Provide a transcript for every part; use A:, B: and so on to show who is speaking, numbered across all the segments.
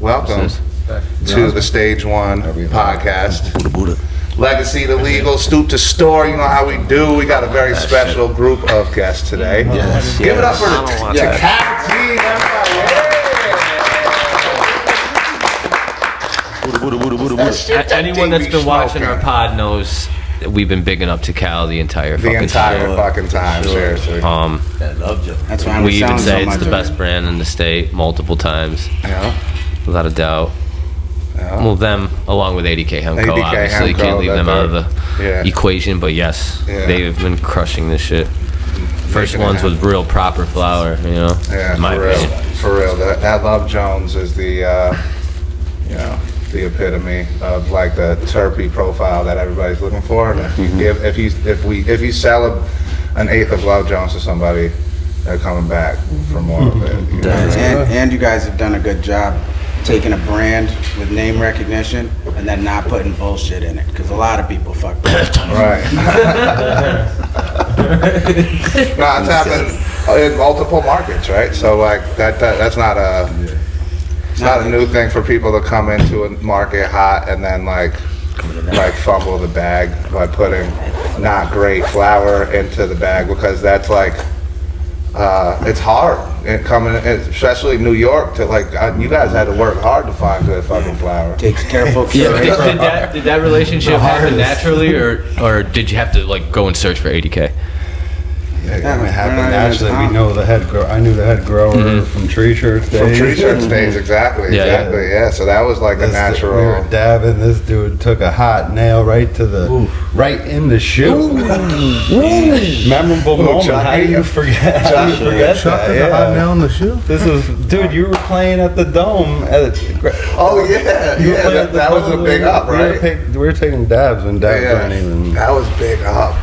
A: welcome to the Stage 1 podcast. Legacy to Legal, Stoop to Store, you know how we do. We got a very special group of guests today.
B: Yes,
A: Give it up for the Cali team, everybody.
B: Anyone that's been watching our pod knows that we've been bigging up Tical the entire fucking
A: time. Seriously.
C: I love you. That's why
B: we even say it's the best brand in the state multiple times.
A: Yeah.
B: Without a doubt. Yeah. Well, them along with 80K Hemco, obviously you can't leave them out of the equation. But yes, they've been crushing this shit. First ones with real proper flower, you know.
A: Yeah, for real. That Love Jones is the, the epitome of like the terpy profile that everybody's looking for. And if you sell an eighth of Love Jones to somebody, they're coming back for more of it.
C: And you guys have done a good job taking a brand with name recognition and then not putting bullshit in it, because a lot of people fuck that.
A: Right. No, it's happened in multiple markets, right? So like that's not a new thing for people to come into a market hot and then like fumble the bag by putting not great flour into the bag, because that's like it's hard. Especially New York, to you guys had to work hard to find good fucking flour.
C: Takes careful care.
B: Did that relationship happen naturally, or did you have to go and search for 80K?
D: Yeah, it happened naturally. We know the head grower. I knew the head grower from Tree Shirt days.
A: From Tree Shirt days, exactly. Yeah, so that was like a natural.
D: We were dabbing. This dude took a hot nail right in the shoe. Memorable moment.
A: Chucky.
D: How do you forget?
E: Chuck took a hot nail in the shoe.
D: This is, dude. You were playing at the Dome.
A: Oh yeah. That was a big up, right?
D: We were taking dabs when dabs weren't even.
A: That was big up.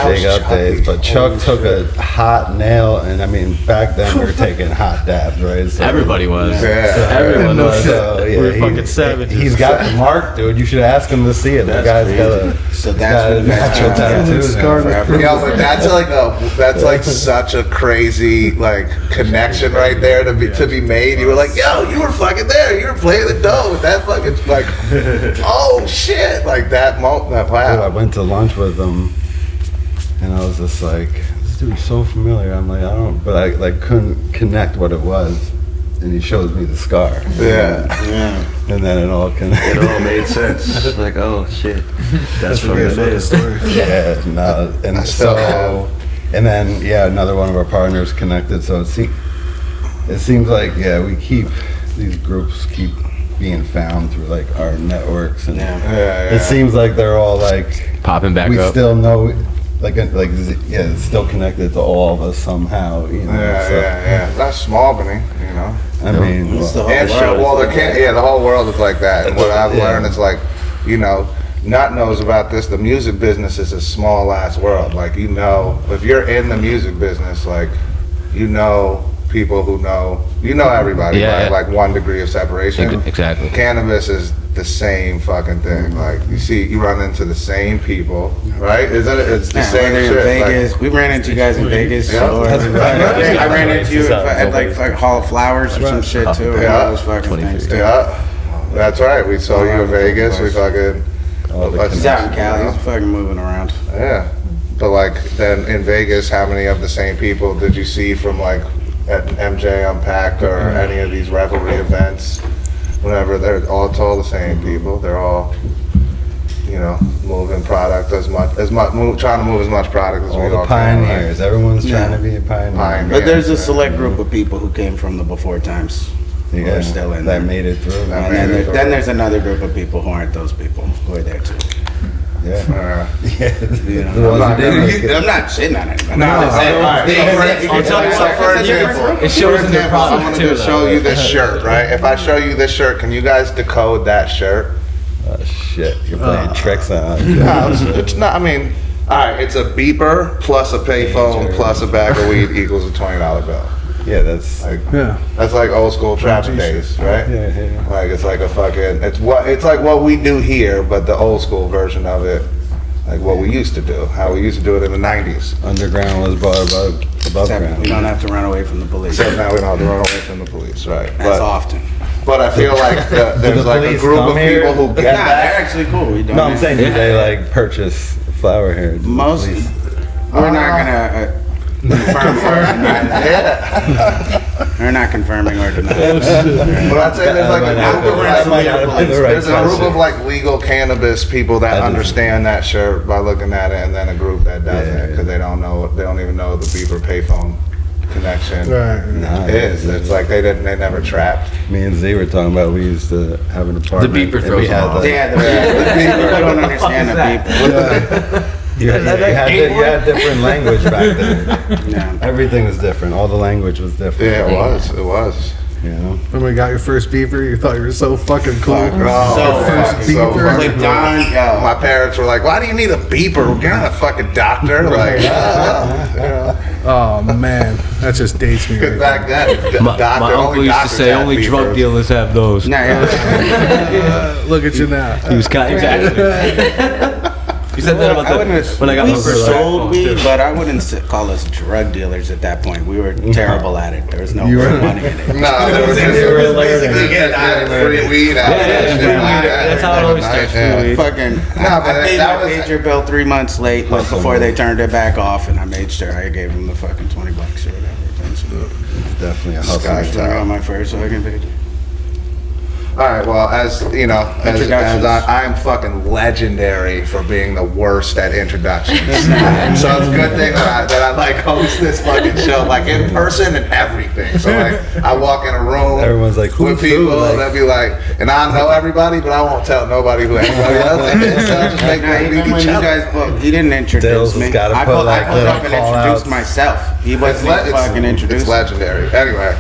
D: Big up days, but Chuck took a hot nail, and I mean, back then we were taking hot dabs, right? So,
B: everybody was.
A: Yeah.
B: So everyone was.
D: So,
B: we were fucking savages.
D: He's got the mark, dude. You should ask him to see it. The guy's got a.
C: So that's what natural
D: tattoos.
A: Yeah, but that's like such a crazy connection right there to be made. You were like, yo, you were fucking there. You were playing the dough with that fucking oh shit, that moment. Wow.
D: Dude, I went to lunch with him. And I was just like, this dude's so familiar. I'm like, I don't, but I couldn't connect what it was. And he shows me the scar.
A: Yeah.
D: And then it all connected.
E: It all made sense. Like, oh shit, that's what it is.
D: Yeah, no, and so, and then another one of our partners connected. So it seems like these groups keep being found through our networks, and it seems like they're all
B: popping back up.
D: We still know. It's still connected to all of us somehow, you know.
A: Yeah. That's small, Benny, you know.
D: I mean,
A: the whole world is like that. And what I've learned is Nut knows about this. The music business is a small ass world. If you're in the music business, people who know, everybody by 1 degree of separation.
B: Exactly.
A: Cannabis is the same fucking thing. You run into the same people, right? It's the same shit.
C: In Vegas, we ran into you guys in Vegas.
A: Yeah.
C: I ran into you at Hall of Flowers or some shit too.
A: Yeah.
C: Those fucking things too.
A: Yeah, that's right. We saw you in Vegas. We fucking.
C: He's out in Cali. He's fucking moving around.
A: Yeah, but then in Vegas, how many of the same people did you see from at MJ Unpacked or any of these revelry events? Whenever it's all the same people. They're all, moving product trying to move as much product as we all can.
D: Pioneers. Everyone's trying to be a pioneer.
C: But there's a select group of people who came from the before times. Who are still in there.
D: That made it through.
C: And then there's another group of people who aren't those people who are there too.
D: Yeah.
C: I'm not shitting on anybody.
A: I'll tell you what, for example,
B: it shows in the product.
A: I'm going to show you this shirt, right? If I show you this shirt, can you guys decode that shirt?
D: Oh shit, you're playing tricks on.
A: No, it's not. I mean, all right, it's a beeper plus a payphone plus a bag of weed equals a $20 bill.
D: Yeah, that's
A: that's old school trap days, right?
D: Yeah.
A: It's a fucking it's like what we do here, but the old school version of it, what we used to do, how we used to do it in the 90s.
D: Underground was above ground.
C: We don't have to run away from the police.
A: Except now we don't have to run away from the police, right?
C: As often.
A: But I feel like there's like a
D: police
A: group
D: come
A: of
D: here?
A: people who
C: Nah,
A: get
C: they're
A: that.
C: actually cool. We don't.
D: No, I'm saying, do they like purchase flower here? Do the
C: Most.
D: police-
C: We're not gonna confirm or deny that.
A: Yeah.
C: We're not confirming or denying.
A: But I'd say there's like a group of
D: That might not have been the right
A: there's a group
D: question.
A: of like legal cannabis people that
D: I do.
A: understand that shirt by looking at it, and then a group that doesn't
D: Yeah, yeah.
A: because they don't even know the beeper payphone connection
F: Right.
D: Nah,
A: is. It's like they never trapped.
D: Me and Z were talking about, we used to have an apartment.
B: beeper
D: and
B: throws
D: we
B: them
D: had
B: off.
D: the-
C: Yeah, the people don't understand the people.
D: You had different language back then.
C: Yeah.
D: Everything was different. All the language was different.
A: Yeah, it was.
D: You know?
F: When we got your first beeper, you thought you were so fucking cool.
A: Oh,
C: So
F: first
C: fucking
F: beeper.
C: Click Don, yo.
A: My parents were like, "Why do you need a beeper? You're not a fucking doctor." Like,
F: Oh man, that just dates me. Right
A: back then,
B: My uncle used to say only drug dealers have those.
C: Nah, yeah.
F: Look at you now.
B: He was kind exactly. You said that about
C: I wouldn't have,
B: when I got
C: we
B: my first
C: sold
B: iPhone,
C: weed,
B: too.
C: but I wouldn't call us drug dealers at that point. We were terrible at it. There was no
D: You were-
C: money in it.
A: No, they were just basically getting free weed out of it. Shit like that.
B: That's how it always starts, free weed.
C: Fucking,
A: No, but
C: I paid
A: that
C: my
A: was-
C: pager bill 3 months late before they turned it back off, and I made sure I gave them the fucking $20 or whatever.
D: Definitely a hustle.
A: Sky
C: I got my first fucking pager.
A: All right, well, as you know, as
C: Introductions.
A: I'm fucking legendary for being the worst at introductions. So it's a good thing that I like host this fucking show, like in person and everything. So like, I walk in a room,
D: Everyone's like,
A: with
D: who's
A: people,
D: who? Like-
A: and they'll be like, and I know everybody, but I won't tell nobody who everybody else is. So I'll just make
C: Nah,
A: them
C: even
A: meet
C: when
A: each
C: you
A: other.
C: guys booked, he didn't introduce
D: Dale's
C: me.
D: has gotta
C: I
D: put,
C: pulled
D: like,
C: up
D: little
C: and
D: call-outs.
C: introduced myself. He wasn't even fucking introduced.
A: It's legendary. Anyway.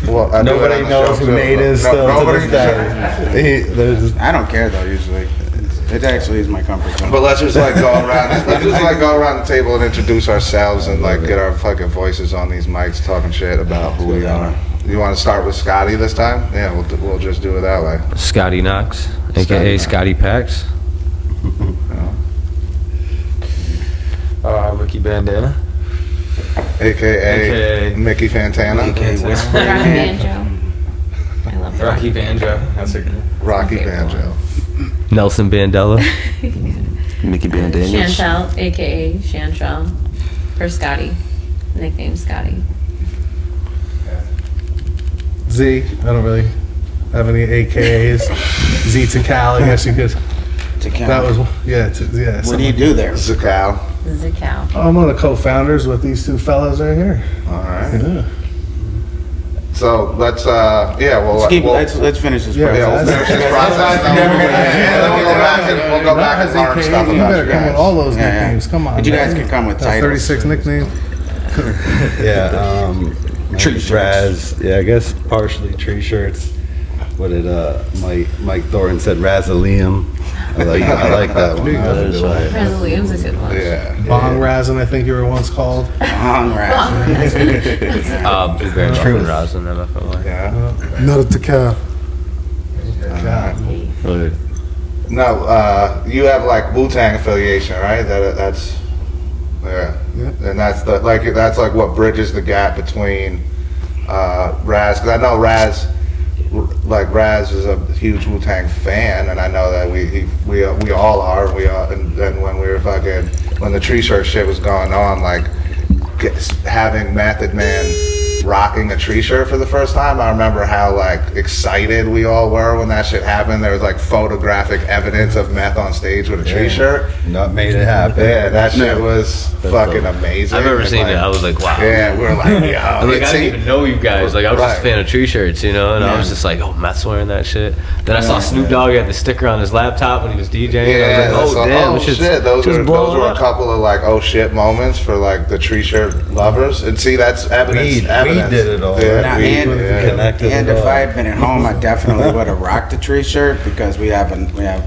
A: Well, I do it
D: Nobody
A: on the
D: knows
A: show,
D: who
A: too.
D: Nate is
A: No,
D: still to
A: nobody
D: this day. There's
C: I don't care though. Usually, it actually is my comfort zone.
A: But let's just like go around. Let's just like go around the table and introduce ourselves and like get our fucking voices on these mics, talking shit about who we are. You want to start with Scotty this time? Yeah, we'll just do it that way.
B: Scotty Knox, aka Scotty Pax. Ricky Bandana.
A: AKA Mickey Fantana,
C: Okay, whisper.
G: Rocky Banjo. I love that.
H: Rocky Banjo. That's a
A: Rocky
G: Okay,
A: Banjo.
B: Nelson Bandela.
E: Mickey Bandaniels.
G: Chantel, aka Chantel, for Scotty. Nickname Scotty.
F: Z. I don't really have any AKAs. Z to Cal, I guess you could.
C: To count.
F: That was yeah. Yeah.
C: What do you do there?
A: Zakal.
G: This is a cow.
F: I'm one of the co-founders with these two fellows right here.
A: All right.
F: Yeah.
A: So let's
C: Let's finish this.
F: Yeah,
A: Yeah, we'll
C: process.
A: finish this process. Then we'll go back and we'll go back and learn stuff
F: You
A: about
F: better
A: you
F: come with
A: guys.
F: all those
C: Yeah, yeah.
F: nicknames. Come on.
C: But you guys
F: man.
C: can come with
F: That
C: titles.
F: 36 nickname.
D: Yeah,
C: Tree shirts.
D: Raz, yeah, I guess partially tree shirts. What did Mike Thornton said, Razalium. I like that one. That was a good one.
G: Resolute's a good one.
A: Yeah.
F: Bong Razin, I think you were once called.
C: Long rest.
B: Blueberry Muffin Rosin, MFOI.
A: Yeah.
F: Not a Takal.
A: No, you have like Wu-Tang affiliation, right? That's yeah. And that's that's like what bridges the gap between Raz, because I know Raz is a huge Wu-Tang fan, and I know that we all are. And then when we were when the tree shirt shit was going on, like having Method Man rocking a tree shirt for the first time, I remember how like excited we all were when that shit happened. There was like photographic evidence of Meth on stage with a tree shirt.
D: Not made it happen.
A: Yeah, that shit was fucking amazing.
B: I remember
A: And,
B: seeing
A: like,
B: it. I was like, wow.
A: yeah, we were like, yo.
B: I'm like, I didn't even know you guys. Like, I was just a
A: Right.
B: fan of tree shirts, you know? And I was just like, oh, Meth's wearing that shit. Then I saw Snoop Dogg had the sticker on his laptop when he was DJing.
A: Yeah,
B: I was like, oh, damn, this shit's
A: shit. Those
B: just
A: were
B: blowing
A: a
B: up.
A: couple of like oh shit moments for like the tree shirt lovers. And see, that's evidence.
D: Weed did it all.
A: Yeah,
C: Nah,
A: weed,
C: and-
A: yeah.
D: Connected
C: And
D: it
C: if
D: all.
C: I had been at home, I definitely would have rocked a tree shirt because we have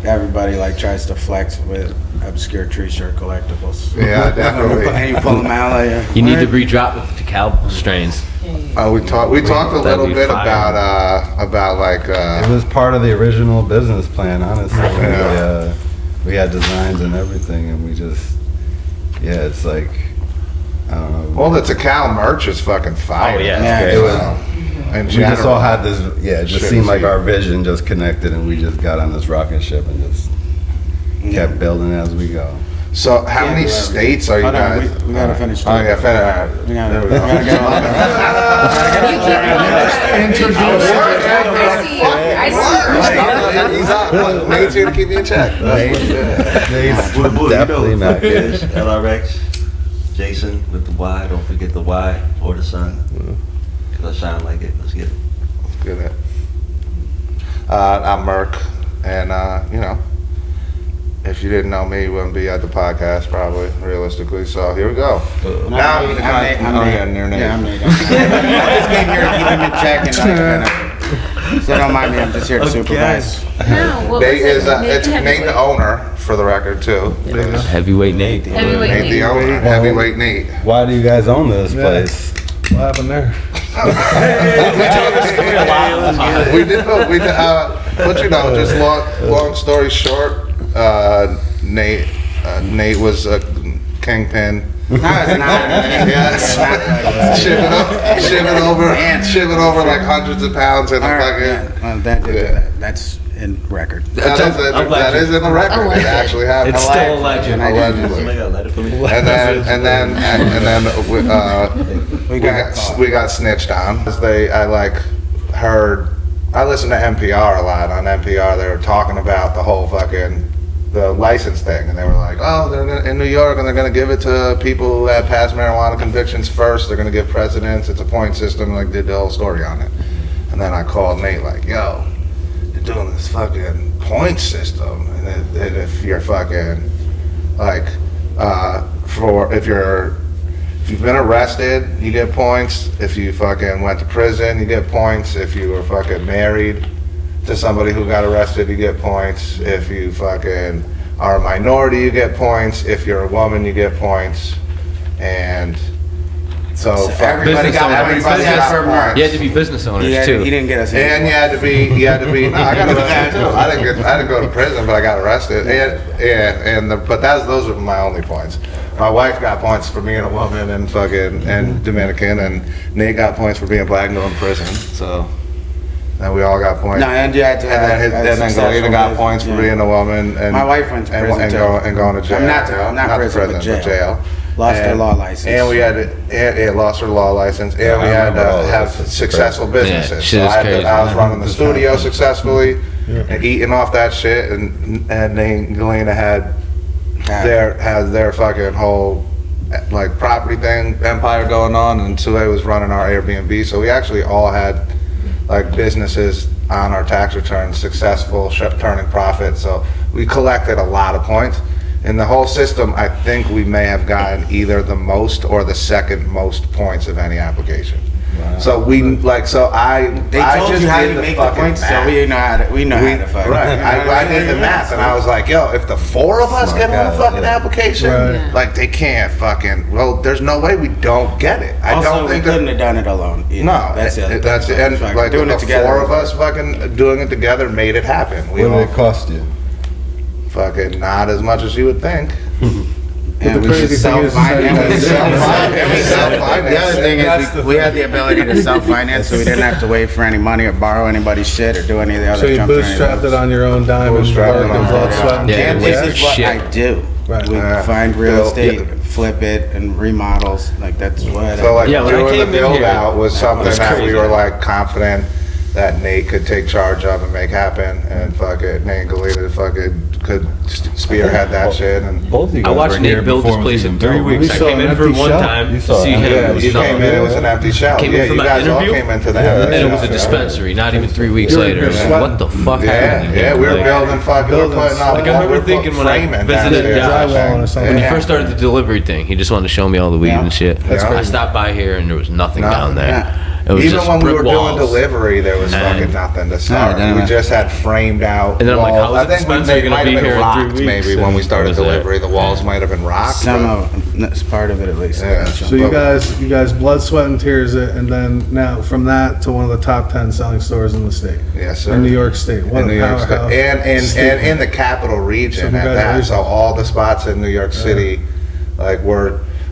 C: everybody like tries to flex with obscure tree shirt collectibles.
A: Yeah, definitely.
C: And you pull them out like
B: You need to re-drop with the Tical strains.
A: We talked a
B: That'd
A: little
B: be
A: bit
B: fire.
A: about like
D: It was part of the original business plan, honestly.
A: Yeah.
D: We had designs and everything, and we just, it's like, I don't know.
A: well, the Tical merch is fucking fire.
B: Oh, yeah.
C: Yeah,
A: It
C: it
A: was. in
D: We just
A: general.
D: all had this, it just
A: Shit
D: seemed like
A: is
D: our vision just connected and we just got on this rocket ship and just kept building as we go.
A: So how many states are you
C: Hold on,
A: guys?
C: we gotta finish.
A: Oh yeah, finish. All right.
C: We gotta,
A: There we
C: we
A: go.
C: gotta get on
A: He's on. Nate's here to keep me in check.
D: Nate's definitely not good.
E: LRX, Jason with the Y. Don't forget the Y or the sun. Cause I shine like it. Let's get it.
A: Good at. I'm Merc, and you know, if you didn't know me, you wouldn't be at the podcast probably, realistically. So here we go. Now I'm
C: Nate.
A: I'm your name.
C: Yeah, I'm Nate. I just came here to keep him in check and so don't mind me. I'm just here to supervise.
G: No, what was
A: Nate is
G: it?
A: it's Nate
G: Heavyweight.
A: the owner for the record too.
B: Heavyweight Nate.
G: Heavyweight
A: Nate the
G: Nate.
A: owner, heavyweight Nate.
D: Why do you guys own this place?
F: What happened there?
A: We did, but you know, just long story short, Nate was a kingpin.
C: No, it's not.
A: Yes. shipping over like hundreds of pounds in a fucking.
C: That's in record.
A: That is in the record. It actually happened.
B: It's still a legend.
A: Allegedly.
E: Somebody got a letter for me.
A: And then we got snitched on. I listened to NPR a lot. On NPR, they were talking about the whole the license thing, and they were like, "Oh, they're in New York, and they're going to give it to people who have past marijuana convictions first. They're going to give presidents. It's a point system." Like, did the whole story on it. And then I called Nate, like, "Yo, you're doing this fucking point system, and if you're fucking like, if you've been arrested, you get points. If you fucking went to prison, you get points. If you were fucking married to somebody who got arrested, you get points. If you fucking are a minority, you get points. If you're a woman, you get points." And so
C: everybody got
A: everybody got points.
B: You had to be business owners
C: He
B: too.
C: didn't get us.
A: And you had to be. No, I got arrested too. I didn't go to prison, but I got arrested. But those are my only points. My wife got points for being a woman and Dominican, and Nate got points for being black and going to prison. So. And we all got points.
C: No, and you had to have.
A: And then Galena got points for being a woman. And
C: my wife went to prison too.
A: And going to jail.
C: Not prison, but jail. Lost her law license.
A: And we had lost her law license. And we had to have successful businesses.
B: Shit is crazy.
A: I was running the studio successfully and eating off that shit. And then Galena had their fucking whole like property thing empire going on, and Sule was running our Airbnb. So we actually all had like businesses on our tax returns, successful, turning profit. So we collected a lot of points. In the whole system, I think we may have gotten either the most or the second most points of any application. Wow. So
C: They told
A: just
C: you how
A: did
C: to
A: the
C: make the
A: fucking
C: points,
A: math.
C: so we know how to fuck.
A: Right. I did the math, and I was like, yo, if the four of us get on a fucking application,
F: Right.
A: like they can't fucking. Well, there's no way we don't get it. I
C: Also,
A: don't think
C: we couldn't have done it alone. Either.
A: No,
C: that's it.
A: That's it. And
C: Fuck,
A: like
C: doing
A: the
C: it together.
A: four of us fucking doing it together made it happen. We
D: What
A: all
D: did it cost you?
A: fucking not as much as you would think.
C: And we
F: crazy
C: just
F: thing is,
C: self-finance. The other thing
F: That's
C: is
F: the
C: we had the ability to self-finance, so we didn't have to wait for any money or borrow anybody's shit or do any of the other
F: So you
C: junk
F: bootstrapped it on your own dime and
A: Bootstrapped it
F: work
A: on
F: and
A: our
F: blood,
A: own.
F: sweat, and
B: Yeah,
C: And
F: tears.
C: this is what
B: Shit.
C: I do.
F: Right.
C: We
A: Yeah.
C: find real
A: Build-
C: estate, flip it, and remodels. Like that's what.
A: So like
B: Yeah, when I
A: doing
B: came
A: the
B: in
A: build
B: here,
A: out was something
B: was
A: that we
B: crazy.
A: were like confident that Nate could take charge of and make happen, and fucking Nate and Galena fucking could spearhead that shit. And
D: Both of you
B: I
D: guys
B: watched
D: were here
B: Nate build this
D: before
B: place in 3
D: built.
B: weeks. I
F: saw
B: came
F: an
B: in for
F: empty
B: one
F: shell.
B: time
D: You
B: to
D: saw
B: see
D: it.
B: him.
A: yeah,
B: It was
A: you came
B: nothing.
A: in, it was an empty shell.
B: Came in
A: Yeah,
B: for
A: you
B: my
A: guys all
B: interview,
A: came into the
D: Yeah,
A: empty
B: And it was a
A: shell.
B: dispensary, not even 3 weeks
F: You were
B: later.
F: sweating.
B: What the fuck happened?
A: Yeah, we were building fucking, we were
F: Building
A: putting up.
F: like,
B: I remember
A: we're putting
B: thinking when I
A: framing
B: visited
A: downstairs.
F: drywall or something.
B: When you
A: Yeah.
B: first started the delivery thing, he just wanted to show me all the weed
C: Yeah.
B: and shit.
A: That's
B: I
A: crazy.
B: stopped by here and there was nothing
A: No.
B: down there.
C: Yeah.
B: It was
A: Even
B: just
A: when we
B: brick
A: were
B: walls.
A: doing delivery, there was
B: And-
A: fucking nothing to start.
C: No,
A: We just had framed out
B: And then I'm like,
A: walls.
B: how is
A: I
B: the
A: think we
B: dispensary gonna
A: might
B: be
A: have been
B: here in 3
A: rocked
B: weeks?
A: maybe when we
B: And
A: started
B: was there.
A: delivery. The walls might have been rocked.
C: Some
A: but-
C: of that's part of it at least.
A: Yeah.
F: So you guys blood, sweat, and tears it, and then now from that to one of the top 10 selling stores in the state,
A: Yes, sir.
F: in New York State. What
A: in
F: a
A: New York State,
F: powerhouse.
A: and in the capital region
F: So
A: at that.
F: congratulations.
A: So all the spots in New York City, like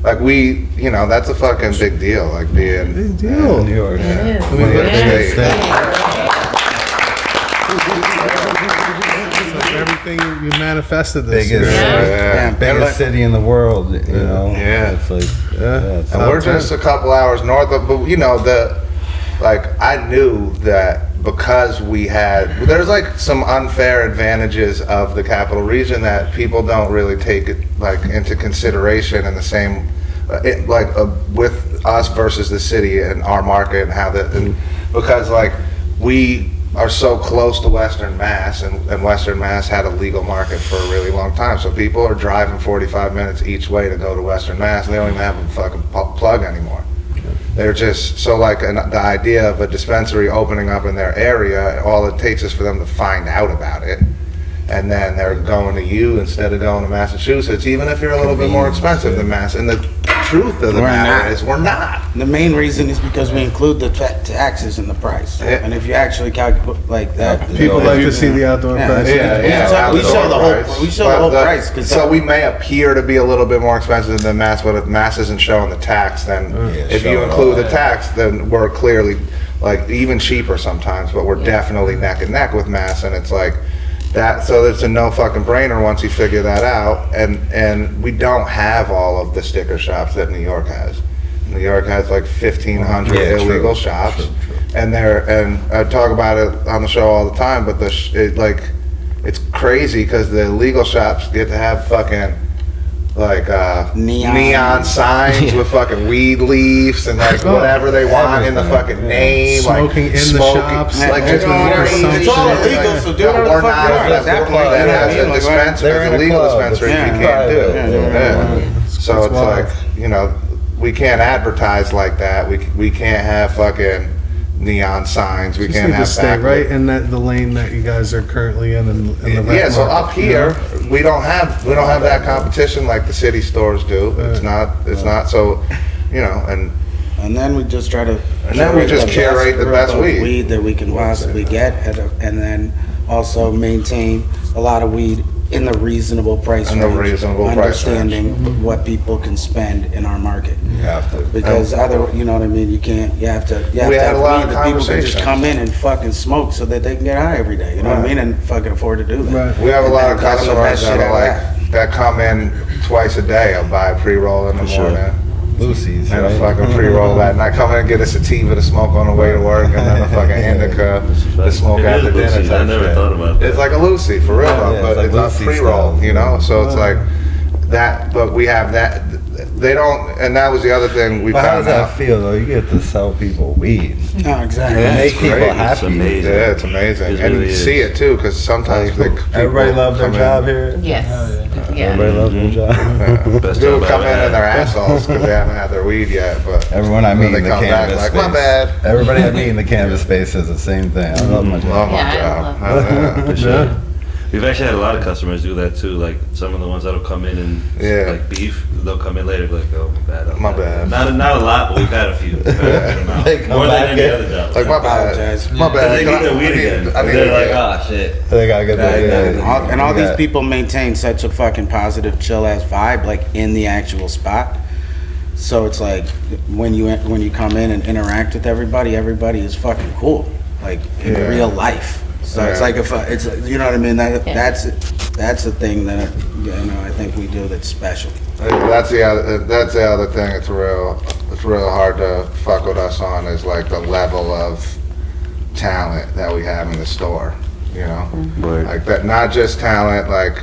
A: like we, you know, that's a fucking big deal. Like being
F: Big deal.
D: New York.
G: It is.
A: New York
G: It
A: State.
F: It's like everything you manifested this
D: Biggest,
F: year.
D: biggest city in the world, you know?
A: Yeah.
D: It's like, it's
A: And
D: top
A: we're
D: 10.
A: just a couple hours north of, but you know, I knew that because we had, there's like some unfair advantages of the capital region that people don't really take it like into consideration in the same, with us versus the city and our market and how that, and because like we are so close to Western Mass, and Western Mass had a legal market for a really long time, so people are driving 45 minutes each way to go to Western Mass, and they don't even have a fucking plug anymore. They're just, so like the idea of a dispensary opening up in their area, all it takes is for them to find out about it, and then they're going to you instead of going to Massachusetts, even if you're a little bit more expensive than Mass. And the truth of the matter is we're not.
C: The main reason is because we include the taxes in the price.
A: Yeah.
C: And if you actually calculate like that,
F: People like to see the outdoor price.
C: we show the whole price.
A: So we may appear to be a little bit more expensive than Mass, but if Mass isn't showing the tax, then if you include the tax, then we're clearly like even cheaper sometimes, but we're definitely neck and neck with Mass, and it's like that. So it's a no fucking brainer once you figure that out, and we don't have all of the sticker shops that New York has. New York has like 1,500 illegal shops, and I talk about it on the show all the time. But it's crazy because the illegal shops get to have fucking like neon signs with fucking weed leaves and like whatever they want in the fucking name,
F: Smoking
A: like
F: in the shops.
A: like
F: It's
C: it's all illegal, so do whatever the fuck you want at that point.
A: That has a dispensary, a legal dispensary, you can't do. So it's like, you know, we can't advertise like that. We can't have fucking neon signs. We
F: Just
A: can't
F: need to
A: have
F: stay
A: backlit.
F: right in the lane that you guys are currently in the rec
A: Yeah, so
F: market,
A: up here we don't have that competition like the city stores do. It's not so, you know, and
C: then we just try to
A: curate the best
C: group of
A: weed
C: that we can possibly get, and then also maintain a lot of weed in the reasonable price range, understanding what people can spend in our market.
D: You have to.
C: Because you know what I mean, you have to
A: We had
C: have
A: a lot
C: weed
A: of
C: that people can just
A: conversations.
C: come in and fucking smoke so that they can get high every day, you know what I mean, and fucking afford to do that.
F: Right.
A: we have a
C: And
A: lot of
C: then get them the
A: customers
C: best
A: that
C: shit
A: are
C: out of
A: like that come in twice a day. I'll buy a pre-roll in the morning.
D: Lucy's,
A: And
D: right?
A: a fucking pre-roll that, and I come in and get a sativa to smoke on the way to work, and then a fucking indica to smoke after dinner.
E: I
A: type
E: never
A: shit.
E: thought about that.
A: It's like a Lucy, for real,
D: Yeah,
A: though, but
D: it's
A: it's
D: like
A: a
D: Lucy
A: pre-roll,
D: style.
A: you know? So it's like that, but we have that. They don't, and that was the other thing we
D: But how does
A: found
D: that
A: out.
D: feel though? You get to sell people weed.
C: No, exactly.
D: And make people
A: great.
E: It's
D: happy.
E: amazing.
A: Yeah, it's amazing,
E: It
A: and
E: really
A: you
E: is.
A: see it too, because sometimes
D: Like, everybody loves their job here.
G: Yes. Yeah.
D: Everybody loves their job.
E: Best
A: People
E: job
A: come
E: I
A: in
E: ever
A: and they're
E: had.
A: assholes because they haven't had their weed yet, but
D: Everyone I meet
A: then
D: in
A: they
D: the
A: come back
D: cannabis
A: like,
D: space.
A: my bad.
D: Everybody I meet in the cannabis space says the same thing. I love my job.
A: Love my
G: Yeah, I
A: job.
G: love
A: Yeah.
E: For sure. We've actually had a lot of customers do that too. Like some of the ones that'll come in and like beef, they'll come in later like, oh my bad. Not a lot, but we've had a few. We've had a good amount.
D: They come
E: More than
D: back
E: any
D: in.
E: other job.
A: Like, my bad.
C: Apologize.
A: My bad.
E: They need their weed again.
A: I need
E: They're like,
A: it.
E: ah, shit.
D: They gotta get that.
C: And all these people maintain such a fucking positive, chill ass vibe, like in the actual spot. So it's like when you come in and interact with everybody is fucking cool, like in real life. So it's like it's you know what I mean. That's the thing that I think we do that's special.
A: That's the other thing. It's real hard to fuck with us on is like the level of talent that we have in the store. You know, like that. Not just talent, like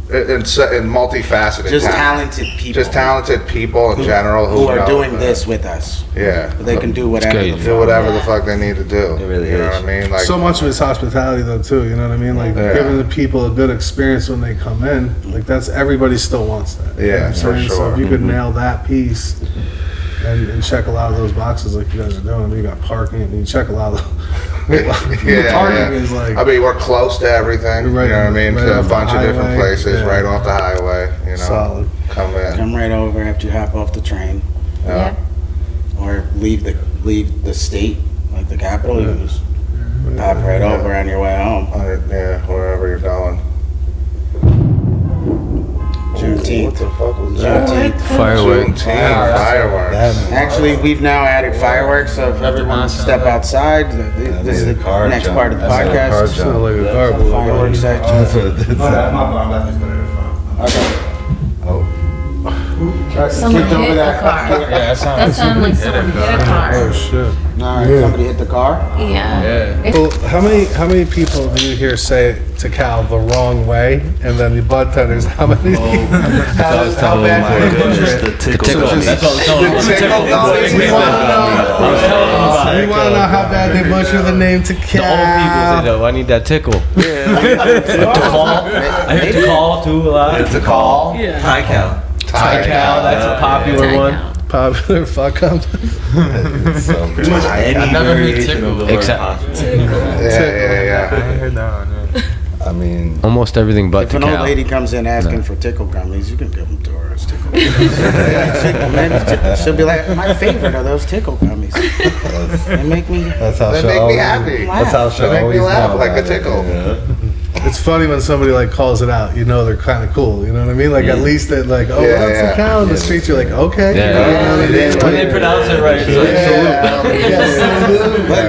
A: in multifaceted.
C: Just
A: talent.
C: talented people.
A: Just talented people in general
C: who are
A: know
C: doing
A: that-
C: this with us.
A: Yeah,
C: They can do whatever.
B: great.
C: the
A: do
C: fuck.
A: whatever the fuck they need to do.
E: It really
A: you know
E: is.
A: what I mean? Like
F: So much of it's hospitality though too, you know what I mean? Like giving the people a good experience when they come in. Like that's everybody still wants that. You know
A: Yeah,
F: what I'm
A: for
F: saying? So
A: sure.
F: if you could nail that piece and check a lot of those boxes like you guys are doing, I mean, you got parking and you check a lot of parking is like
A: I mean, we're close to everything.
F: Right
A: you know what I mean?
F: right
A: To a
F: off the
A: bunch of different
F: highway,
A: places,
F: yeah.
A: right off the highway. You know,
F: solid.
A: come in.
C: Come right over after you hop off the train,
G: Yeah.
C: or leave the state, like the capital. You just pop right over on your way home.
A: Yeah, wherever you're going.
C: Sure. Juneteenth.
A: What the fuck was that?
C: Juneteenth.
B: Fireworks.
A: Fireworks.
C: Actually, we've now added fireworks, so if everyone step outside, this is the next part of the podcast.
F: Sounded like a car blew up.
C: Fireworks section.
D: That's what it did.
C: Okay.
G: Someone
C: Kicked over
G: hit a
C: that.
G: car.
H: Yeah, that
G: That sounded like someone hit a
F: Oh
G: car.
F: shit.
C: Alright, somebody hit the car?
G: Yeah.
F: Well, how many people do you hear say Tical the wrong way, and then the bud tenders? How many? How bad do they butcher it?
E: The tickle.
B: Tickle. That's what I was telling him.
F: We want to know how bad they butcher the name
B: The old people say,
F: Tical.
B: though, I need that tickle. I heard to call too a lot.
A: It's a call.
G: Yeah.
E: Tical.
B: Tical, that's a popular one.
F: Popular fuck up.
D: So good.
E: I've
H: never heard tickle.
B: Except
A: Yeah.
H: I heard that one. Yeah.
D: I mean,
B: almost everything but
C: If an old lady
B: Tical.
C: comes in asking for tickle gummies, you can give them to her as tickle gummies. She'll be like, my favorite are those tickle gummies. They make me
D: that's how
A: They
D: she'll
A: make me
D: always.
A: happy.
D: That's how she'll
A: They make me
D: always
A: laugh
D: know
A: like a
D: about it.
A: tickle.
D: Yeah.
F: It's funny when somebody like calls it out. You know they're kind of cool. You know what I mean? Like at least that like, oh,
A: Yeah,
F: what's
A: yeah.
F: a cow in the streets? You're like, okay.
B: Yeah.
F: You know what I mean?
B: When they pronounce it right, it's like,
C: But I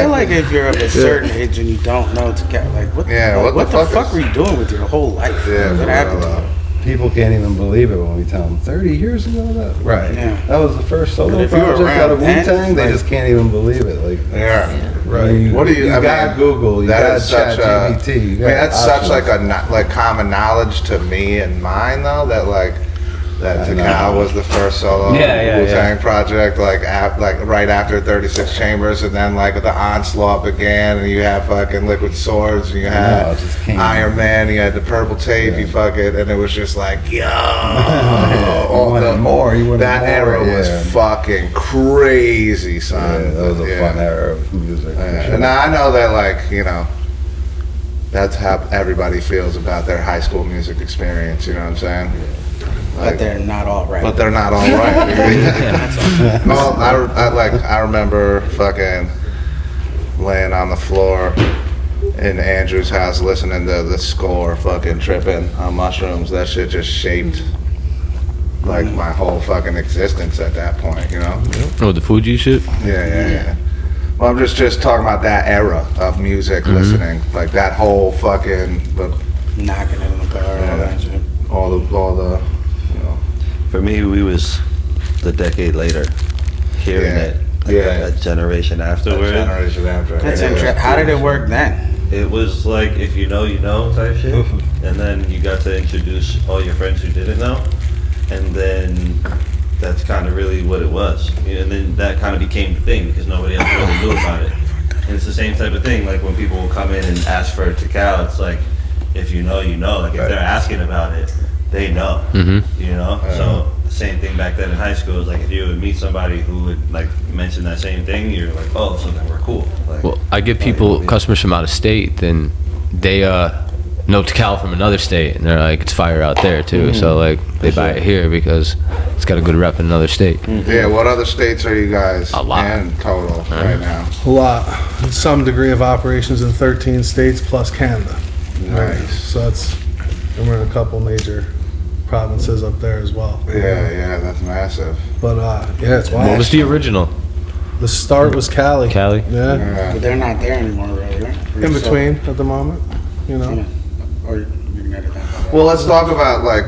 C: feel like if you're of a certain age and you don't know to get like what,
A: Yeah,
C: like,
A: what
C: what
A: the
C: the
A: fuck
C: fuck were you doing with your whole life?
A: Yeah,
C: What
A: for
C: happened
A: real,
C: to you?
D: People can't even believe it when we tell them 30 years ago that.
F: Right.
C: Yeah.
D: That was the first
C: But
D: solo
C: if you were
D: project out of
C: around then,
D: Wu-Tang. They
C: like-
D: just can't even believe it. Like,
A: Yeah.
F: Right.
A: What do you? I
D: got
A: mean,
D: Google. You
A: that
D: got
A: is such a.
D: ChatGPT. You got
A: that's such
D: options.
A: like like common knowledge to me and mine though that like that
D: I know.
A: Tical was the first solo
B: Yeah,
A: Wu-Tang project like like right after 36 Chambers, and then like the onslaught began, and you have fucking Liquid Swords, and you
D: know,
A: had
D: it just came-
A: Iron Man, you had the Purple Tape, you fucking, and it was just like yo, all
D: wanted more, you wanted
A: that
D: more,
A: era
D: yeah.
A: was fucking crazy, son.
D: Yeah, that was a
A: Yeah.
D: fun era of music. for
A: Yeah.
D: sure.
A: And I know that, like, you know, that's how everybody feels about their high school music experience. You know what I'm saying?
C: But they're not all right.
A: But they're not all right. Well, I remember fucking laying on the floor in Andrew's house listening to the score, fucking tripping on mushrooms. That shit just shaped like my whole fucking existence at that point. You know?
B: oh, the Fuji shit?
A: Yeah. Well, I'm just talking about that era of music listening, like that whole fucking
C: knocking it in the car and all that shit.
A: all the you know.
E: For me, we was the decade later, hearing
A: Yeah.
E: it. Like
A: Yeah.
E: a generation afterward.
A: Generation after.
C: That's
A: Yeah.
C: interesting. How did it work then?
E: It was like if you know, you know type shit, and then you got to introduce all your friends who didn't know, and then that's kind of really what it was. And then that kind of became the thing because nobody else really knew about it. And it's the same type of thing. Like when people will come in and ask for Tical, it's like if you know, you know. Like if they're asking about it, they know. You know. So same thing back then in high school. It's like if you would meet somebody who would like mention that same thing, you're like, oh, so then we're cool. Like,
B: Well, I get people, customers from out of state, then they know Tical from another state, and they're like, it's fire out there too. So like they buy it here because it's got a good rep in another state.
A: Yeah, what other states are you guys
B: A lot.
A: in total right now?
F: A lot. Some degree of operations in 13 states plus Canada.
A: Nice.
F: So and we're in a couple major provinces up there as well.
A: Yeah, that's massive.
F: But yeah, it's wild.
B: What was the original?
F: The start was Cali.
B: Cali?
F: Yeah.
A: Yeah.
C: But they're not there anymore, really, right?
F: In between at the moment, you know.
C: Or you can edit that.
A: Well, let's talk about like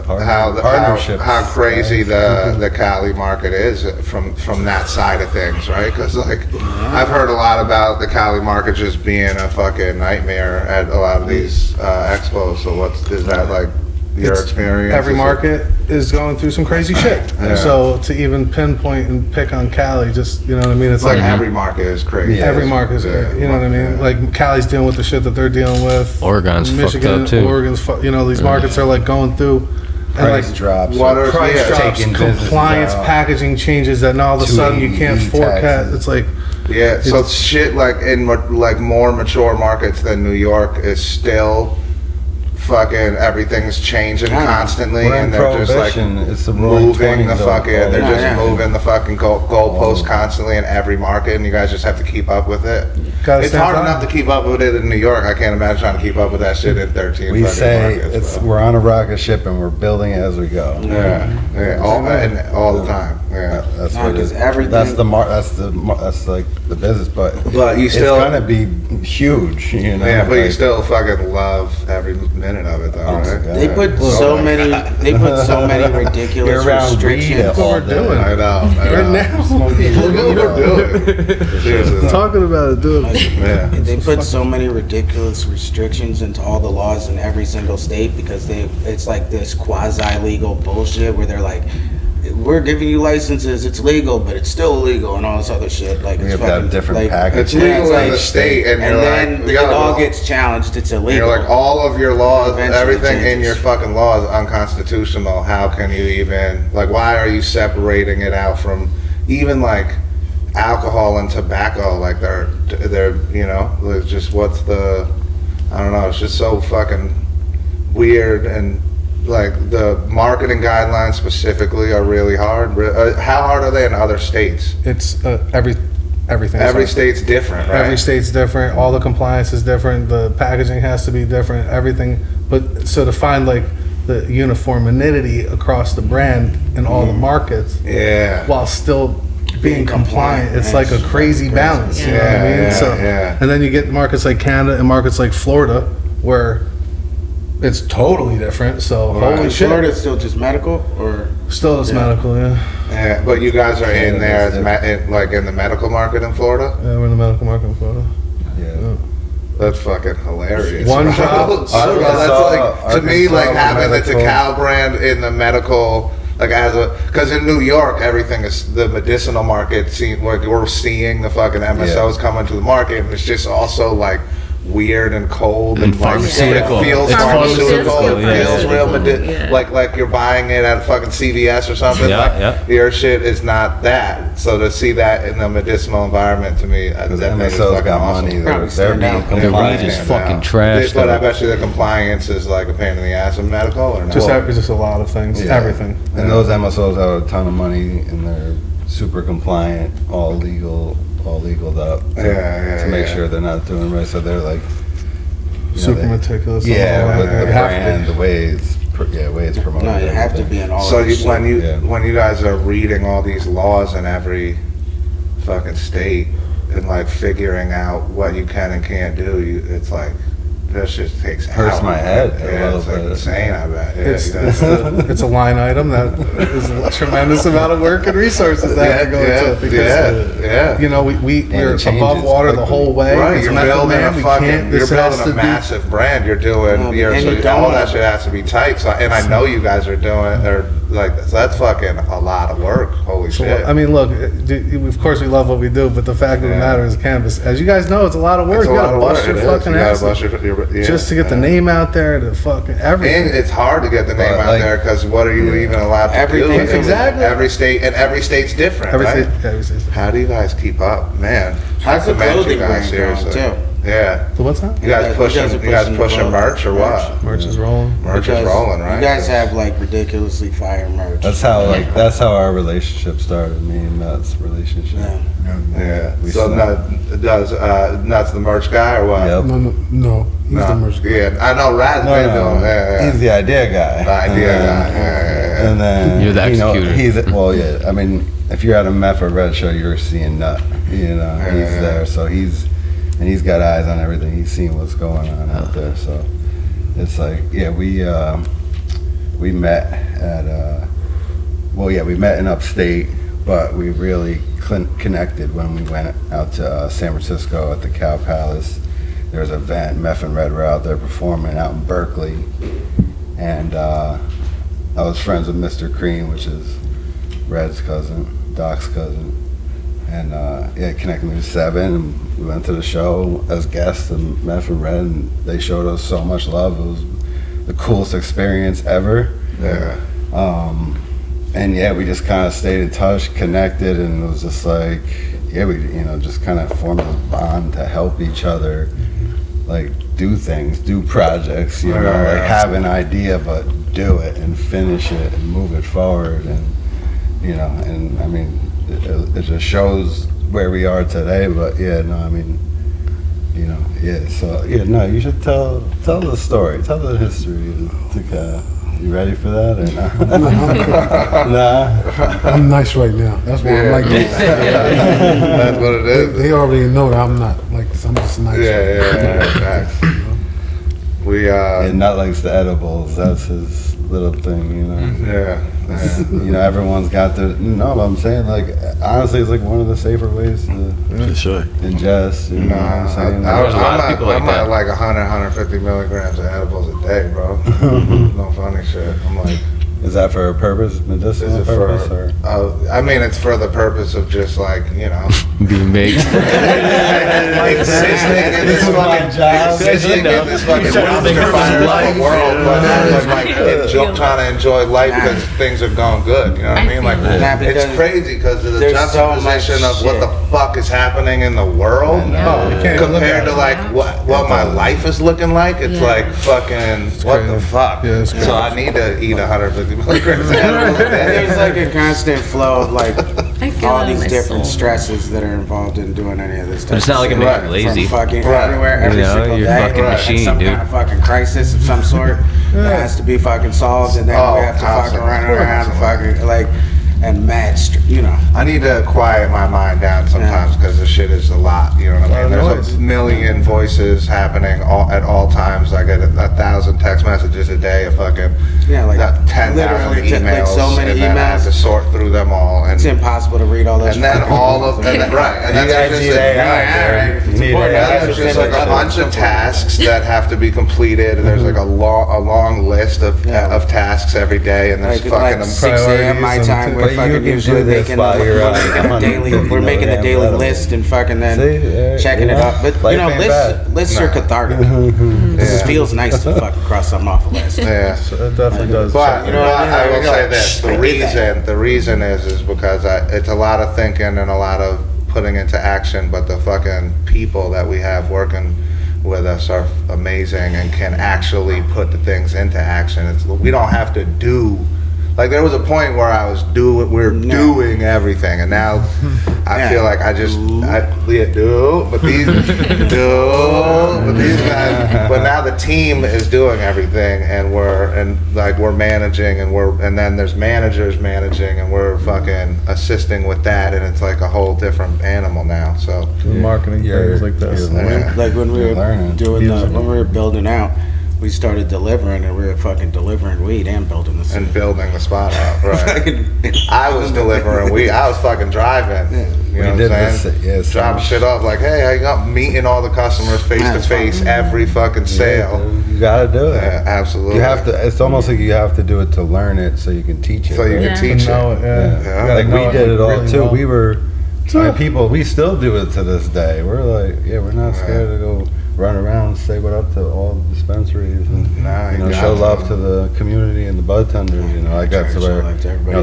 D: Partnerships,
A: how crazy
D: right?
A: the Cali market is from that side of things, right? Because like I've heard a lot about the Cali market just being a fucking nightmare at a lot of these expos. So is that like your
F: It's-
A: experience?
F: Every
A: Is it-
F: market is going through some crazy shit.
A: Yeah.
F: So to even pinpoint and pick on Cali, just, you know what I mean? It's
A: It's like
F: like
A: every market is crazy.
D: Yeah.
F: every market is,
A: Yeah.
F: you know what I mean?
A: Yeah.
F: Like Cali's dealing with the shit that they're dealing with.
B: Oregon's fucked
F: Michigan,
B: up too.
F: Oregon's, you know, these markets are like going through. And
D: Price
F: like
D: drops.
A: What are-
F: price
A: yeah,
F: drops,
D: taking businesses
F: compliance,
D: out.
F: packaging changes, and all of a sudden you can't
D: 280
F: forecast.
D: taxes.
F: It's like,
A: Yeah, so shit like in like more mature markets than New York is still fucking everything's changing constantly,
D: We're in
A: and they're just like
D: Prohibition. It's the roaring
A: moving the
D: 20s of
A: fucking. They're
D: all-
A: just moving the fucking goalposts constantly in every market, and you guys just have to keep up with it.
F: Gotta
A: It's
F: stay
A: hard
F: on
A: enough to keep up with it in New York. I can't imagine trying to keep up with that shit in 13
D: We
A: fucking
D: say
A: markets. bro.
D: we're on a rocket ship and we're building it as we go.
A: Yeah, all the time. Yeah.
D: That's
C: No,
D: what it
C: 'cause
D: is.
C: everything-
D: That's like the business, but
A: you still-
D: it's gonna be huge, you know.
A: Yeah, but you
D: like-
A: still fucking love every minute of it, though,
D: Oh,
A: right?
D: God.
C: They put so many ridiculous
D: You're around weed
C: restrictions.
D: all
F: What we're
D: day.
F: doing.
A: I know.
F: Right now.
A: Look what we're doing. Seriously.
F: Talking about it, dude.
A: Yeah.
C: They put so many ridiculous restrictions into all the laws in every single state because it's like this quasi-legal bullshit where they're like, we're giving you licenses, it's legal, but it's still illegal and all this other shit. Like
D: We
C: it's
D: have to have
C: fucking
D: different
C: like,
A: It's
D: packages.
A: legal in
C: like-
A: the state, and you're
C: then
A: like,
C: it all gets challenged. It's
A: and
C: illegal.
A: you're like, all of your laws,
C: Eventually
A: everything in
C: changes.
A: your fucking law is unconstitutional. How can you even, like, why are you separating it out from even like alcohol and tobacco? Like they're, you know, it's just what's the, I don't know, it's just so fucking weird. And like the marketing guidelines specifically are really hard. How hard are they in other states?
F: It's everything.
A: Every state's different, right?
F: Every state's different. All the compliance is different. The packaging has to be different. Everything. But so to find like the uniformity across the brand in all the markets,
A: Yeah.
F: while still being compliant, it's like a crazy balance. You know what I
A: Yeah,
F: mean?
A: yeah,
F: So,
A: yeah.
F: and then you get markets like Canada and markets like Florida where it's totally different. So holy
C: in
F: shit.
C: Florida, it's still just medical, or
F: Still, it's medical. Yeah.
A: Yeah, but you guys are in there,
D: Cannabis,
A: like in the medical market in Florida.
F: Yeah, we're in the medical market in Florida.
D: Yeah.
A: That's fucking hilarious.
F: One
A: bro.
F: job.
A: Well, that's like to me,
D: Arkansas
A: like having the
D: medical.
A: Tical brand in the medical, like as a, because in New York everything is the medicinal market. Like we're seeing the fucking MSOs coming to the market, and it's just also like weird and cold
B: And
A: like,
B: pharmaceutical.
A: It feels
B: It's
A: pharmaceutical.
B: pharmaceutical,
A: It
B: yeah.
A: feels real
G: Yeah.
A: like you're buying it at fucking CVS or something.
B: Yeah,
A: like
B: yeah.
A: your shit is not that. So to see that in the medicinal environment, to me,
D: Because
A: that makes it
D: MSOs
A: fucking
D: got
A: awesome.
D: money. They're
C: Probably
D: being
C: stand out.
B: Their
D: compliant.
B: weed is
A: Yeah,
B: fucking
A: no.
B: trash.
A: But I
B: though.
A: bet you the compliance is like a pain in the ass in medical, or not?
F: Just just a lot of things.
D: Yeah.
F: Everything.
D: And those MSOs have a ton of money and they're super compliant, all legaled up.
A: Yeah,
D: To make
A: yeah.
D: sure they're not doing right. So they're like, you know,
F: Super
D: they-
F: meticulous.
D: Yeah,
F: on all
D: with
F: that.
D: the
F: You have to
D: brand, the way it's promoted.
C: no, you have to
D: everything.
C: be in all.
A: So
C: of this
A: when
C: shit.
A: when you guys are reading all these laws in every fucking state and like figuring out what you can and can't do, it's like that shit takes
D: Hurts
A: hours.
D: my head a
A: Yeah, it's
D: little
A: like
D: bit.
A: insane. I bet. Yeah,
F: It's,
A: you guys-
F: it's a line item that is a tremendous amount of work and resources that have to go into it because
A: yeah.
F: you know we're
D: it changes
F: above water the
D: quickly.
F: whole way.
A: Right,
F: It's
A: you're
F: method
A: building
F: man,
A: a
F: we
A: fucking,
F: can't-
A: you're
F: this has
A: building
F: to
A: a
F: be-
A: massive brand. You're doing,
C: No,
A: you're,
C: and
A: so
C: you don't
A: all that
C: have-
A: shit has to be tight. So, and I know you guys are doing, or like, so that's fucking a lot of work. Holy
F: So,
A: shit!
F: I mean, look, of course we love what we do, but the fact of the
A: Yeah.
F: matter is cannabis. As you guys know, it's a lot of work.
A: It's a
F: You
A: lot
F: gotta
A: of
F: bust
A: work.
F: your
A: It is.
F: fucking
A: You gotta
F: ass
A: bust yeah,
F: just to get the
A: yeah.
F: name out there, to fucking everything.
A: And it's hard to get the name
D: But,
A: out
D: like-
A: there because what are you even allowed to
C: Everything
A: do?
C: is-
F: Exactly.
A: Every state and every state's different,
F: Every
A: right?
F: state- every state.
A: How do you guys keep up, man?
C: How's the
A: Compliment
C: clothing brand going, too?
A: Yeah.
F: So what's that?
A: You guys
C: You
A: pushing?
C: guys are
A: You guys
C: pushing
A: pushing
C: the
A: merch or
C: merch.
A: what?
F: Merch is rolling.
A: Merch is
C: Because
A: rolling, right?
C: You guys have like ridiculously fire merch.
D: That's how our relationship started. Me and Matt's relationship.
C: Yeah.
A: Yeah.
D: We
A: So
D: started-
A: Nuts the merch guy or what?
D: Yep.
F: No, he's the merch guy.
A: Yeah, I know Rad's
D: No,
A: been
D: no,
A: doing. Yeah,
D: He's the idea guy.
A: The idea
D: And then-
A: guy, yeah.
D: And then
B: You're the executor.
D: He's I mean, if you're at a Meth or Red show, you're seeing Nut. You know,
A: Yeah,
D: he's
A: yeah.
D: there, so he's got eyes on everything. He's seeing what's going on out there. So it's like, yeah, we met at we met in upstate, but we really connected when we went out to San Francisco at the Cow Palace. There was an event, Meth and Red were out there performing out in Berkeley, and I was friends with Mr. Cream, which is Red's cousin, Doc's cousin, and connected me to Seven, and we went to the show as guests and Meth and Red, and they showed us so much love. It was the coolest experience ever.
A: Yeah.
D: And yeah, we just kind of stayed in touch, connected, and it was just like, yeah, we just kind of formed this bond to help each other like do things, do projects, you know, like have an idea but do it and finish it and move it forward, and you know, and I mean it just shows where we are today. But yeah, no, I mean, you know, yeah, so yeah, no, you should tell the story, tell the history. You ready for that or not? Nah.
I: I'm nice right now. That's why I'm like this.
A: That's what it is.
I: They already know that I'm not like this. I'm just nice.
A: Yeah. We
D: and Nut likes the edibles. That's his little thing, you know.
A: Yeah.
D: You know, everyone's got their. No, but I'm saying, like, honestly, it's like one of the safer ways to
J: For sure.
D: ingest. You know what I'm saying?
A: I'm at like 100, 150 milligrams of edibles a day, bro. No funny shit. I'm like,
D: is that for a purpose, medicinal purpose, or?
A: I mean, it's for the purpose of just like, you know,
B: being baked.
A: existing in this fucking world, but like trying to enjoy life because things are going good. You know what I mean? Like, it's crazy because of the juxtaposition of what the fuck is happening in the world compared to like what my life is looking like. It's like fucking what the fuck. So I need to eat 150 milligrams of edibles a day.
C: There's like a constant flow of like all
G: it in
C: these
G: my
C: different
G: soul.
C: stresses that are involved in doing any of this stuff.
B: But it's not like it makes you lazy.
C: From fucking everywhere, every
B: You know,
C: single
B: you're
C: day.
B: a fucking machine,
C: some
B: dude.
C: kind of fucking crisis of some sort that has to be fucking solved, and then we have to fucking run around and fucking like and you know.
A: I need to quiet my mind down sometimes because this shit is a lot. You know what I mean? There's a million voices happening at all times. I get 1,000 text messages a day, a fucking 10,000 emails,
C: like so many
A: and then I have to
C: emails.
A: sort through them all. And
C: It's impossible to read all those.
A: and then all of and then, right, and then there's just like a bunch of tasks that have to be completed. And there's like a long list of tasks every day, and there's
C: like
A: fucking
C: 6 a.m. my time. We're fucking usually making we're making the daily list and fucking then checking it up. But you know, lists are cathartic. This feels nice to fucking cross something off the list.
A: Yeah,
F: It definitely does.
A: but
C: You know what I mean?
A: I will
C: You're
A: say
C: like,
A: this:
C: "Shh, I get
A: the reason is because it's a lot of thinking and a lot of putting into action. But the fucking people that we have working with us are amazing and can actually put the things into action. We don't have to do. Like there was a point where we're doing everything, and now I feel like but these guys. But now the team is doing everything, and we're managing, and then there's managers managing, and we're fucking assisting with that, and it's like a whole different animal now. So
F: Marketing things like this.
C: Like when we were building out, we started delivering, and we were fucking delivering weed and building the
A: and building the spot out. Right. I was delivering weed. I was fucking driving. You know what I'm saying? Dropping shit off like, hey, I got meeting all the customers face to face every fucking sale.
D: You gotta do it.
A: Yeah, absolutely.
D: You have to. It's almost like you have to do it to learn it, so you can teach it.
A: So you can teach it.
D: Yeah. Like we did it all too. We were people. We still do it to this day. We're like, we're not scared to go run around and say what up to all the dispensaries and show love to the community and the bud tenders. You know, I got to where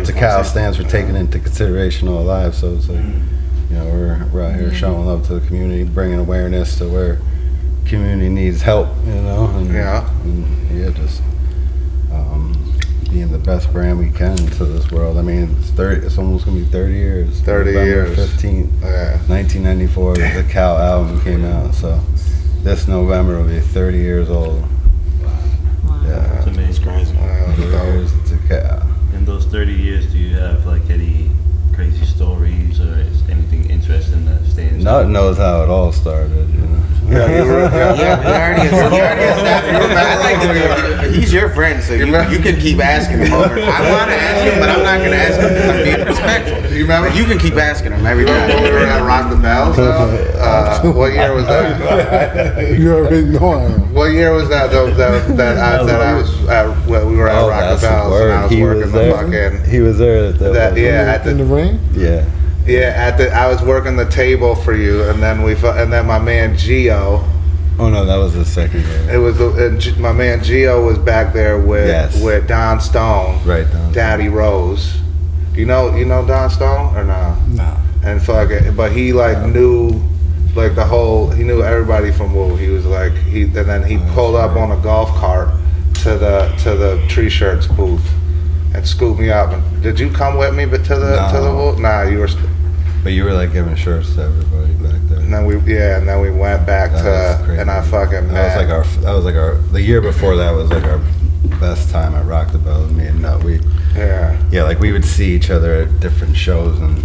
D: Tical stands for taking into consideration all lives. So it's like, you know, we're out here showing love to the community, bringing awareness to where community needs help. You know, and just being the best brand we can to this world. I mean, it's almost gonna be 30 years.
A: 30
D: November
A: years.
D: 15th, 1994. The Cal album came out, so. This November will be 30 years old. Yeah,
E: It's amazing.
C: It's crazy.
D: 30 years to Cal.
E: In those 30 years, do you have like any crazy stories or is anything interesting that stands out?
D: Nut knows how it all started, you know.
C: He already established. I like to do. He's your friend, so you can keep asking him over. I want to ask him, but I'm not going to ask him. I'm being respectful.
A: You remember?
C: You can keep asking him every time.
A: When we were at Rock the Bells, what year was that?
I: You already know I am.
A: What year was that? We were at Rock the Bells, and I was working the fucking.
D: He was there at that.
I: In the rain?
D: Yeah.
A: Yeah, I was working the table for you, and then my man Gio.
D: Oh no, that was the second year.
A: It was my man Gio was back there with Don Stone,
D: Right, Don.
A: Daddy Rose. You know Don Stone or no?
I: Nah.
A: And but he knew like the whole. He knew everybody from Wu. He was like and then he pulled up on a golf cart to the Tree Shirts booth and scooped me up. And did you come with me? But to the Wu? Nah, you were.
D: But you were like giving shirts to everybody back there.
A: And then we went back and I fucking met.
D: That was like our the year before that was like our best time at Rock the Bell. Me and Nut, like we would see each other at different shows, and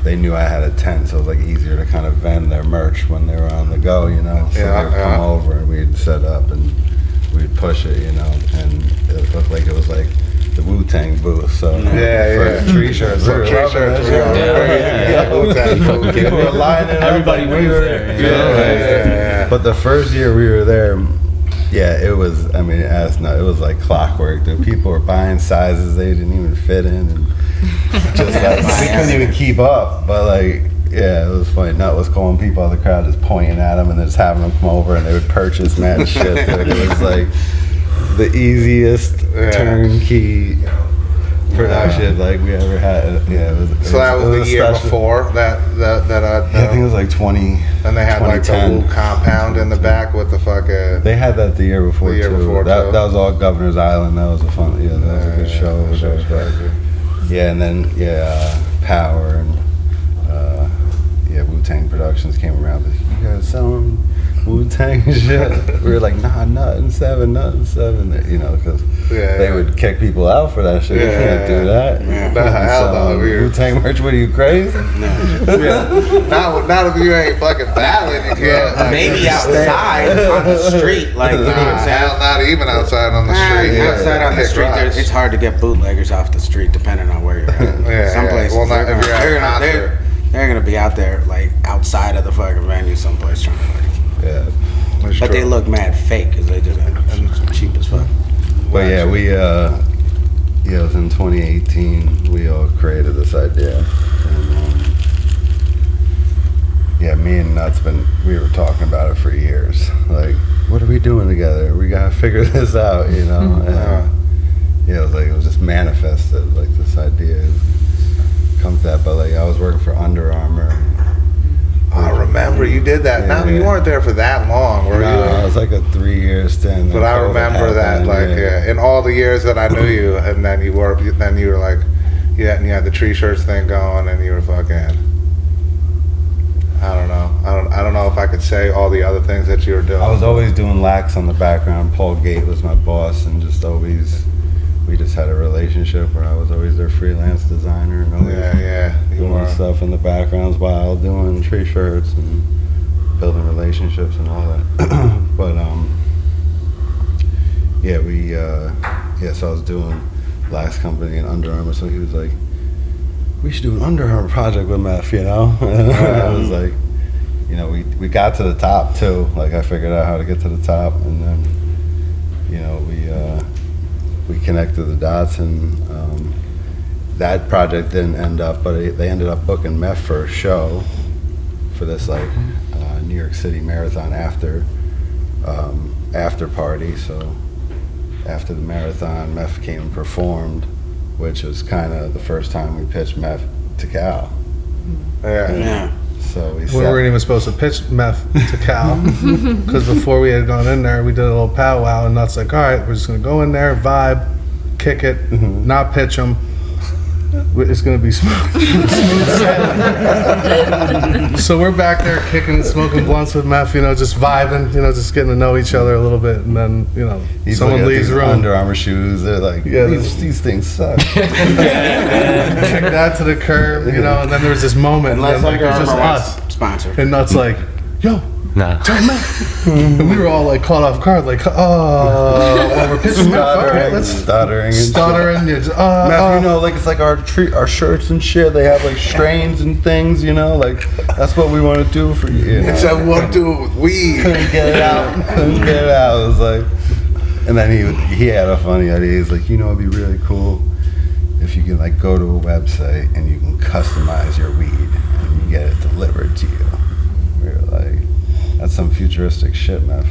D: they knew I had a tent, so it was like easier to kind of vend their merch when they were on the go, you know. So they would come over and we'd set up and we'd push it, you know, and it looked like it was like the Wu-Tang booth, so for Tree Shirts, people were lining up.
B: Everybody was there.
D: But the first year we were there, it was, I mean, it was like clockwork. The people were buying sizes they didn't even fit in, and just like, we couldn't even keep up, but like, it was funny. Nut was calling people out of the crowd, just pointing at them and then just having them come over and they would purchase mad shit. It was like the easiest turnkey production like we ever had. It was
A: that was the year
D: special.
A: before that
D: I think it was like 20.
A: And they had like the Wu compound in the back with the fucking.
D: They had that the year before. That was all Governor's Island. That was a fun. That was a good show. And then Power and Wu-Tang Productions came around. Like, you guys selling Wu-Tang shit? We were like, nah, nothing 7, you know, because they would kick people out for that shit. You can't do that.
A: Hell no.
D: Wu-Tang merch, what are you, crazy?
A: Not if you ain't fucking battling, you can't.
C: Maybe outside on the street, like, you know what I'm saying?
A: Not even outside on the street.
C: Outside on the street, it's hard to get bootleggers off the street depending on where you're at. Some places,
A: well, not if you're at a concert.
C: They're gonna be out there, like, outside of the fucking venue someplace trying to fight. But they look mad fake because they just cheap as fuck.
D: But it was in 2018 we all created this idea. And, me and Nuts we were talking about it for years. Like, what are we doing together? We gotta figure this out, you know. And, it was just manifested, like this idea come to that. But like I was working for Under Armour.
A: I remember you did that. You weren't there for that long, were you?
D: No, it was like a 3-year stint.
A: But I remember that, in all the years that I knew you, and then you were like, and you had the Tree Shirts thing going, and you were fucking. I don't know. I don't know if I could say all the other things that you were doing.
D: I was always doing lax on the background. Paul Gate was my boss, and we just had a relationship where I was always their freelance designer and always doing stuff in the backgrounds while doing Tree Shirts and building relationships and all that. But so I was doing Lax Company and Under Armour, so he was like, we should do an Under Armour project with Meth, you know? And I was like, you know, we got to the top too. Like I figured out how to get to the top, and then, you know, we connected the dots, and that project didn't end up, but they ended up booking Meth for a show for this like New York City marathon after party. So after the marathon, Meth came and performed, which was kind of the first time we pitched Meth to Cal. So we
F: weren't even supposed to pitch Meth to Cal, because before we had gone in there, we did a little powwow, and Nuts like, all right, we're just gonna go in there, vibe, kick it, not pitch them. It's gonna be smooth sailing. So we're back there kicking, smoking blunts with Meth, you know, just vibing, you know, just getting to know each other a little bit, and then, you know, someone leaves the room.
D: Under Armour shoes, they're like, these things suck.
F: Kick that to the curb, you know, and then there was this moment, and then, like, it was just us.
C: Sponsor.
F: And Nuts like, yo, tell Meth. And we were all like caught off guard, like, well, we're pitching Meth. All right, let's stuttering.
D: Meth, you know, like it's like our shirts and shit. They have like strains and things, you know, like that's what we want to do for you. You know?
A: It's what we want to do with weed.
D: Couldn't get it out. It was like, and then he had a funny idea. He's like, you know, it'd be really cool if you can like go to a website and you can customize your weed and you get it delivered to you. We were like, that That's some futuristic shit, man.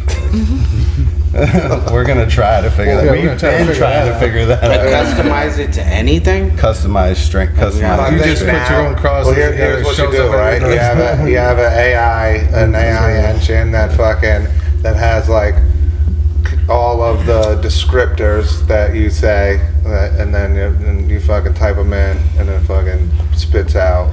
D: We're gonna try to figure that. We've been trying to figure that
C: Like
D: out.
C: customize it to anything?
D: Customized strength, customized.
F: You just put your own crosses.
A: Well, here's what you do, right? You have an AI engine that has like all of the descriptors that you say, and then you fucking type them in, and then fucking spits out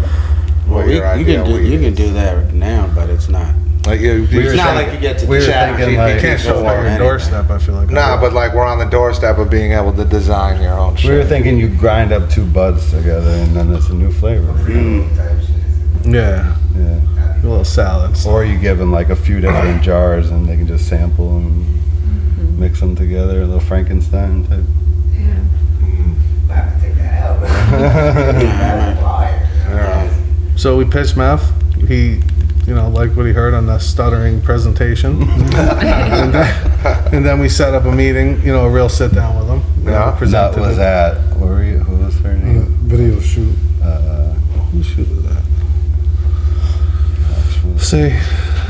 A: what your ideal weed is.
C: You can do that now, but it's not.
A: Like it's not like you get to chat.
D: thinking,
A: GPT
D: like,
F: You can't show
A: before.
F: up at your doorstep, I feel like.
A: Nah, but like we're on the doorstep of being able to design your own shit.
D: We were thinking you grind up 2 buds together and then it's a new flavor.
F: Yeah,
D: Yeah.
F: a little salads.
D: Or you give them like a few different jars and they can just sample and mix them together, a little Frankenstein type.
F: So we pitched meth. He, liked what he heard on the stuttering presentation. and then we set up a meeting, a real sit down with him.
A: Yeah.
D: That was at, who was her name?
I: Video shoot.
F: Who shoot was that?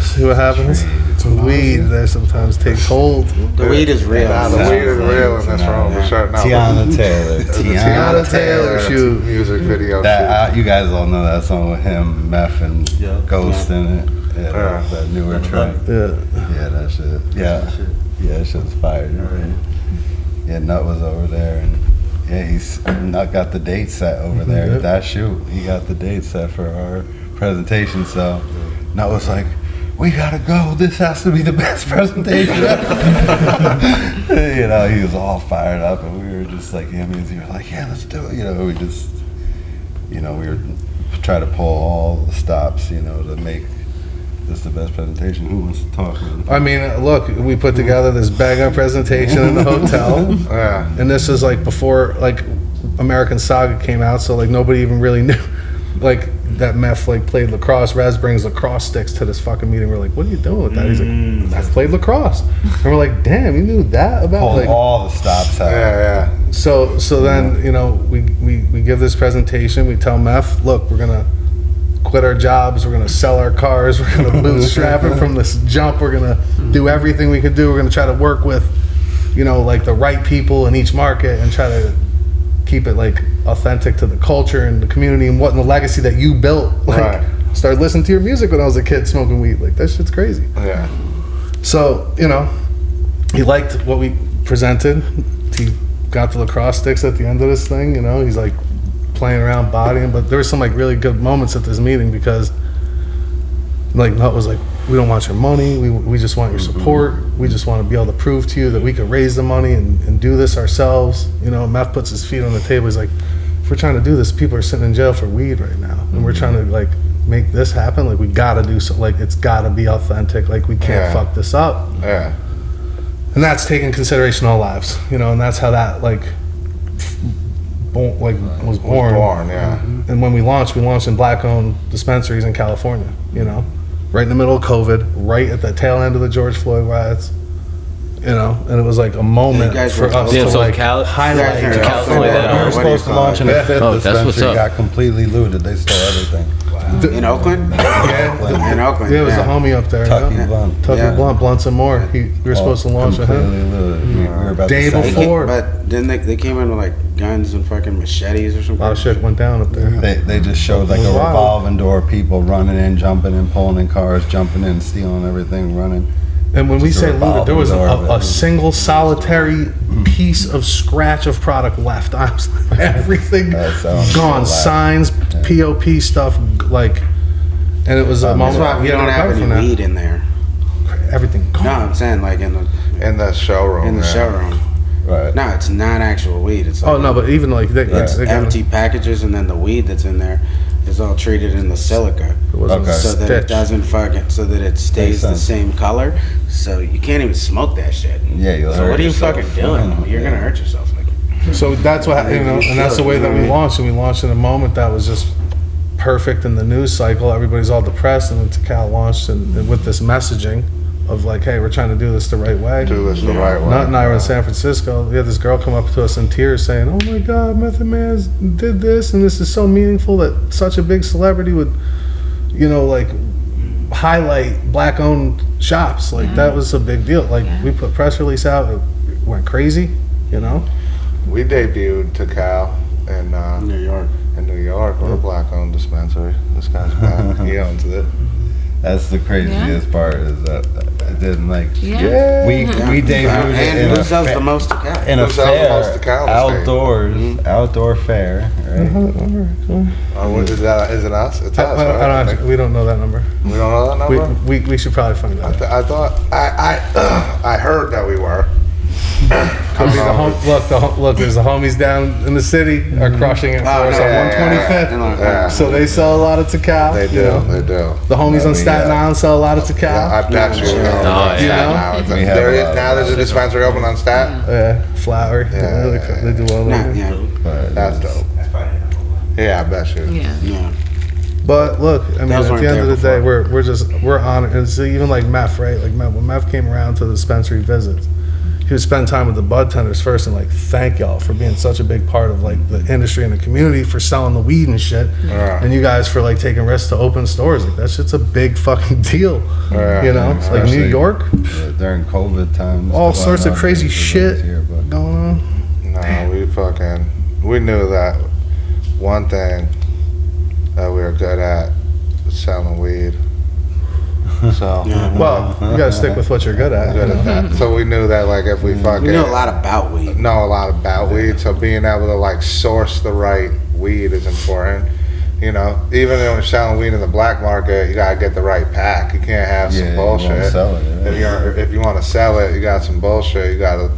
F: See what happens. Weed there sometimes takes hold.
C: The weed is real.
A: Nah, the weed is real in this room for sure. No,
D: Tiana Taylor.
A: Tiana Taylor
F: shoot.
A: music video
D: That, you guys all know that song with him, Meth, and
E: Yeah.
D: Ghost in it. Yeah, that newer track.
F: Yeah.
D: Yeah, that shit. Yeah, that shit's fire. Right? Yeah, Nut was over there, and Nut got the date set over there at that shoot. He got the date set for our presentation, so Nut was like, "We gotta go. This has to be the best presentation ever." He was all fired up, and we were just like, we were like, "Yeah, let's do it." We just, we were trying to pull all the stops, to make this the best presentation. Who wants to talk?
F: I mean, look, we put together this banger presentation in the hotel.
A: Yeah.
F: And this is like before American Saga came out, so nobody even really knew that Meth played lacrosse. Raz brings lacrosse sticks to this fucking meeting. We're like, what are you doing with that? He's like, Meth played lacrosse. And we're like, damn, you knew that about
D: Pull all the stops out.
A: Yeah.
F: So then, we give this presentation, we tell Meth, look, we're gonna quit our jobs, we're gonna sell our cars, we're gonna bootstrap it from this jump, we're gonna do everything we could do, we're gonna try to work with, the right people in each market and try to keep it authentic to the culture and the community and the legacy that you built.
A: Right.
F: Started listening to your music when I was a kid smoking weed. That shit's crazy.
A: Yeah.
F: So, he liked what we presented. He got the lacrosse sticks at the end of this thing, he's playing around bodying, but there were some really good moments at this meeting because Nut was like, we don't want your money, we just want your support, we just want to be able to prove to you that we could raise the money and do this ourselves. Meth puts his feet on the table, he's like, if we're trying to do this, people are sitting in jail for weed right now, and we're trying to make this happen, we gotta do so, it's gotta be authentic, we can't fuck this up.
A: Yeah.
F: And that's taking consideration all lives, and that's how that was born.
A: Yeah.
F: And when we launched in black-owned dispensaries in California, right in the middle of COVID, right at the tail end of the George Floyd riots, and it was a moment
C: Yeah, you guys
F: for
C: were
F: us
B: Yeah,
F: to
B: so Cali-
F: highlight.
C: Yeah,
B: California,
C: yeah.
D: We were supposed to launch in a 5th
B: Oh, that's what's
D: dispensary,
B: up.
D: got completely looted. They stole everything.
C: In Oakland?
F: Yeah,
C: In Oakland.
F: it was a homie up there.
D: Tucky
F: yeah.
D: Blunt.
F: Tucky
C: Yeah.
F: Blunt some more. We were supposed to launch with him.
D: Completely looted. We were about
F: Day
D: to sell it.
F: before.
C: But didn't they came in with guns and fucking machetes or
F: A
C: something?
F: lot of shit went down up there.
D: They just showed a
F: It was wild.
D: revolving door, people running in, jumping in, pulling in cars, jumping in, stealing everything, running.
F: And when we
D: Just a
F: say looted, there was
D: revolving door,
F: a single solitary piece of scratch of product left. Everything
D: That sounds
F: gone.
D: so loud.
F: Signs, POP stuff, and it was a
C: That's
F: moment
C: why we
F: had to
C: don't have
F: recover from
C: any
F: that.
C: weed in there.
F: Everything
C: No,
F: gone.
C: I'm saying
A: In the showroom.
C: in the
A: yeah.
C: showroom.
D: Right.
C: No, it's not actual weed. It's
F: Oh no, but even
C: it's
F: they got-
C: empty packages, and then the weed that's in there is all treated in the silica,
F: It wasn't
D: Okay.
F: a
C: so that
F: stitch.
C: it doesn't so that it stays the
D: sense.
C: same color. So you can't even smoke that shit.
D: Yeah, you'll
C: So
D: hurt
C: what are you
D: yourself.
C: fucking doing? You're gonna hurt yourself.
F: So that's what and that's the way that we launched. And we launched in a moment that was just perfect in the news cycle. Everybody's all depressed, and then Tical launched and with this messaging of hey, we're trying to do this the right way.
A: Do this the right way.
F: Nut and I were in San Francisco. We had this girl come up to us in tears saying, "Oh my God, Method Man did this, and this is so meaningful that such a big celebrity would, highlight black-owned shops. Like that was a big deal. Like we put press release out, it went crazy. You know.
A: We debuted Tical in
C: New York.
A: In New York, we're a black-owned dispensary. This guy's black. He owns it.
D: That's the craziest part is that it didn't like. We debuted it
C: and who sells the most Tical?
D: In a
A: Who sells the most
D: fair,
A: Tical?
D: outdoors, outdoor fair, right?
A: Is it us? It's us,
F: I
A: right?
F: don't we don't know that number.
A: We don't know that number?
F: We should probably find that.
A: I thought I heard that we were.
F: Could be look, there's the homies down in the city are crushing it for us on 125th. So they sell a lot of Tical.
A: They do.
F: You know?
A: They do.
F: The homies on Staten Island sell a lot of Tical.
A: I bet you.
F: You know?
A: Now there's a dispensary open on Staten.
F: Yeah, Flower. They do all that.
A: That's dope. Yeah, I bet you.
G: Yeah.
F: But look, I mean, at the end of the day, we're on it. And it's even like Meth, right? Like when Meth came around to the dispensary visits, he would spend time with the bud tenders first and like thank y'all for being such a big part of like the industry and the community, for selling the weed and shit, and you guys for like taking risks to open stores. Like that shit's a big fucking deal, you know. Like New York,
D: during COVID times,
F: all sorts of crazy shit going on.
A: No, we knew that one thing that we were good at was selling weed. So
F: well, you gotta stick with what you're good at.
A: That. So we knew that like if we fucking
C: we know a lot about weed.
A: Weed. So being able to like source the right weed is important. You know, even when you're selling weed in the black market, you gotta get the right pack. You can't have some bullshit. If you want to sell it, you got some bullshit. You gotta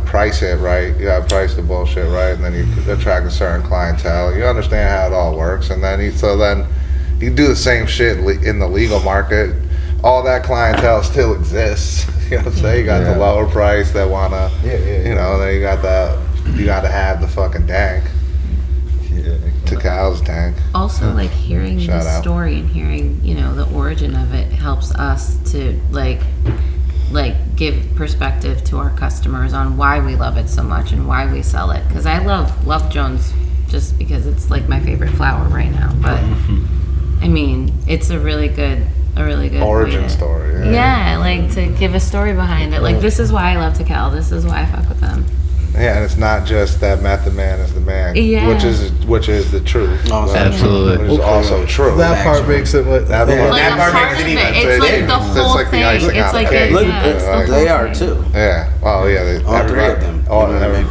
A: price it right. You gotta price the bullshit right, and then you attract a certain clientele. You understand how it all works, and then you do the same shit in the legal market. All that clientele still exists. You know what I'm saying? You got the lower price that wanna, you know, then you gotta have the fucking dank. Tical's tank.
G: Also, like hearing the story and hearing, you know, the origin of it helps us to like give perspective to our customers on why we love it so much and why we sell it. Because I love Jones just because it's like my favorite flower right now. But I mean, it's a really good
A: origin story.
G: Yeah, like to give a story behind it. Like this is why I love Tical. This is why I fuck with them.
A: Yeah, and it's not just that Method Man is the man, which is the truth.
B: Absolutely,
A: which is also true.
F: That part makes it.
G: That part makes it even. It's like the whole thing. It's like
C: they are too.
A: Yeah. Oh yeah.
C: All three of them.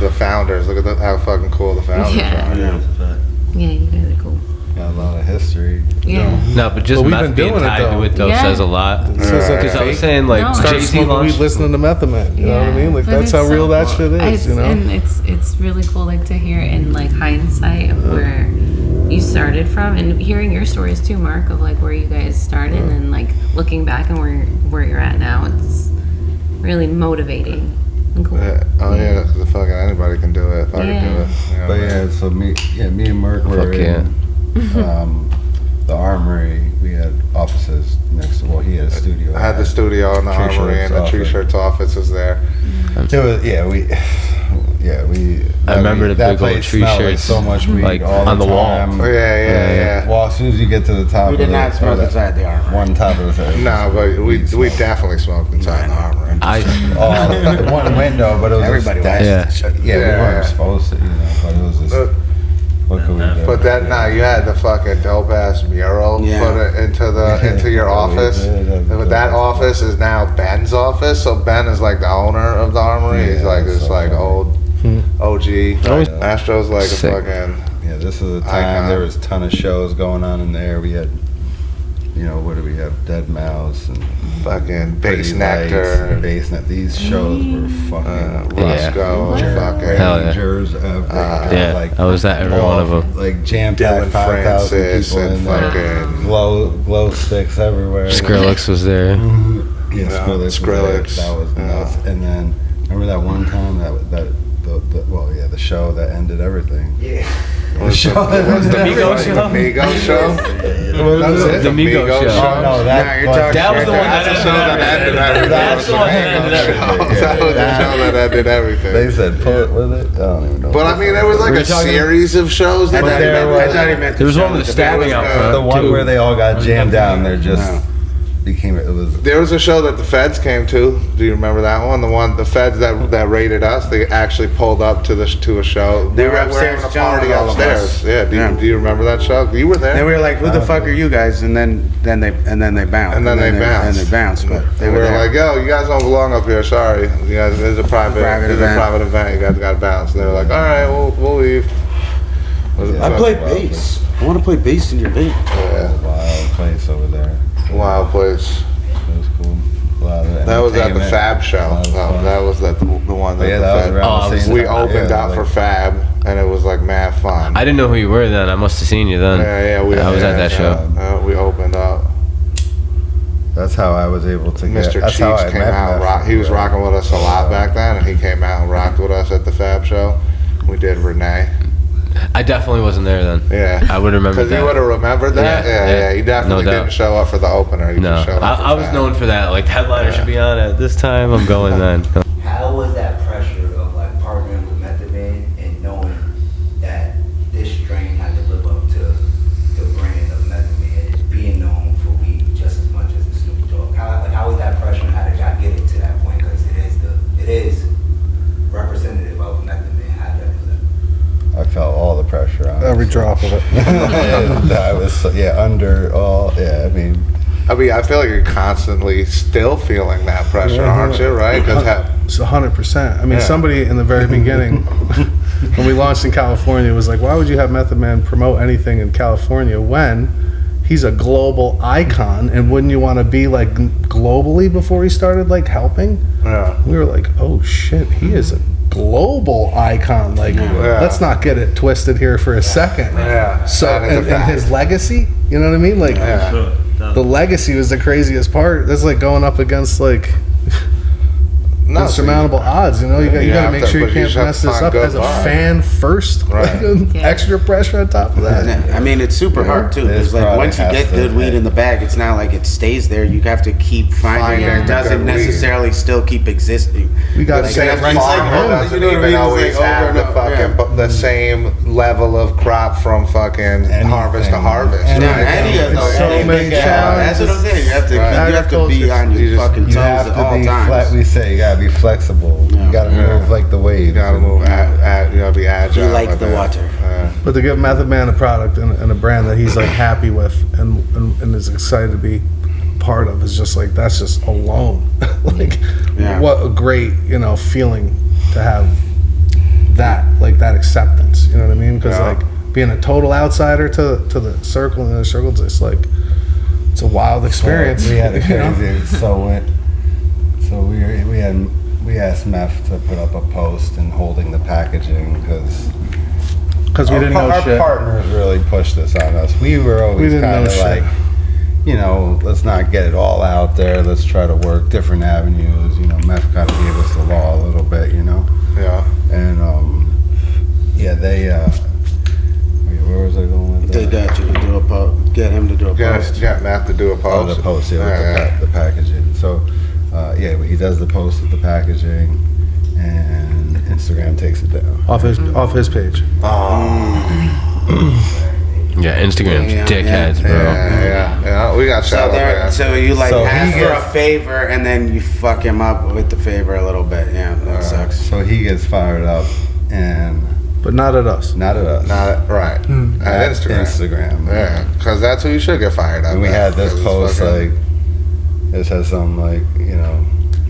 A: The founders. Look at how fucking cool the founders are.
G: Yeah, you guys are cool.
D: Got a lot of history.
G: Yeah.
B: No, but just Meth being tied to it though says a lot. Because I was saying like Jay-Z launched
F: listening to Method Man. You know what I mean? Like that's how real that shit is. You know.
G: And it's really cool like to hear in like hindsight of where you started from, and hearing your stories too, Mark, of like where you guys started and like looking back and where you're at now. It's really motivating. Cool.
A: Because fucking anybody can do it. If I can do it. You know,
D: but so me and Mark were in the Armory. We had offices next to. Well, he had a studio.
A: I had the studio in the Armory, and the Tree Shirts office was there.
D: It was, we.
B: I remember the big old Tree Shirts,
D: like so much weed
B: like
D: all
B: on the wall.
A: Yeah.
D: Well, as soon as you get to the top,
C: we did not smoke inside the Armory.
D: One top of the.
A: No, but we definitely smoked inside the Armory.
D: One window, but it was
C: everybody.
D: We weren't supposed to, but it was just. What could we do?
A: But you had the fucking dope ass mural put it into your office. But that office is now Ben's office. So Ben is like the owner of the Armory. He's like this old OG. Astro's like a fucking.
D: Yeah, this is a time there was a ton of shows going on in there. We had, what do we have? Dead Mouse and
A: fucking Bass Nectar.
D: These shows were fucking
A: Roscoe, fucking
D: Rangers.
B: I was at every one of them.
D: Like jam-packed 5,000 people in there. Glow sticks everywhere.
B: Skrillex was there.
A: Skrillex.
D: That was nuts. And then remember that one time the show that ended everything. Yeah.
A: The Migos show? The Migos show?
B: The Migos show.
D: Oh, no, that was
B: the one that ended everything.
A: That's the one that ended everything. That was the show that ended everything.
D: They said pull it with it. I don't even know.
A: But I mean, there was like a series of shows.
B: There was one with the stabbing out front.
D: The one where they all got jammed down. They're just. it was.
A: There was a show that the feds came to. Do you remember that one? The feds that raided us. They actually pulled up to a show.
C: They were
A: we're
C: upstairs
A: having a party
C: chilling with all of us.
A: upstairs. Yeah. Do you remember that show? You were there.
C: They were like, "Who the fuck are you guys?" And then they bounced.
A: And then they bounced.
C: But they
A: we
C: were
A: were
C: there.
A: like, "Yo, you guys don't belong up here. Sorry, you guys. There's a private event. You guys got to bounce." And they were like, "All right, we'll leave."
C: I play bass. I want to play bass in your band.
A: Yeah.
D: Wild place over there.
A: Wild place.
D: It was cool. A lot of
A: That was at the
D: entertainment.
A: Fab show. That was the one that
D: Yeah,
A: the
D: that was
A: Fab.
D: around the same
A: We
D: time.
A: opened
D: Yeah,
A: up for Fab, and it was like mad fun.
B: I didn't know who you were then. I must have seen you then.
A: Yeah,
B: I was at that show.
A: We opened up.
D: That's how I was able to get.
A: Mr.
D: That's how
A: Cheeks
D: I
A: came
D: met
A: out.
D: Meth.
A: He was rocking with us a lot back then, and he came out and rocked with us at the Fab show. We did Renee.
B: I definitely wasn't there then.
A: Yeah.
B: I would remember
A: Because
B: that.
A: you would have remembered that?
B: Yeah.
A: He definitely
B: No doubt.
A: didn't show up for the opener. He
B: No,
A: just showed up for
B: I was
A: Fab.
B: known for that. Like, the headliner should be on at this time. I'm going then.
J: How was that pressure of like partnering with Method Man and knowing that this strain had to live up to the brand of Method Man and being known for weed just as much as the Snoop Dogg? How was that pressure and how did y'all get it to that point? Because it is representative of Method Man. How did y'all do that?
D: I felt all the pressure on
F: Every
D: it.
F: drop of it.
D: And I was under all. Yeah,
A: I feel like you're constantly still feeling that pressure, aren't you? Right?
F: It's 100%. I mean, somebody in the very beginning, when we launched in California, was like, "Why would you have Method Man promote anything in California when he's a global icon? And wouldn't you want to be like globally before he started like helping?"
A: Yeah.
F: We were like, "Oh shit, he is a global icon. Like, let's not get it twisted here for a second."
A: Yeah.
F: So,
A: That is a
F: and
A: fact.
F: his legacy, you know what I mean? Like,
E: Sure.
F: the legacy was the craziest part. That's like going up against like insurmountable odds. You know, you got to
A: have
F: make
A: to-
F: sure you
A: but you
F: can't
A: just have
F: mess
A: to
F: this
A: find
F: up
A: good
F: as a
A: vibe.
F: fan first.
A: Right.
F: Like, extra pressure on top of that.
C: I mean, it's super hard too.
D: This
C: Because like
D: product
C: once you
D: has
C: get
D: to-
C: good weed in the bag, it's not like it stays there. You have to keep finding it.
A: Finding
C: It doesn't
A: good weed.
C: necessarily still keep existing.
F: We got
A: The
F: to
A: same
C: it's like,
A: farmer
C: oh,
A: doesn't
C: you know what I
A: even
C: mean? It's
A: always
C: like over
A: have
C: and
A: the
C: over,
A: fucking the same level of crop from fucking harvest to harvest.
D: Anything.
C: Now, any of those,
F: So
C: any
F: many
C: big
F: challenges.
C: that's what I'm saying. You have to,
A: Right.
C: you have to be on your
A: You just-
C: fucking
D: you
C: toes
D: have
C: at
D: to
C: all
D: be
C: times.
D: we say you gotta be flexible. You gotta move like the wave.
A: You gotta move, you gotta be agile.
C: You like
A: with
C: the
A: it.
C: water.
F: But to give Method Man a product and a brand that he's like happy with and is excited to be part of is just like, that's just alone. Like,
C: Yeah.
F: what a great, feeling to have that, like that acceptance. You know what I mean? Because
A: Yeah.
F: like being a total outsider to the circle and the circle, it's like, it's a wild experience.
D: We had a
F: you know?
D: crazy. We asked Meth to put up a post and holding the packaging because
F: We didn't know
D: our
F: shit.
D: partners really pushed this on us. We were
F: We
D: always
F: didn't
D: kind
F: know
D: of
F: shit.
D: like, let's not get it all out there. Let's try to work different avenues. Meth kind of gave us the law a little bit.
A: Yeah.
D: And they. Where was I going with
C: They
D: that?
C: got you to do a post. Get him to do a post.
A: Got Matt to do a
D: Oh,
A: post.
D: the post, yeah, with
A: Yeah,
D: the packaging. So, he does the post with the packaging, and Instagram takes it down.
F: off his page.
B: Yeah, Instagram's
C: Yeah,
B: dickheads, bro.
A: Yeah. We got
C: So
A: shout out
C: there,
A: there.
C: so you like
D: So he
C: ask for a
D: gets-
C: favor and then you fuck him up with the favor a little bit. Yeah, that sucks.
D: So he gets fired up, and
F: But not at us.
D: not at us.
A: Not right. At Instagram. Yeah, because that's who you should get fired up.
D: And we
A: at,
D: had this
A: 'cause it's
D: post
A: fucking-
D: it says something like,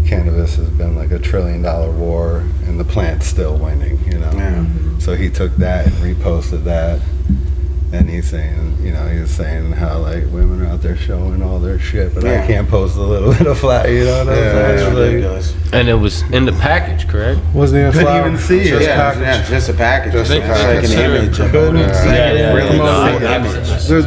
D: cannabis has been like $1 trillion war, and the plant's still winning.
C: Yeah.
D: So he took that and reposted that. And he's saying, he was saying how like women are out there showing all their shit, but
C: Yeah.
D: I can't post a little bit of flat, what I'm
A: Yeah,
D: saying?
C: That's
D: Like,
C: ridiculous.
B: And it was in the package, correct?
F: Wasn't even
D: Couldn't
F: flower.
D: even see it.
F: Just
C: Yeah,
F: package.
C: yeah, just a package.
A: Just a
C: It's like
A: package.
C: an image of
D: Couldn't
C: it. It's
D: see
C: like
D: it.
C: a really
F: Promote
C: good
F: it.
C: image.
F: There's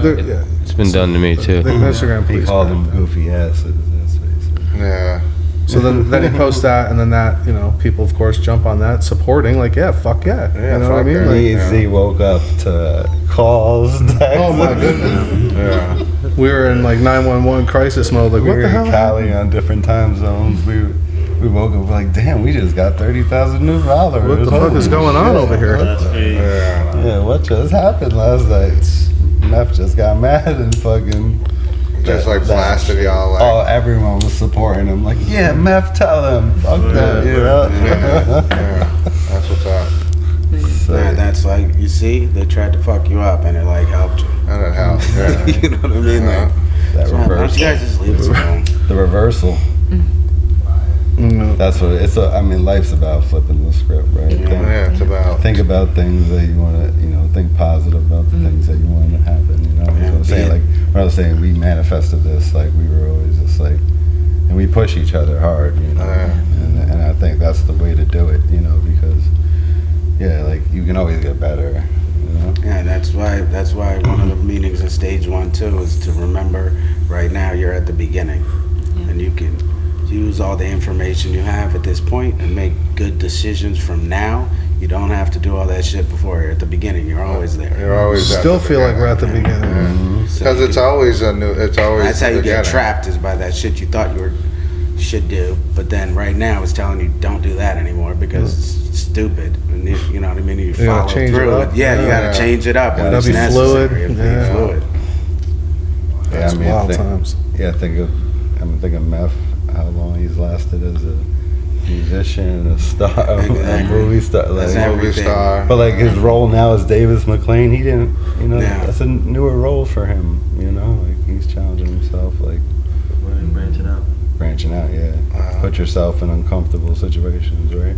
B: It's been done to me too.
F: the Instagram,
D: He
F: please.
D: called them goofy asses. That's what he said.
A: Yeah.
F: So then he posts that, and then that, people of course jump on that, supporting, like, yeah, fuck yeah.
A: Yeah,
F: You know what I
A: fuck
F: mean?
A: yeah.
F: Like,
D: He woke up to calls, texts.
F: oh my goodness.
A: Yeah.
F: We were in like 911 crisis mode. Like,
D: We
F: what
D: were
F: the hell?
D: in Cali on different time zones. We woke up like, damn, we just got 30,000 new followers.
F: What the fuck is
D: Holy
F: going on
D: shit.
F: over here?
E: That's crazy.
A: Yeah.
D: Yeah, what just happened last night? Meth just got mad and fucking
A: Just like blasted y'all like.
D: Oh, everyone was supporting him. Like, yeah, meth, tell them. Fuck that, you know?
A: That's what's up.
D: So,
C: Yeah, that's like, you see, they tried to fuck you up and it like helped you.
A: And it helps. Yeah.
C: You know what I mean? Like,
D: that
C: so why don't
D: reversal.
C: you guys just leave us alone?
D: The reversal. That's what it's. I mean, life's about flipping the script, right?
A: Yeah, it's about.
D: Think about things that you want to, think positive about the things that you want to happen. You know,
C: Yeah,
D: so I'm saying, like, when I was saying, we manifested this, like, we were always just like, and we push each other hard, and I think that's the way to do it, because, yeah, like, you can always get better.
C: Yeah, that's why one of the meanings of stage 1 too is to remember right now you're at the beginning, and you can use all the information you have at this point and make good decisions from now. You don't have to do all that shit before you're at the beginning. You're always there.
A: You're always at
F: Still
A: the
F: feel like
A: beginning.
F: we're at the beginning.
A: Because it's always a new. It's always.
C: That's how you
A: the
C: get
A: beginning.
C: trapped, is by that shit you thought you should do, but then right now it's telling you don't do that anymore because it's stupid. And you know what I mean? You follow
F: gotta change
C: through
F: it
C: it.
F: up.
C: Yeah, you gotta change it up when
F: Gotta
C: it's
F: be
C: necessary.
F: fluid.
C: Be
F: Yeah.
C: fluid.
F: That's wild times.
D: Yeah, I'm thinking Meth, how long he's lasted as a musician, a star, a movie star.
C: That's
D: Like,
C: everything.
D: but like his role now as Davis McLean, he didn't,
C: Yeah.
D: that's a newer role for him, like he's challenging himself, like branching out, yeah. Put yourself in uncomfortable situations, right?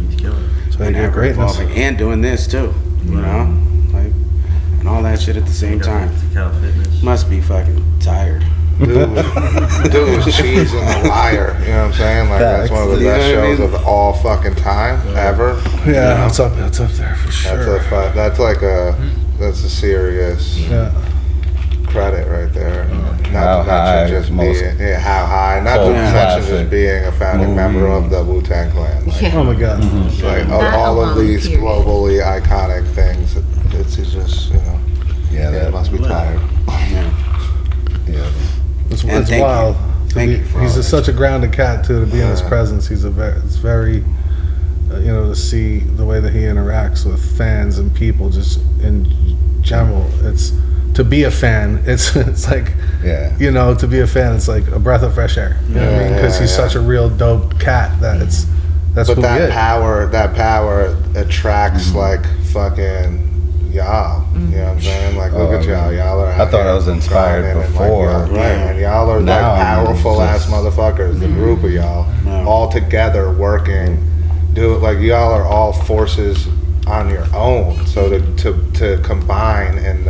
E: He's killing it.
F: So you
C: And
F: get
C: ever
F: greatness.
C: evolving and doing this too, like, and all that shit at the same time.
E: Tical Fitness.
C: Must be fucking tired.
A: Dude was Cheese and The Wire. You know what I'm saying? Like that's one of the
C: You know
A: best
C: what I
A: shows
C: mean?
A: of all fucking time ever.
F: Yeah, that's up there for sure.
A: That's a serious credit right there.
D: How
A: Not to
D: high,
A: mention just
D: most
A: being how high. Not to
D: cult
A: mention
D: classic
A: just being a founding member of the Wu-Tang Clan. Like,
G: Yeah.
F: Oh my god.
A: like
G: That
A: all of
G: alone,
A: these
G: period.
A: globally iconic things. It's just
D: Yeah,
A: it must be tired.
C: Yeah.
D: yeah.
F: It's
C: And thank
F: wild.
C: you.
F: To
C: Thank
F: be-
C: you for
F: he's
C: all that
F: such a grounded cat too. To be in his presence, it's very, to see the way that he interacts with fans and people, just in general. It's to be a fan. It's like,
D: Yeah.
F: to be a fan. It's like a breath of fresh air. You know what I mean? Because he's such a real dope cat that that's
A: But
F: who he
A: that
F: is.
A: power attracts like fucking y'all. You know what I'm saying? Like look
D: Oh,
A: at y'all. Y'all are.
D: I thought I was inspired
A: grinding and,
D: before.
A: Like, y'all, right? And y'all are
D: Now
A: like
D: I'm
A: powerful ass
D: just-
A: motherfuckers. The group of y'all
C: Yeah.
A: all together working. Do it like y'all are all forces on your own. So to combine and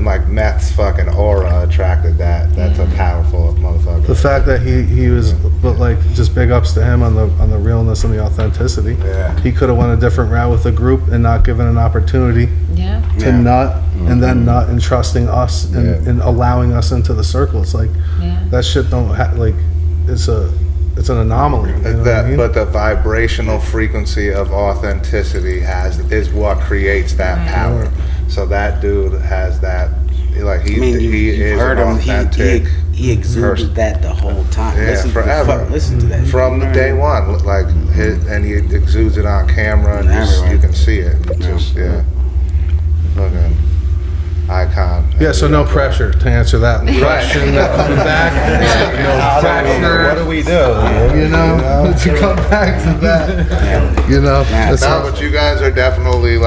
A: like Meth's fucking aura attracted that. That's a powerful motherfucker.
F: The fact that he was, but like, just big ups to him on the realness and the authenticity.
A: Yeah.
F: He could have went a different route with the group and not given an opportunity
G: Yeah.
F: to
C: Yeah.
F: not, and then not entrusting us and allowing us into the circle. It's like,
G: Yeah.
F: that shit don't like, it's an anomaly. You know what I mean?
A: But the vibrational frequency of authenticity is what creates that power. So that dude has that, like he
C: You've
A: is
C: heard
A: an
C: him.
A: authentic
C: He exuded that the whole time.
A: Yeah,
C: listen
A: forever.
C: Listen to that.
A: from the day one. Like and he exudes it on camera, and
C: Everywhere.
A: you can see it. Just fucking icon.
F: Yeah, so no pressure to answer that question. That coming back, no pressure.
D: What do we do?
F: To come back to that, that's
A: No,
F: how-
A: but you guys are definitely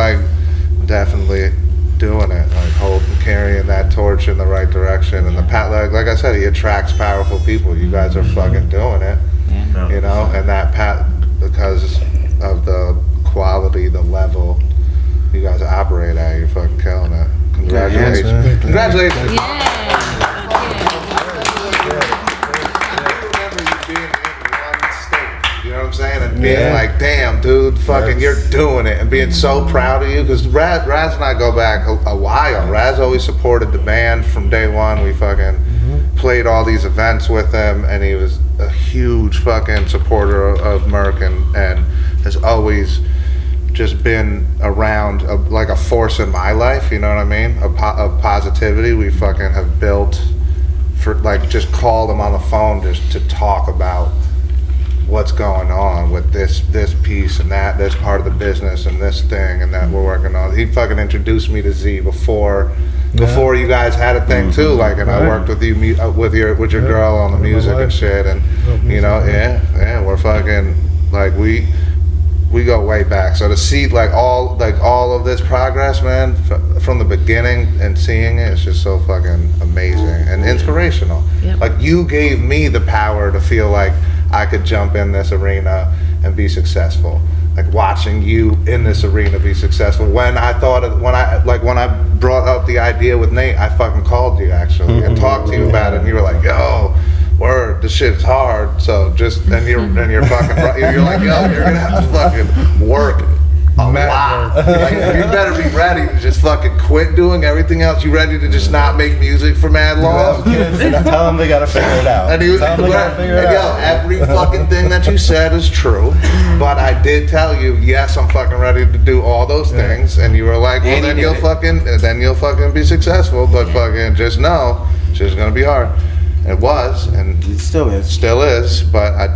A: doing it, like carrying that torch in the right direction, and like I said, he attracts powerful people. You guys are fucking doing it, and that because of the quality, the level you guys operate at, you're fucking killing it. Congratulations!
F: man.
A: Congratulations! You know what I'm saying? And being like, damn, dude, fucking, you're doing it. And being so proud of you. Because Raz and I go back a while. Raz always supported the band from day one. We fucking played all these events with him. And he was a huge fucking supporter of Merck and has always just been around like a force in my life. You know what I mean? Of positivity. We fucking have built for like just called him on the phone just to talk about what's going on with this piece and this part of the business and this thing and that we're working on. He fucking introduced me to Z before before you guys had a thing too. Like, and I worked with you with your girl on the music and shit, and you know, we're fucking like we go way back. So to see like all of this progress, man, from the beginning and seeing it, it's just so fucking amazing and inspirational.
G: Yep.
A: Like, you gave me the power to feel like I could jump in this arena and be successful. Like, watching you in this arena be successful. When I brought up the idea with Nate, I fucking called you actually and talked to you about it, and you were like, "Yo, word, this shit's hard." So and you're fucking, you're like, "Yo, you're gonna have to fucking work a lot. Like, you better be ready to just fucking quit doing everything else. You ready to just not make music for mad long?"
D: Kids, tell them they gotta figure it out.
A: And every fucking thing that you said is true, but I did tell you, yes, I'm fucking ready to do all those things, and you were like, well, then you'll fucking be successul, but fucking just know, it's just gonna be hard. It was, and
C: It still is.
A: Still is, but I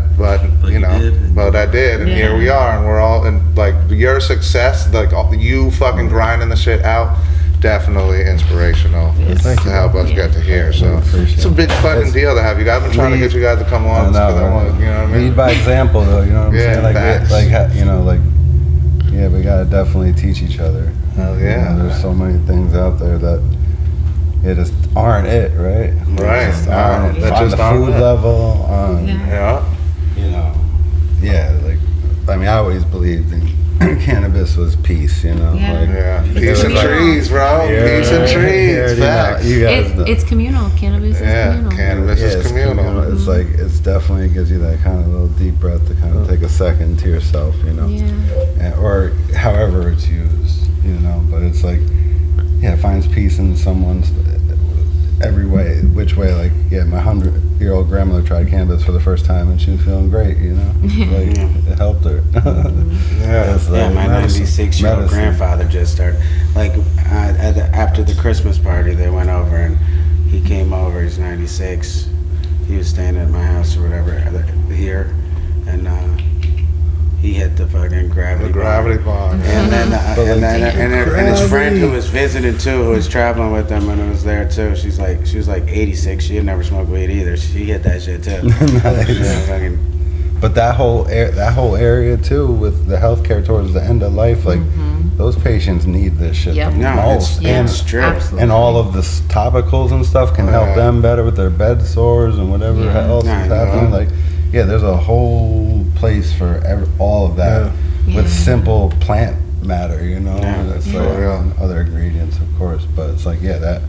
A: did, and here we are, and we're all, and like your success, like you fucking grinding the shit out, definitely inspirational to help us get to here. So it's a big fucking deal to have you guys. I've been trying to get you guys to come on. You know what I mean?
D: Lead by example, though. You know what I'm saying? We gotta definitely teach each other.
A: Hell yeah.
D: There's so many things out there that just aren't it, right?
A: Right.
D: On the food level, I always believed in cannabis was peace, you know?
A: Peace and trees, bro. Peace and trees. Facts.
G: It's communal. Cannabis is communal.
A: Cannabis is communal.
D: It's like, it's definitely gives you that kind of little deep breath to kind of take a second to yourself, you know? Or however it's used, you know? But it's like, it finds peace in someone's every way, which way, like, my 100-year-old grandmother tried cannabis for the first time and she was feeling great, you know? Like, it helped her.
C: My 96-year-old grandfather just started, like, after the Christmas party, they went over and he came over, he's 96, he was staying at my house or whatever here, and he hit the fucking gravity bomb. And then his friend who was visiting too, who was traveling with them and was there too, she was like 86. She had never smoked weed either. She hit that shit too.
D: But that whole area too, with the healthcare towards the end of life, like those patients need this shit the most.
C: It's true.
D: And all of the topicals and stuff can help them better with their bed sores and whatever else is happening. Like, there's a whole place for all of that with simple plant matter, you know. It's like other ingredients, of course, but it's like that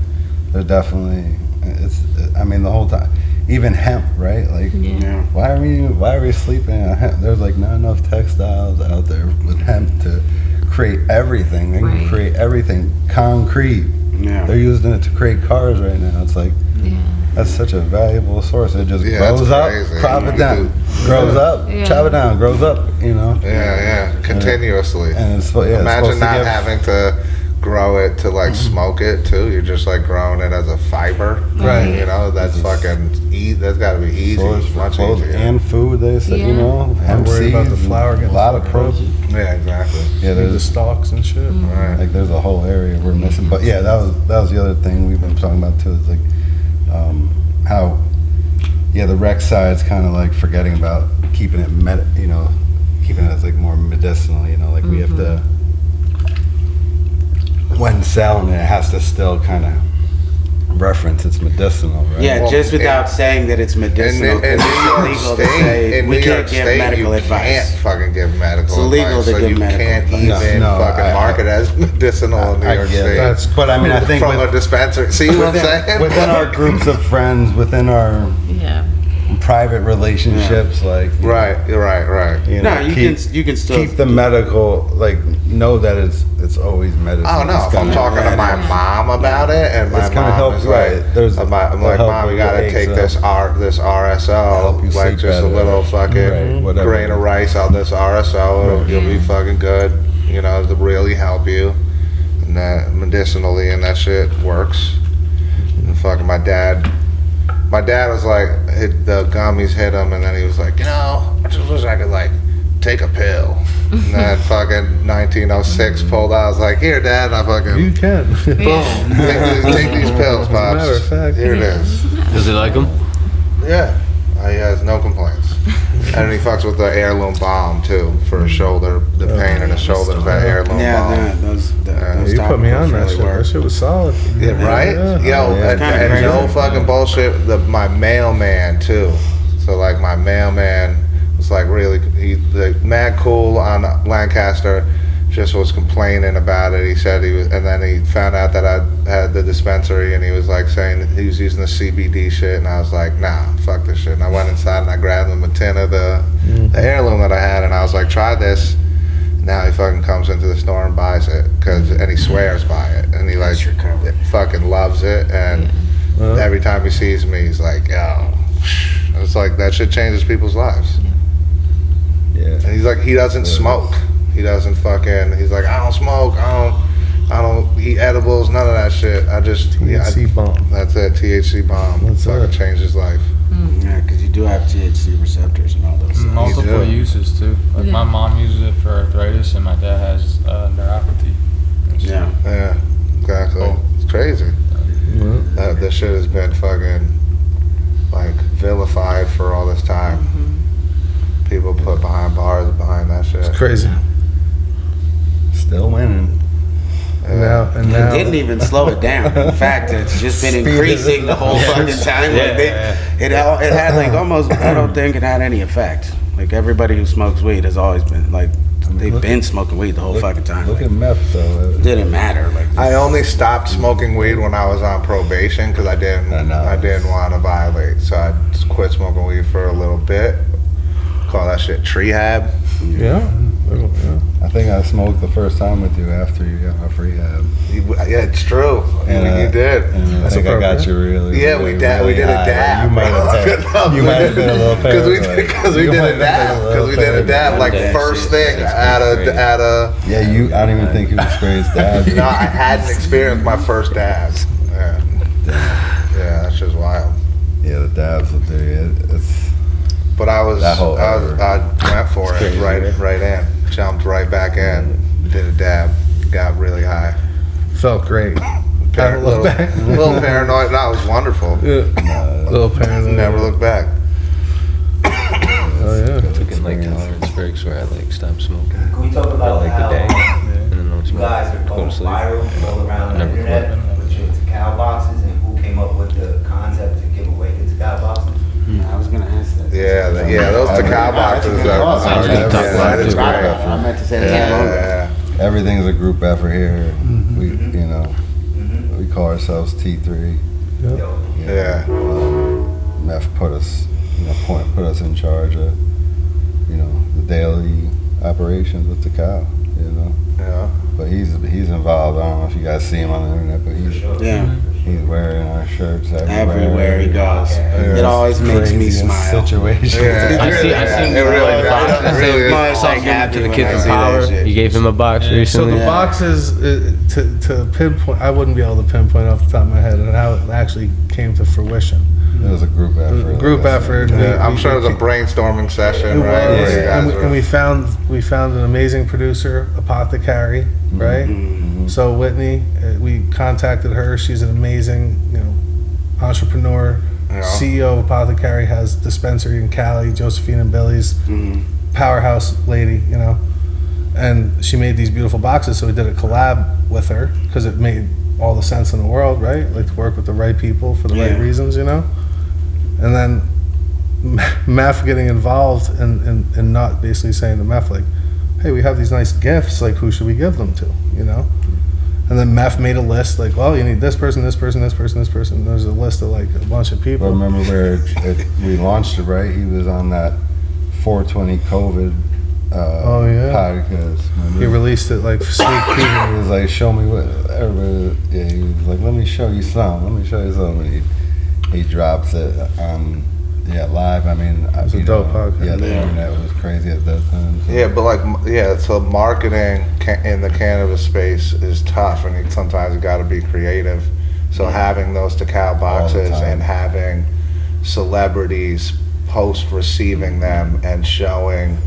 D: there's definitely the whole time, even hemp, right? Like, why are we sleeping on hemp? There's like not enough textiles out there with hemp to create everything. They can create everything. Concrete. They're using it to create cars right now. It's like. That's such a valuable source. It just grows up, crop it down, grows up, chop it down, grows up, you know?
A: Continuously.
D: And it's,
A: imagine not having to grow it to like smoke it too. You're just like growing it as a fiber.
F: Right.
A: You know, that's fucking that's gotta be easy. Much easier.
D: And food, they say, you know,
F: I'm worried about the flower getting
D: a lot of protein.
A: Yeah, exactly.
F: There's the stalks and shit.
A: Right.
D: Like there's a whole area we're missing. But that was the other thing we've been talking about too, is like how the rec side's kind of like forgetting about keeping it keeping it as like more medicinal, you know, like we have to, when selling it has to still kind of reference it's medicinal, right?
C: Just without saying that it's medicinal.
A: In New York State,
C: we can't give medical advice.
A: You can't fucking give medical advice.
C: It's illegal to give medical advice.
A: You can't even fucking market as medicinal in New York State.
D: But I mean, I think
A: from a dispensary. See what I'm saying?
D: Within our groups of friends, within our private relationships, like
A: right.
D: You know,
C: you can still
D: keep the medical, like know that it's always medicine.
A: Oh no! If I'm talking to my mom about it, and my mom is like, I'm like, Mom, you gotta take this RSO, like just a little fucking grain of rice on this RSO, you'll be fucking good. You know, to really help you, and that medicinally, and that shit works. And fucking my dad was like, the gummies hit him, and then he was like, you know, I just wish I could like take a pill. And then fucking 1906 pulled out. I was like, here, Dad. And I fucking,
F: You can.
A: boom. Take these pills, Pops.
F: Matter of fact.
A: Here it is.
B: Does he like them?
A: Yeah. He has no complaints. And he fucks with the heirloom balm, too, for his shoulder. The pain in his shoulder, that heirloom balm.
C: Those
F: You put me on that
C: really
F: shit. That
C: work.
F: shit was solid.
A: Yeah, right? Yo, and no fucking bullshit. My mailman too. So like my mailman was like really, mad cool on Lancaster. Just was complaining about it. He said he was, and then he found out that I had the dispensary, and he was like saying he was using the CBD shit, and I was like, nah, fuck this shit. And I went inside and I grabbed him a tin of the heirloom that I had, and I was like, try this. Now he fucking comes into the store and buys it, and he swears by it, and he like fucking loves it, and every time he sees me, he's like, yo, it's like that shit changes people's lives.
D: Yeah.
A: And he's like, he doesn't smoke. He doesn't fucking. He's like, I don't smoke. I don't eat edibles. None of that shit. I just
F: THC bomb.
A: That's it. THC bomb.
F: That's
A: fucking
F: it.
A: changed his life.
C: Yeah, because you do have THC receptors and all those things.
H: Multiple uses too. Like my mom uses it for arthritis, and my dad has neuropathy.
C: Yeah.
A: Yeah, exactly.
H: Oh.
A: It's crazy. This shit has been fucking like vilified for all this time. People put behind bars behind that shit.
F: It's crazy.
D: Still winning.
F: And now,
C: It didn't even slow it down. In fact, it's just been increasing the whole fucking time. Like it had like almost. I don't think it had any effect. Like everybody who smokes weed has always been like they've been smoking weed the whole fucking time.
D: Look
C: Like,
D: at meth though.
C: it didn't matter. Like
A: I only stopped smoking weed when I was on probation because I didn't want to violate. So I just quit smoking weed for a little bit. Call that shit rehab.
F: Yeah.
D: I think I smoked the first time with you after you got off rehab.
A: Yeah, it's true.
D: And,
A: You did.
D: And I think I got you really.
A: Yeah,
D: really,
A: we did
D: really
A: a
D: high.
A: dab.
D: You might have been a little paranoid.
A: Because we did a dab. Like first thing at a.
D: Yeah, I don't even think you experienced dabs.
A: No, I hadn't experienced my first dab. Yeah, that's just wild.
D: Yeah, the dabs up there. It's.
A: But I went for it right in. Jumped right back in. Did a dab. Got really high.
F: Felt great.
A: Little paranoid. No, it was wonderful.
F: Little paranoid.
A: Never look back.
F: Oh yeah.
B: Took in like tolerance breaks where I like stopped smoking.
J: Can we talk about
B: like the day, and then don't
J: you
B: smoke.
J: guys are
B: Go
J: going
B: to sleep.
J: viral all around the
B: Never
J: internet
B: quit.
J: with your Tical boxes, and who came up with the concept to give away the Tical boxes?
C: I was gonna ask that.
A: Yeah, those Tical boxes
B: Sounds good. Talk about it, too.
C: I meant to say that.
A: Yeah.
D: Everything's a group effort here. We, we call ourselves T3.
A: Yeah.
D: Meth put us, put us in charge of, the daily operations with the cow.
A: Yeah.
D: But he's involved. I don't know if you guys see him on the internet, but he's wearing our shirts
C: Everywhere he goes. It always makes me smile.
D: Situation.
A: Yeah.
B: I see
A: It really does. It really
C: Much
B: Saw
C: like
B: him
C: happy
B: to the
C: when
B: kid
C: I
B: from
C: see that
B: Power.
C: shit.
B: You gave him a box
F: So
B: recently.
F: the boxes, to pinpoint, I wouldn't be able to pinpoint off the top of my head how it actually came to fruition.
D: It was a group effort.
F: Group effort.
A: Yeah, I'm sure it was a brainstorming session,
F: It
A: right?
F: was,
A: where you guys
F: and
A: were-
F: we found an amazing producer, Apothecary, right? So Whitney, we contacted her. She's an amazing, entrepreneur,
A: Yeah.
F: CEO of Apothecary, has dispensary in Cali, Josephine and Billy's, powerhouse lady, and she made these beautiful boxes. So we did a collab with her because it made all the sense in the world, right? Like to work with the right people for the right reasons, And then meth getting involved and not basically saying to meth like, hey, we have these nice gifts, like who should we give them to, And then meth made a list like, well, you need this person, this person, this person, this person. There's a list of like a bunch of people.
D: But remember where we launched it, right? He was on that 420 COVID podcast. Remember?
F: He released it like sneak peek.
D: He was like, show me what everybody. Yeah, he was like, let me show you some. Let me show you some. And he drops it on live. I mean,
F: It's a dope podcast.
D: Yeah, the internet was crazy at that time. So.
A: Yeah, but so marketing in the cannabis space is tough, and sometimes you got to be creative. So having those Tical boxes and having celebrities post receiving them and showing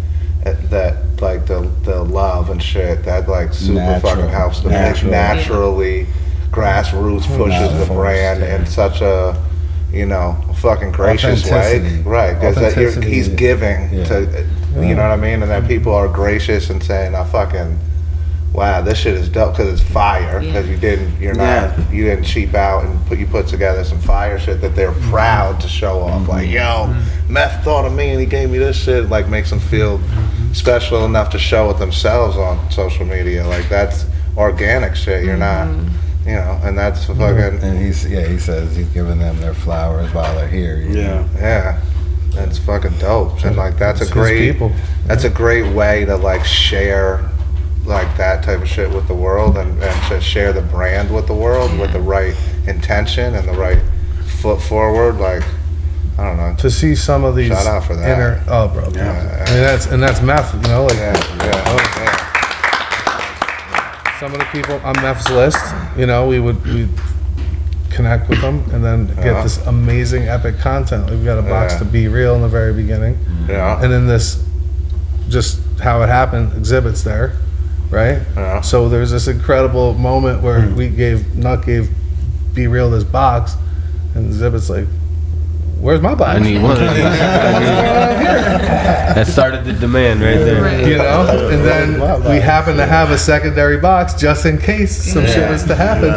A: that like the love and shit that like super fucking helps to make naturally grassroots pushes the brand in such a fucking gracious way, right? Because he's giving to you know what I mean, and then people are gracious and saying, "I fucking wow, this shit is dope," because it's fire. Because you didn't cheap out and you put together some fire shit that they're proud to show off. Like, yo, Meth thought of me and he gave me this shit. Like, makes them feel special enough to show it themselves on social media. Like, that's organic shit. You're not, and that's fucking.
D: And he says he's giving them their flowers while they're here.
A: Yeah. That's fucking dope. And like, that's a great way to like share like that type of shit with the world and to share the brand with the world with the right intention and the right foot forward. Like, I don't know.
F: To see some of these
A: shout out for that.
F: bro. Yeah. I mean, that's Meth, like some of the people on Meth's list, we'd connect with them and then get this amazing epic content. We've got a box to Be Real in the very beginning. Yeah. And then this, just how it happened, exhibits there. Right? Yeah. So there's this incredible moment where Nut gave Be Real this box, and Exhibit's like, "Where's my box?"
B: I need one. That started the demand right there.
F: And then we happen to have a secondary box just in case some shit was to happen.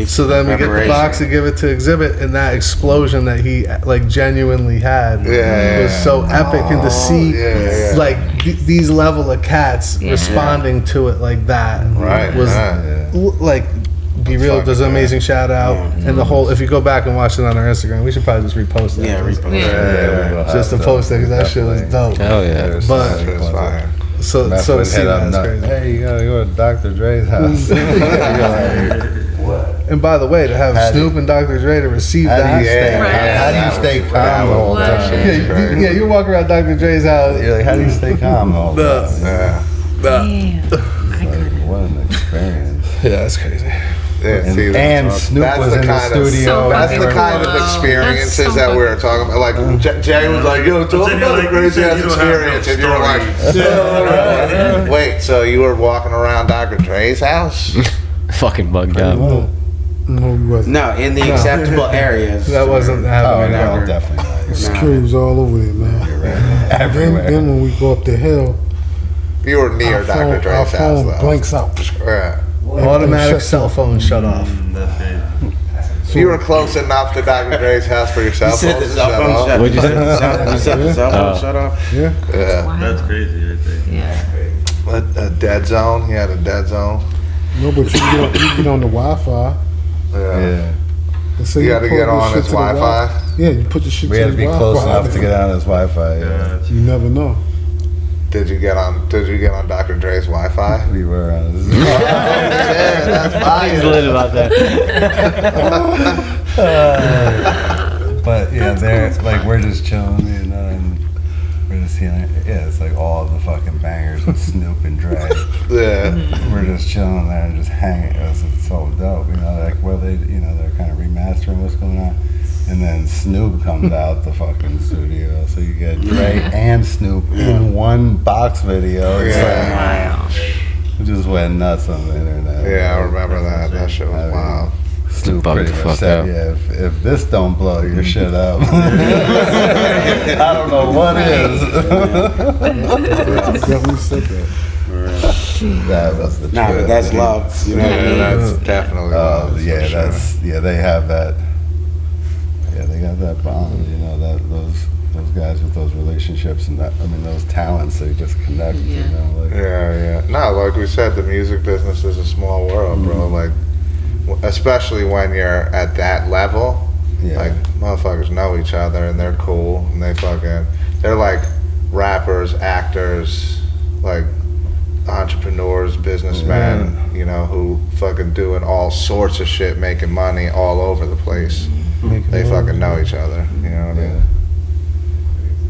F: So then we get the box and give it to Exhibit, and that explosion that he like genuinely had was so epic, and to see like these level of cats responding to it like that was like. Be Real does an amazing shout out, and the whole. If you go back and watch it on our Instagram, we should probably just repost that.
C: Yeah, repost it.
F: Just to post it, because that shit was dope.
B: Hell yeah!
F: But
A: it's fire.
F: So to see that is crazy.
D: Hey, you gotta go to Dr. Dre's house.
F: And by the way, to have Snoop and Dr. Dre to receive that,
D: how do you stay calm the whole time?
F: Yeah, you walk around Dr. Dre's house.
D: You're like, how do you stay calm the whole time? What an experience.
F: Yeah, that's crazy.
D: And Snoop was in the studio.
A: That's the kind of experiences that we were talking about. Like, Jay was like, "Yo, talk about a crazy ass experience," and you were like, "Wait, so you were walking around Dr. Dre's house?"
B: Fucking bugged out.
I: No, he wasn't.
C: No, in the acceptable areas.
F: That wasn't happening.
D: No, definitely not.
I: Security was all over there, man.
D: Everywhere.
I: Then when we go up the hill,
A: You were near Dr. Dre's house,
I: our phone
A: though.
I: blanks out.
A: Yeah.
F: Automatic cell phone shut off.
A: You were close enough to Dr. Dre's house for your cell phone to shut off.
B: What'd you say?
C: You said the cell phone shut off?
I: Yeah.
E: That's crazy right there.
G: Yeah.
A: A dead zone. He had a dead zone.
I: No, but you get on the Wi-Fi.
A: Yeah.
I: And so
A: You got to
I: plug
A: get
I: this
A: on
I: shit
A: his
I: to the
A: Wi-Fi.
I: Yeah, you put the shit
D: We
I: to
D: had
I: the
D: to be
I: Wi-Fi.
D: close enough to get on his Wi-Fi.
I: You never know.
A: Did you get on Dr. Dre's Wi-Fi?
D: We were on his
A: That's fine.
B: He's lit about that.
D: But yeah, they're like, we're just chilling, and we're just hearing, it's like all the fucking bangers with Snoop and Dre.
A: Yeah.
D: We're just chilling there and just hanging. It's so dope, like where they, they're kind of remastering what's going on. And then Snoop comes out the fucking studio, so you get Dre and Snoop in one box video. It's it just went nuts on the internet.
A: Yeah, I remember that. That shit was wild.
D: Snoop
B: Bugged
D: pretty
B: the
D: much
B: fuck
D: said,
B: out.
D: "Yeah, if this don't blow your shit up, I don't know what is."
I: Definitely said that.
D: That was the
C: Nah,
D: truth.
C: but that's love.
A: That's definitely love.
D: They have that. Yeah, they got that bond. That those guys with those relationships and those talents. They just connect.
A: Yeah. No, like we said, the music business is a small world, bro. Like, especially when you're at that level.
D: Yeah.
A: Like, motherfuckers know each other and they're cool and they're like rappers, actors, like entrepreneurs, businessmen, who fucking doing all sorts of shit, making money all over the place. They fucking know each other. You know what I mean?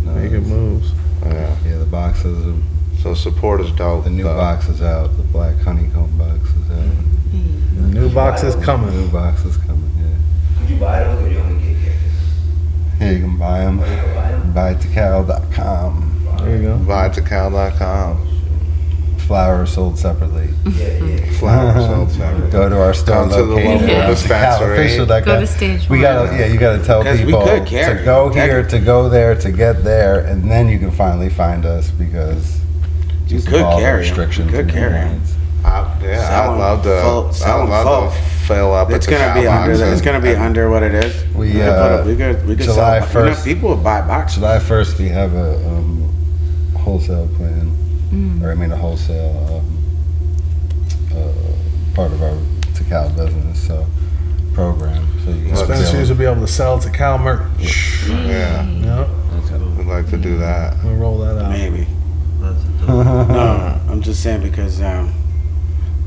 F: Making moves.
A: Yeah.
D: Yeah, the boxes.
A: So support is dope.
D: The new box is out. The black honeycomb box is out.
F: The new box is coming.
D: The new box is coming. Yeah.
J: Could you buy those or you only get gifters?
D: Yeah, you can buy them.
J: You can buy them?
D: Buy Tical.com.
F: There you go.
A: Buytical.com.
D: Flower sold separately.
A: Flowers sold separately.
D: Go to our store
A: Come to the
D: located.
A: local dispensary.
G: Go to stage
D: We
G: one.
D: gotta, you gotta tell
C: 'Cause we
D: people
C: could carry,
D: to go here,
C: technically.
D: to go there, to get there, and then you can finally find us because
C: You
D: just
C: could
D: of all the
C: carry 'em.
D: restrictions.
C: You could
D: and
C: carry 'em.
D: lines.
A: Yeah,
C: Sell
A: I'd
C: 'em
A: love to.
C: full- sell 'em
A: I'd love
C: full.
A: to fill up.
C: It's
A: at the
C: gonna be
A: Tical
C: under.
A: Box
C: It's gonna be
A: and-
C: under what it is.
D: We,
C: We could
D: July
C: sell.
D: 1st.
C: People would buy boxes.
D: July 1st, we have a wholesale plan, or I mean a wholesale part of our Tical business, so program. So you can
F: Dispensaries will be able to sell to Cal merch.
A: Yeah,
F: Yeah,
A: we'd like to do that.
F: we'll roll that out.
C: Maybe.
E: That's a dope.
C: No, I'm just saying because the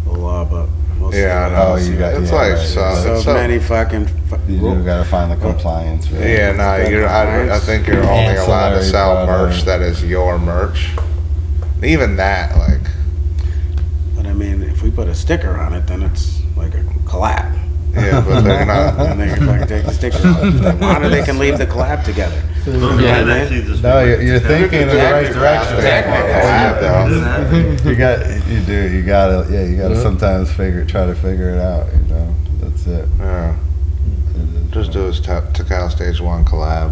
C: law, but we'll see.
A: Yeah, I know.
D: Oh, you got
A: It's
D: yeah,
A: like
D: right.
C: So
A: it's
C: many fucking.
D: You do gotta find the compliance. Right?
A: Yeah, no, I think you're only allowed to
D: Ancillary
A: sell
D: products.
A: merch that is your merch. Even that, like,
C: But I mean, if we put a sticker on it, then it's like a collab.
A: yeah, but they're not.
C: And they can fucking take the sticker off. If they want it, they can leave the collab together.
E: Yeah, that actually just
D: No, you're thinking in the right direction.
A: Technically.
D: You gotta sometimes try to figure it out. You know, that's it.
A: Yeah, just do a Tical Stage 1 collab.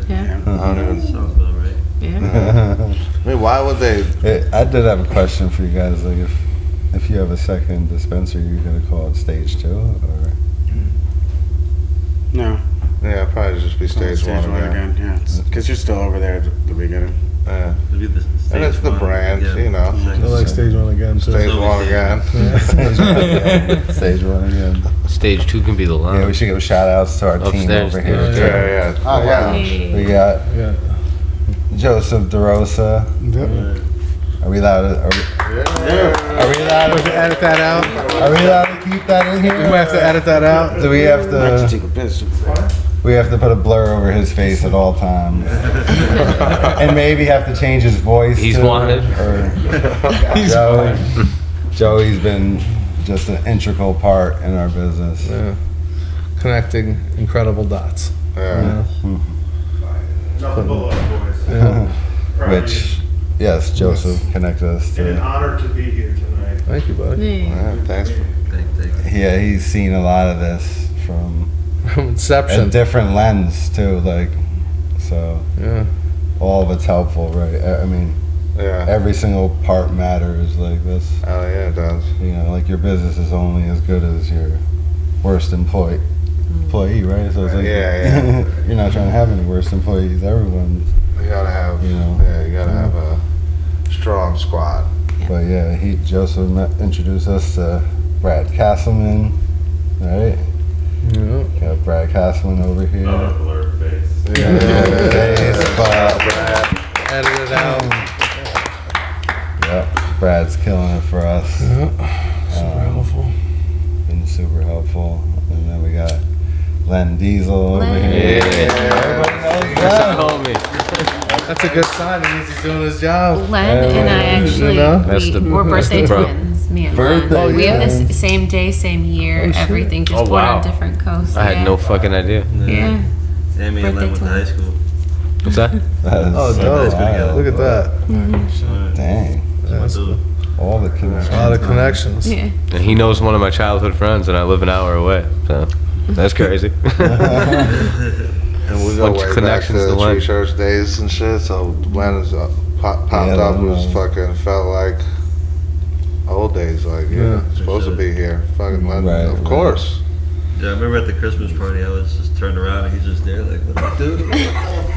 G: Yeah.
A: I don't even-
E: sounds about right.
G: Yeah.
A: I mean, why would they?
D: I did have a question for you guys. Like, if you have a second dispensary, you're gonna call it Stage 2, or
C: No.
A: Yeah, probably just be Stage 1 again.
C: Yeah, because you're still over there at the beginning.
A: Yeah.
E: It'd be the
A: And it's
E: stage
A: the
E: one,
A: brand,
E: yeah.
A: you know.
F: I like stage one again too.
A: Stage 1 again.
D: Stage 1 again.
B: Stage 2 can be the
D: Yeah, we
B: lounge.
D: should give shout outs to our team
B: Upstairs.
D: over here.
F: Yeah,
D: too.
A: Yeah, yeah.
D: Oh, yeah.
G: Hey.
D: We got
F: Yeah.
D: Joseph DeRosa.
I: Yep.
D: Are we allowed to? Are we allowed to
F: Edit that out.
D: Are we allowed to keep that in
F: We
D: here?
F: might have to edit that out.
D: Do we have
C: Not to
D: to?
C: take a piss.
D: We have to put a blur over his face at all times, and maybe have to change his voice.
B: He's
D: too,
B: wanted.
D: Or Joey. Joey's been just an integral part in our business.
F: Yeah. Connecting incredible dots.
A: Yeah.
F: Yeah.
D: Which, yes, Joseph connected us
K: And an
D: to.
K: honor to be here tonight.
F: Thank you, buddy.
A: Yeah, thanks.
D: Yeah, he's seen a lot of this from
F: From
D: a
F: inception.
D: different lens too. Like, so
F: Yeah.
D: all of it's helpful, right? I mean,
A: Yeah.
D: every single part matters. Like this,
A: Oh, yeah, it does.
D: you know, like your business is only as good as your worst employee, right? So it's like,
A: Yeah,
D: you're not trying to have any worst employees. Everyone's,
A: You gotta have,
D: You know.
A: yeah, you gotta have a strong squad.
D: but yeah, Joseph introduced us to Brad Castleman, right?
F: Yeah.
D: Got Brad Castleman over here.
K: Blur face.
F: Edit it out.
D: Yep, Brad's killing it for us.
F: Super helpful.
D: Been super helpful. And then we got Len Diesel over
G: Len.
D: here.
B: Yeah.
D: Everybody knows Len.
F: That's a good sign. That means he's doing his job.
G: Len and I actually,
F: know?
B: That's the-
G: we're birthday
B: bro.
G: twins. Me and
D: Birthday
G: Len. We have
D: twins.
G: the same day, same year.
F: Oh, shit.
G: Everything just
B: Oh,
G: born
B: wow.
G: on different coasts.
B: I had no fucking idea.
G: Yeah.
E: Amy and Len went to high school.
B: What's that?
D: That is
F: Oh,
D: so
F: dope.
D: wild.
F: Look at that.
D: Dang.
F: That's
E: Dude.
D: All the connections.
F: a lot of connections.
G: Yeah.
B: And he knows one of my childhood friends, and I live an hour away. So that's crazy.
A: And we go
B: Bunch of
A: way back
B: connections
A: to
B: to
A: the
B: Len.
A: Tree Church days and shit. So Len is popped
D: Yeah,
A: up,
D: Len
A: was
D: was-
A: fucking felt like old days. Like,
F: Yeah.
A: supposed to be here. Fucking Len,
D: Right,
A: of
D: right.
A: course.
E: Yeah, I remember at the Christmas party, I was just turned around and he's just there, like, what the dude?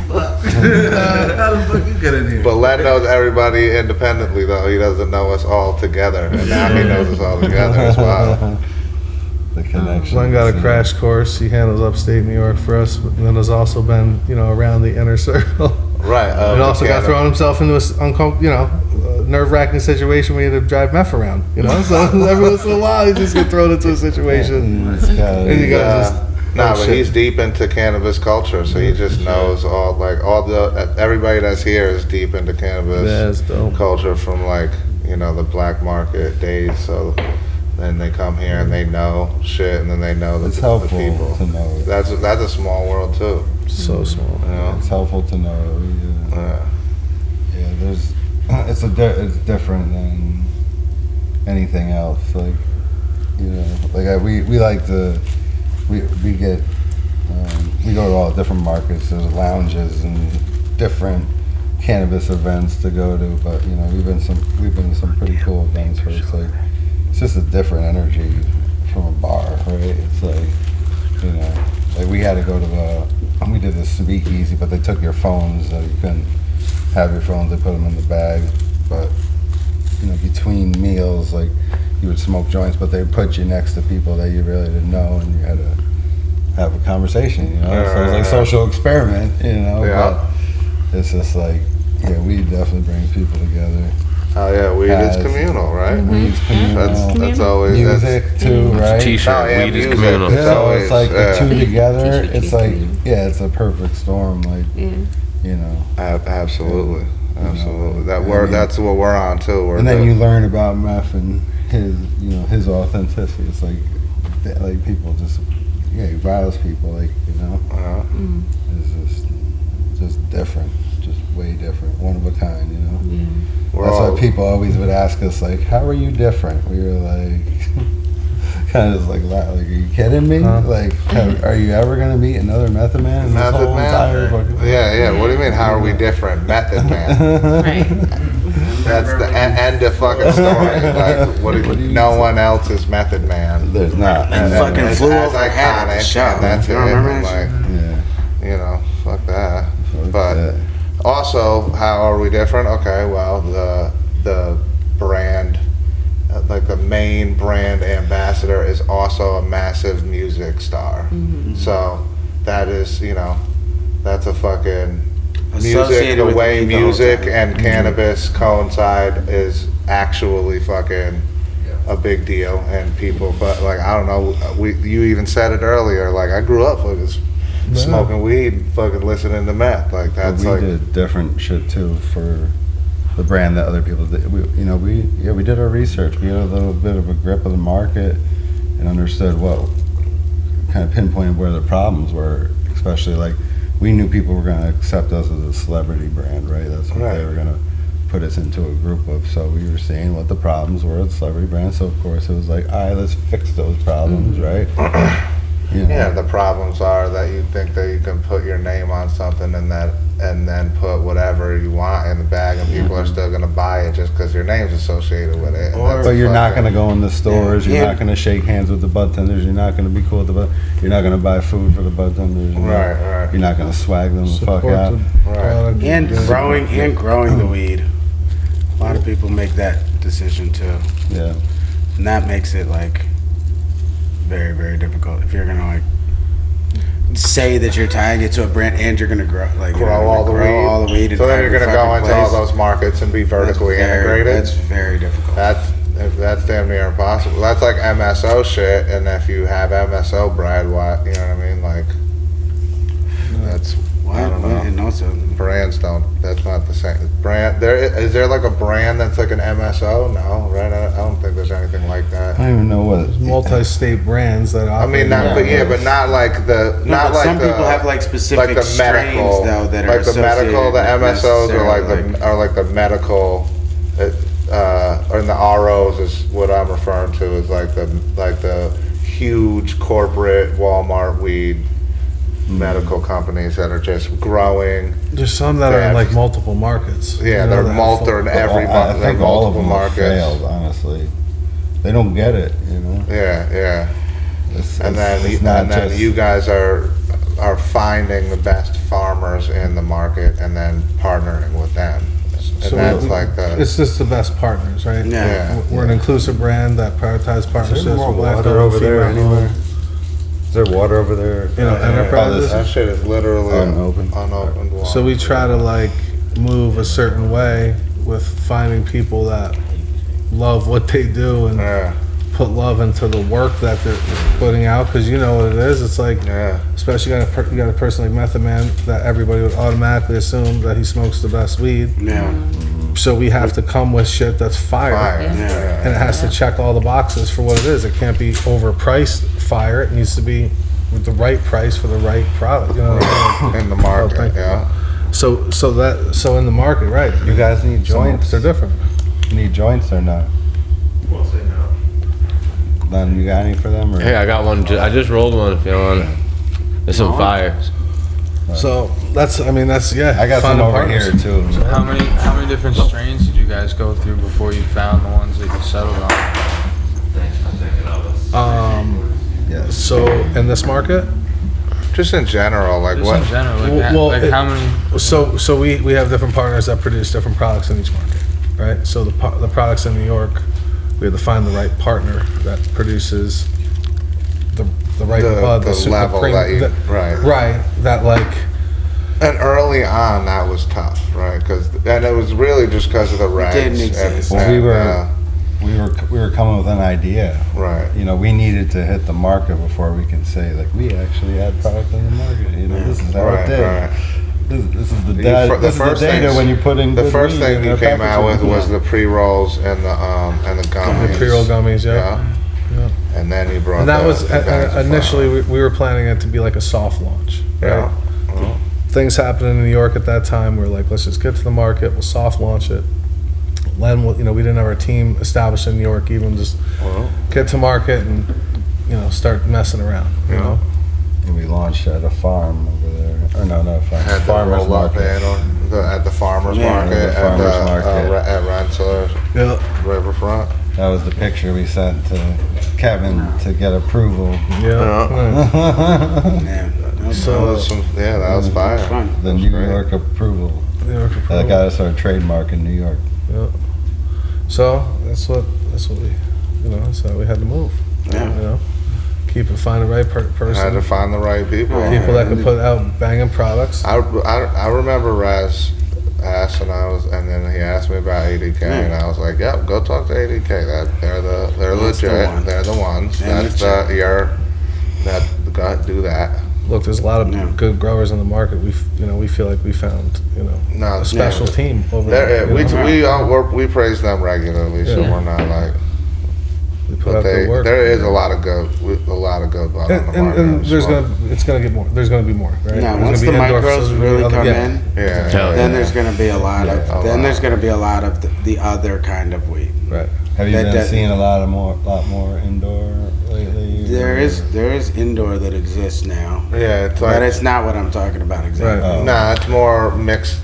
E: What the fuck? How the fuck you get in here?
A: But Len knows everybody independently, though. He doesn't know us all together. And now he knows us all together as well.
D: The connection.
F: Len got a crash course. He handles upstate New York for us, but then has also been, around the inner circle.
A: Right.
F: And also got thrown himself into a nerve-wracking situation where he had to drive meth around. So every once in a while, he just get thrown into a situation. And you gotta just.
A: Nah,
F: oh,
A: but
F: shit.
A: he's deep into cannabis culture, so he just knows all everybody that's here is deep into cannabis
F: Yeah, it's dope.
A: culture from the black market days. So then they come here and they know shit, and then they know
D: It's
A: the
D: helpful
A: people.
D: to know.
A: That's a small world too.
F: So small.
A: You know?
D: It's helpful to know.
A: Yeah.
D: Yeah, it's different than anything else. Like, you know, like we like to we get we go to all different markets. There's lounges and different cannabis events to go to, but you know, we've been to some pretty cool events where it's like it's just a different energy from a bar, right? It's like, you know, like we had to go to we did this speakeasy, but they took your phones, so you couldn't have your phones. They put them in the bag, but you know, between meals, like you would smoke joints, but they would put you next to people that you really didn't know, and you had to have a conversation, you know. So it's like social experiment, you know.
A: Yeah.
D: But it's just like, yeah, weed definitely brings people together.
A: Oh yeah, weed is communal, right?
D: Weed's communal.
A: That's always
D: music too, right?
B: T-shirt.
A: Oh, yeah,
B: Weed is
A: music.
B: communal.
A: It's
D: So
A: always,
D: it's like the two together. It's like,
G: communal.
D: yeah, it's a perfect storm. Like, you know.
A: Absolutely, absolutely.
D: You know,
A: That's what we're on too.
D: And then you learn about meth and his, you know, his authenticity. It's like people just, yeah, he riles people, like, you know. It's just different, just way different, one of a kind, you know.
G: Yeah.
D: That's why people always would ask us, like, how are you different? We were like, kind of like, are you kidding me? Like, are you ever gonna meet another Method Man? in this
A: Method
D: whole entire fucking-
A: Man. Yeah. What do you mean? How are we different? Method Man.
G: Right.
A: That's the end of fucking story. Like, what do you, no one else is Method Man.
D: There's not.
C: And fucking
A: it's
C: flew
A: as
C: over head at the
A: iconic,
C: show.
A: and that's
C: You
A: it.
C: don't remember
A: And,
C: that
A: like,
D: Yeah.
A: you know, fuck that.
D: Fuck
A: But
D: that.
A: also, how are we different? Okay, well, the brand, like the main brand ambassador is also a massive music star. So that is, you know, that's a fucking music.
C: Associated
A: The
C: with
A: way
C: weed the whole
A: music
C: time.
A: and cannabis coincide is actually fucking a big deal, and people. But like, I don't know. You even said it earlier. Like, I grew up fucking smoking weed, fucking listening to meth. Like, that's
D: we
A: like.
D: did different shit too for the brand that other people did. We did our research. We had a little bit of a grip of the market and understood what kind of pinpointed where the problems were. Especially like, we knew people were going to accept us as a celebrity brand, right? That's what they were going to put us into a group of. So we were seeing what the problems were with celebrity brands. So of course it was like, all right, let's fix those problems, right? You know?
A: Yeah, the problems are that you think that you can put your name on something and then put whatever you want in the bag, and people are still gonna buy it just because your name's associated with it.
D: But you're not going to go in the stores. You're not going to shake hands with the bud tenders. You're not going to be cool with the bud. You're not going to buy food for the bud tenders.
A: Right.
D: You're not going to swag them the fuck
F: Support
D: out.
F: the product.
C: And growing the weed. A lot of people make that decision too.
D: Yeah.
C: And that makes it like very, very difficult. If you're gonna like say that you're tying it to a brand and you're gonna grow
A: all the weed.
C: in
A: So then you're
C: every
A: gonna go
C: fucking
A: into all
C: place.
A: those markets and be vertically integrated.
C: That's very difficult.
A: That's damn near impossible. That's like MSO shit, and if you have MSO bread, what, you know what I mean? Like, that's, I don't know.
C: And also,
A: Brands don't, that's not the same. Is there like a brand that's like an MSO? No, right? I don't think there's anything like that.
D: I don't even know what.
F: There's multi-state brands that
A: I
F: operate.
A: mean, but not like the, not
C: but
A: like
C: some
A: the,
C: people have like specific
A: like the
C: strains
A: medical,
C: though that are
A: like the medical, the MSOs are like the medical, or in the ROs is what I'm referring to, is like the huge corporate Walmart weed medical companies that are just growing.
F: There's some that are in like multiple markets.
A: Yeah,
F: You know,
A: they're
F: that have
A: multiple in every
D: I think all of
A: multiple
D: them
A: markets.
D: have failed, honestly. They don't get it, you know.
A: Yeah. And
D: It's not
A: then
D: just-
A: you guys are finding the best farmers in the market and then partnering with them. And
F: So
A: that's like the,
F: It's just the best partners, right?
C: Yeah.
F: We're an inclusive brand that prioritizes partnerships with black
D: water
F: owned,
D: over there
F: female
D: anywhere?
F: owned.
D: Is there water over there?
F: You know, enterprises.
A: that shit is literally
D: Unopened.
A: unopened water.
F: So we try to like move a certain way with finding people that love what they do and
A: Yeah,
F: put love into the work that they're putting out, because you know what it is. It's like,
A: yeah.
F: especially you got a person like Method Man that everybody would automatically assume that he smokes the best weed.
C: Yeah.
F: So we have to come with shit that's fire.
A: Fire.
C: Yeah.
F: And it has to check all the boxes for what it is. It can't be overpriced fire. It needs to be with the right price for the right product. You know what I mean?
A: In the
F: Oh,
A: market,
F: thank you.
A: yeah.
F: So in the market, right?
D: You guys need
F: Some
D: joints?
F: They're different.
D: You need joints or not?
K: Won't say no.
D: Then you got any for them? Or?
B: Hey, I got one. I just rolled one. If you want it. There's some fire.
F: So that's yeah.
D: I got some
F: finding
D: over
F: partners.
D: here too.
H: How many different strains did you guys go through before you found the ones that you settled on?
K: Thanks for thinking of us.
D: Yeah.
F: So in this market,
A: Just in general, like
H: Just
A: what?
H: in general, like,
F: Well,
H: like
F: it-
H: how many?
F: so we have different partners that produce different products in each market, right? So the products in New York, we have to find the right partner that produces the right bud,
A: the
F: super
A: level
F: premium-
A: that you, right.
F: right, that like.
A: And early on, that was tough, right? And it was really just because of the regs.
C: didn't exist.
D: Well, we were coming with an idea.
A: right.
D: You know, we needed to hit the market before we can say like we actually had product in the market. You know, this is how
A: Right,
D: it did.
A: right.
D: This is the
A: You
D: data.
A: fir- the
D: This is
A: first
D: the data
A: things-
D: when you put in.
A: The
D: good
A: first
D: weed
A: thing
D: in
A: you
D: the
A: came out with
D: packaging.
A: was the pre-rolls and the gummies.
F: The pre-roll gummies, yeah.
A: Yeah. And then you brought
F: And that
A: the-
F: was
A: the bags of
F: initially
A: flour.
F: we were planning it to be like a soft launch. Right?
A: Yeah. Well,
F: Things happened in New York at that time. We were like, let's just get to the market. We'll soft launch it. Then we didn't have our team established in New York. Even just
A: well,
F: get to market and start messing around. You
A: Yeah.
F: know.
D: And we launched at a farm over there. Or no,
A: had the
D: farmers
A: roll up
D: market.
A: at the farmers
C: Yeah,
A: market,
D: the farmers market.
A: at Rensselaer
F: Yeah.
A: Riverfront.
D: That was the picture we sent to Kevin to get approval.
F: Yeah.
C: Yeah.
A: That was that was fire.
C: Fun.
D: The
A: That's
D: New
A: great.
D: York approval.
F: New York
D: That
F: approval.
D: got us our trademark in New York.
F: Yeah. So that's what we, that's how we had to move.
C: Yeah.
F: Find the right
A: I had to
F: person.
A: find the right people.
F: People that can put out banging products.
A: I remember Raz asked, and then he asked me about ADK, and I was like, "Yep, go talk to ADK. They're
C: That's the
A: legit.
C: one.
A: They're the ones.
C: And
A: That's go do that."
F: Look, there's a lot of
C: Yeah.
F: good growers in the market. We feel like we found
A: No,
F: a special team over
A: They're-
F: there.
A: we praise them regularly, so
F: Yeah.
A: we're not like.
F: We put
A: But
F: out good work.
A: there is a lot of good bud on the market.
F: And it's gonna get more. There's gonna be more, right?
C: Yeah,
F: There's
C: once
F: gonna
C: the
F: be indoor
C: micros
F: facilities,
C: really
F: other-
C: come
F: yeah.
C: in,
A: Yeah.
C: then there's going to be a lot of
A: a
C: then
A: lot.
C: there's going to be a lot of the other kind of weed.
F: Right.
D: Have you
C: That-
D: been
C: that-
D: seeing a lot more indoor lately?
C: There is indoor that exists now,
A: Yeah, it's
C: but
A: like
C: it's not what I'm talking about exactly.
F: Right.
A: nah, it's more mixed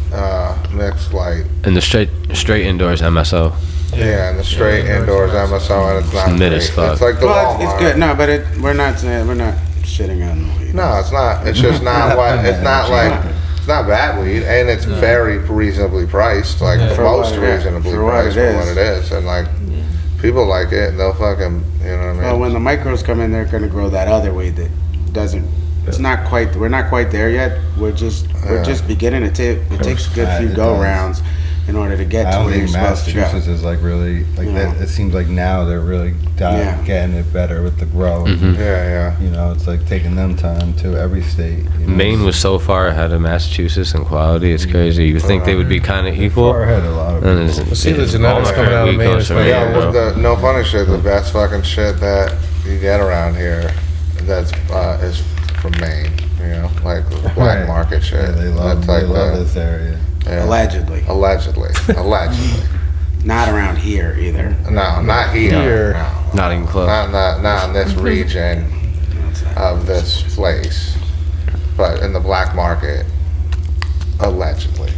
A: light.
B: And the straight indoors MSO.
A: Yeah, and the straight indoors MSO, and it's not
B: Mid
A: great.
B: as fuck.
A: It's like the
C: Well,
A: Walmart.
C: it's good. No, but we're not shitting on the weed.
A: No, it's not. It's just not what. It's not like. It's not bad weed, and it's very reasonably priced. Like the
C: For
A: most
C: what it is.
A: reasonably
C: For what
A: priced
C: it
A: for what
C: is.
A: it is, and like people like it, and they'll fucking, you know what I mean?
C: Well, when the micros come in, they're going to grow that other weed that doesn't. It's not quite. We're not quite there yet. We're just beginning to tip. It takes a good few
D: It
C: go
D: does.
C: rounds in order to get
D: I
C: to
D: don't
C: where you're
D: think
C: supposed to go.
D: Massachusetts is like really like
C: You
D: that.
C: know.
D: It seems like now they're really
C: Yeah.
D: getting it better with the grow.
A: Yeah.
D: You know, it's like taking them time to every state. You know,
B: Maine was so far ahead of Massachusetts in quality. It's crazy. You would think they would be kind of equal.
D: far ahead of a lot of
B: And
D: people.
F: See, the genetics coming out of Maine is pretty
A: Yeah,
F: bro.
A: no funny shit. The best fucking shit that you get around here, that's is from Maine. You know, like black
D: Right.
A: market shit.
D: Yeah, they love
A: That's like
D: this area.
A: yeah.
C: Allegedly,
A: Allegedly.
C: not around here either.
A: No, not here. No.
B: Not even close.
A: Not in this region of this place, but in the black market, allegedly.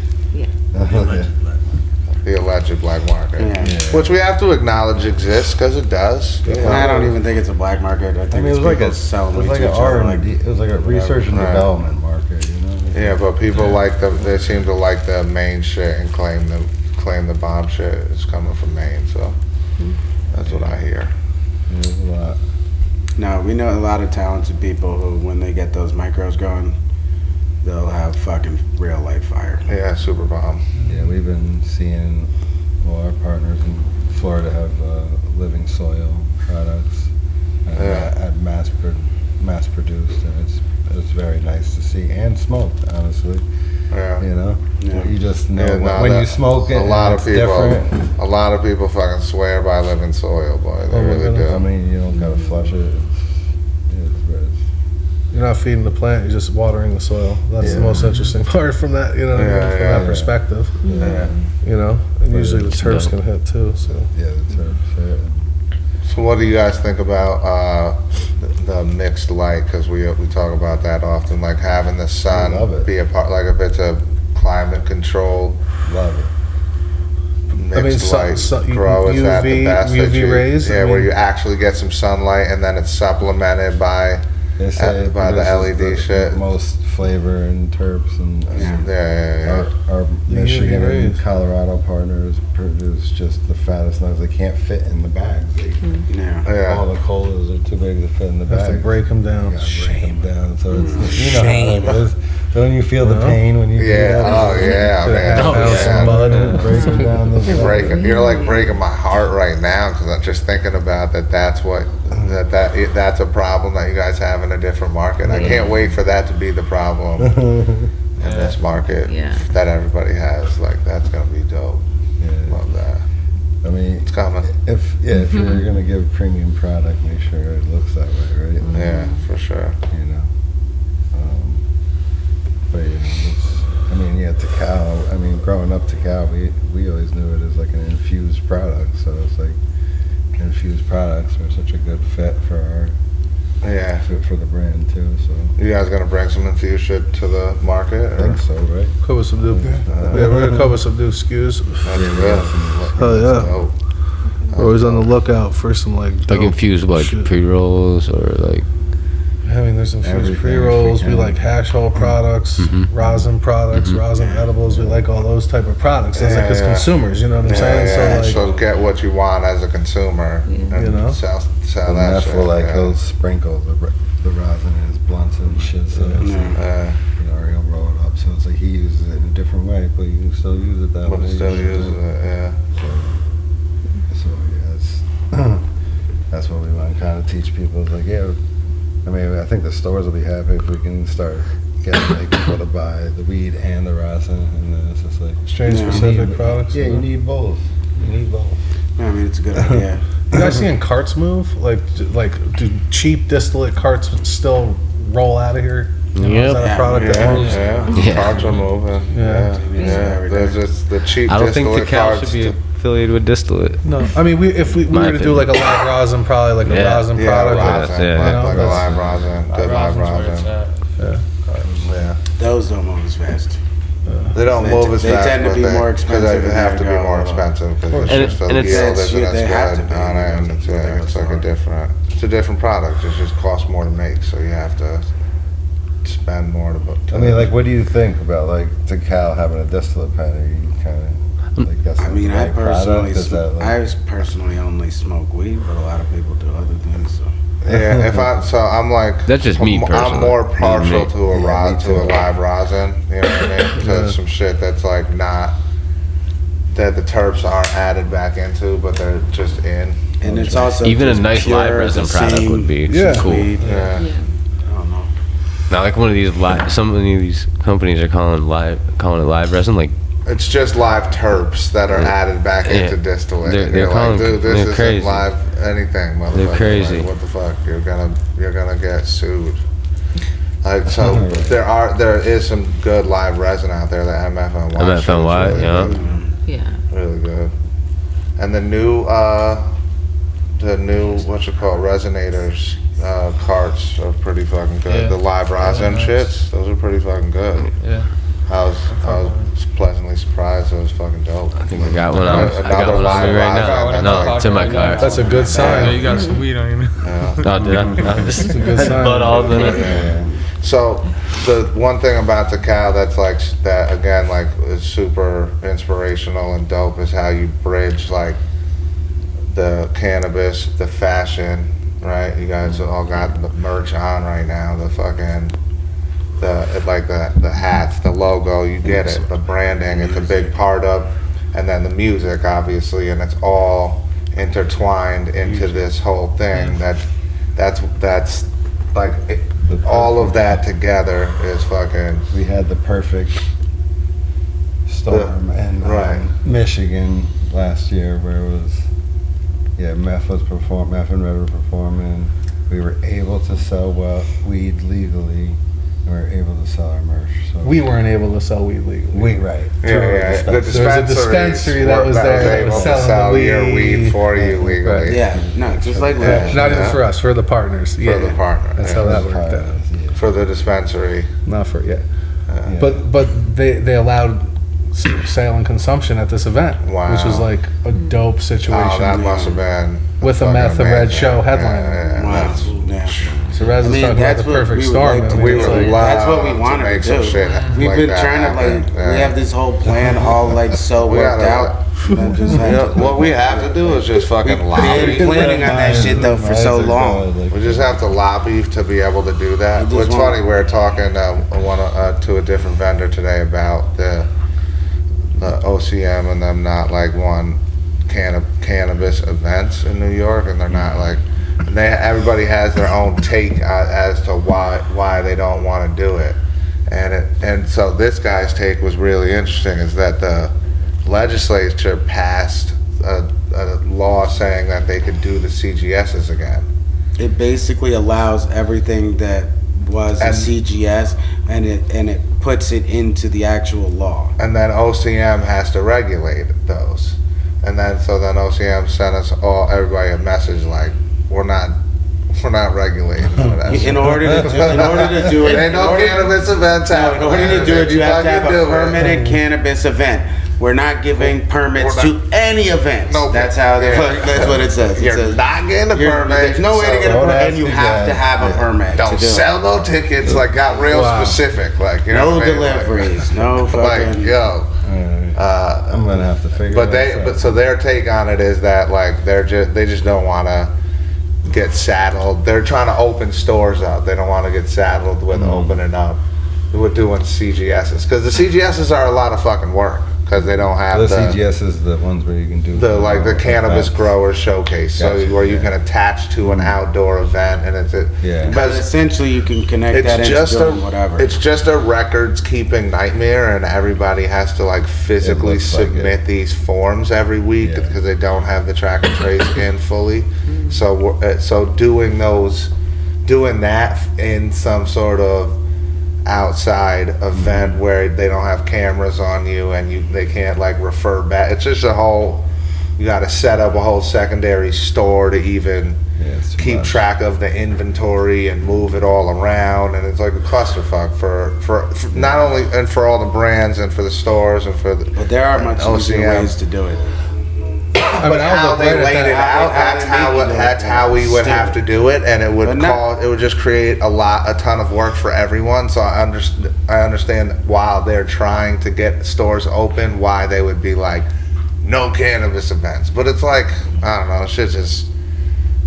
A: The alleged black market,
C: Yeah.
A: which we have to acknowledge exists because it does. you
C: And
A: know.
C: I don't even think it's a black market. I think
D: I mean, it
C: it's
D: was like
C: people
D: a
C: selling
D: it was
C: weed
D: like
C: to
D: an
C: each other.
D: R&D. It was like a research and
A: Right.
D: development market. You know.
A: Yeah, but people like they seem to like the Maine shit and claim the bomb shit is coming from Maine. So that's what I hear.
D: There's a lot.
C: No, we know a lot of talented people who, when they get those micros going, they'll have fucking real life fire.
A: Yeah, super bomb.
D: Yeah, we've been seeing our partners in Florida have living soil products at mass produced, and it's very nice to see and smoked. Honestly,
A: Yeah.
D: you know,
C: Yeah.
D: you just know
A: Yeah, no,
D: when
A: that-
D: you smoke it.
A: A lot
D: it's
A: of people,
D: different.
A: a lot of people fucking swear by living soil, boy. They really do.
D: I mean, you don't gotta flush it. It is what it is.
F: You're not feeding the plant, you're just watering the soil. That's the most interesting part from that, you know, from that perspective.
D: Yeah.
F: You know, and usually the terps can hit too. So
D: Yeah, the terps.
A: So what do you guys think about the mixed light? Because we talk about that often, like having the sun be a part, like if it's a climate controlled.
D: Love it.
A: Mixed light grow, is that the best?
F: UV rays?
A: Yeah, where you actually get some sunlight and then it's supplemented by
D: They say it
A: by the LED
D: produces
A: shit.
D: most flavor and terps, and
A: Yeah.
D: our Michigan and Colorado partners produce just the fattest nuts. They can't fit in the bags. All the colas are too big to fit in the bag.
F: have to break them down.
D: Break them down. So it's, you know how it is. Don't you feel the pain when you do that?
A: Oh yeah, man.
D: Break them down.
A: You're like breaking my heart right now because I'm just thinking about that. That's what that's a problem that you guys have in a different market. I can't wait for that to be the problem in this market that everybody has. Like that's gonna be dope. Love that.
D: I mean,
A: it's coming.
D: If you're gonna give premium product, make sure it looks that way, right?
A: Yeah, for sure.
D: You know. But you know, Tical. I mean, growing up Tical, we always knew it as like an infused product. So it's like infused products are such a good fit for our for the brand too. So
A: you guys gonna bring some infused shit to the market?
D: I think so, right?
F: Cover some new. We're gonna cover some new SKUs.
A: Oh
F: yeah. We're always on the lookout for some like
B: infused pre-rolls or like.
F: I mean, there's infused pre-rolls. We like hash hull products, rosin products, rosin edibles. We like all those type of products. It's like as consumers, you know what I'm saying?
A: So get what you want as a consumer.
F: You know,
A: sell
D: and
A: that shit.
D: He'll sprinkle the rosin in his blunts and shit. So it's like, you know, or he'll roll it up. So it's like he uses it in a different way, but you can still use it that way.
A: Still use it, yeah.
D: So that's what we want to kind of teach people. It's like, I mean, I think the stores will be happy if we can start getting people to buy the weed and the rosin, and then it's just like
F: strain-specific products.
D: Yeah, you need both.
C: Yeah, I mean, it's a good idea.
F: You guys seeing carts move? Like, do cheap distillate carts still roll out of here? You know, is that a product that moves?
A: Yeah, carts are moving. Yeah. There's just the cheap
B: I don't think
A: distillate
B: Tical
A: carts.
B: should be affiliated with distillate.
F: No, I mean, if we were to do like a live rosin, probably like a rosin product.
A: Like a live rosin, good live rosin.
F: Yeah.
C: Those don't move as fast.
A: They don't move as fast.
C: They tend to be more expensive.
A: They have to be more expensive because it's just the yield isn't as good on it, and it's like it's a different product. It just costs more to make, so you have to spend more to.
D: I mean, like, what do you think about like Tical having a distillate pen? Are you kind of like that's?
C: I mean, I
D: personally
C: only smoke weed, but a lot of people do other things. So.
A: Yeah, I'm like
B: that's just me personally.
A: I'm more partial to a live rosin. You know what I mean? Because some shit that's like not that the terps aren't added back into, but they're just in.
C: And it's also
B: even a nice live resin product would be cool.
C: Yeah. I don't know.
B: Not like one of these some of these companies are calling it live resin, like.
A: It's just live terps that are added back into distillate.
B: They're calling,
A: like, dude, this isn't
B: crazy.
A: live anything, motherfucker.
B: They're crazy.
A: Like, what the fuck? You're gonna get sued. Like, so there is some good live resin out there. The MFNY.
B: MFNY,
G: yeah.
A: Really good. And the new what you call resonators carts are pretty fucking good.
H: Yeah.
A: The live rosin shits, those are pretty fucking good.
H: Yeah.
A: I was pleasantly surprised. It was fucking dope.
B: I think I got one on. I got one on me right now. No, it's in my car.
F: That's a good sign.
H: Yeah, you got some weed on you.
A: Yeah.
B: No, dude, that's
F: a good sign.
B: Blood all in it.
A: So the one thing about Tical that's like that again, like is super inspirational and dope is how you bridge like the cannabis, the fashion, right? You guys all got the merch on right now. The fucking. The hats, the logo, you get it. The branding, it's a big part of, and then the music, obviously, and it's all intertwined into this whole thing. That's like all of that together is fucking.
D: We had the perfect storm in Michigan last year, where it was Meth and Red were performing. we were able to sell weed legally, and we were able to sell our merch. So
F: We weren't able to sell weed legally.
D: we right.
A: Yeah. The
F: There was a dispensary that was there that was
A: able to
F: selling
A: sell
F: the
A: your weed for you legally.
F: Right.
C: Yeah, no, just like that.
F: Not even for us, for the partners.
A: For the partner.
F: That's how that worked out.
A: For the dispensary.
F: Not for But they allowed sale and consumption at this event, which was like a dope situation.
A: Oh, that must have been
F: with a Meth and Red Show headliner.
C: Wow. Yeah.
F: So Raz is talking about the perfect storm.
C: That's what we wanted to do. We've been trying to we have this whole plan all like so worked out.
A: What we have to do is just fucking lobby.
C: We've been planning on that shit though for so long.
A: We just have to lobby to be able to do that. It's funny, we were talking to a different vendor today about the OCM and them not like one cannabis events in New York, and they're not like, and everybody has their own take as to why they don't want to do it, and so this guy's take was really interesting, is that the legislature passed a law saying that they could do the CGSs again.
C: It basically allows everything that was a CGS, and it puts it into the actual law.
A: And then OCM has to regulate those. And then OCM sent us everybody a message like, we're not regulating none of that shit.
C: In order to do it,
A: ain't no cannabis events happening.
C: In order to do it, you have to have a permitted cannabis event. We're not giving permits to any events.
A: Nope.
C: That's what it says.
A: You're not getting a permit.
C: There's no way to get a permit, and you have to have a permit.
A: Don't sell no tickets. Like, got real specific. Like, you know
C: no
A: what I mean?
C: deliveries. No fucking.
A: Like, yo.
D: I'm gonna have to figure.
A: But so their take on it is that like they just don't want to get saddled. They're trying to open stores up. They don't want to get saddled with opening up with doing CGSs, because the CGSs are a lot of fucking work. Because they don't have
D: the CGSs, the ones where you can do
A: the cannabis growers showcase, where you can attach to an outdoor event, and
C: But essentially you can connect that into doing whatever.
A: It's just a records keeping nightmare, and everybody has to like physically submit these forms every week because they don't have the track and trace in fully. So doing that in some sort of outside event where they don't have cameras on you and they can't like refer back, it's just you got to set up a whole secondary store to even keep track of the inventory and move it all around, and it's like a clusterfuck for not only and for all the brands and for the stores and for the,
C: but there are much easier ways to do it.
A: But how they laid it out, that's how we would have to do it, and it would just create a ton of work for everyone. So I understand while they're trying to get stores open, why they would be like, no cannabis events. But it's like, I don't know, shit just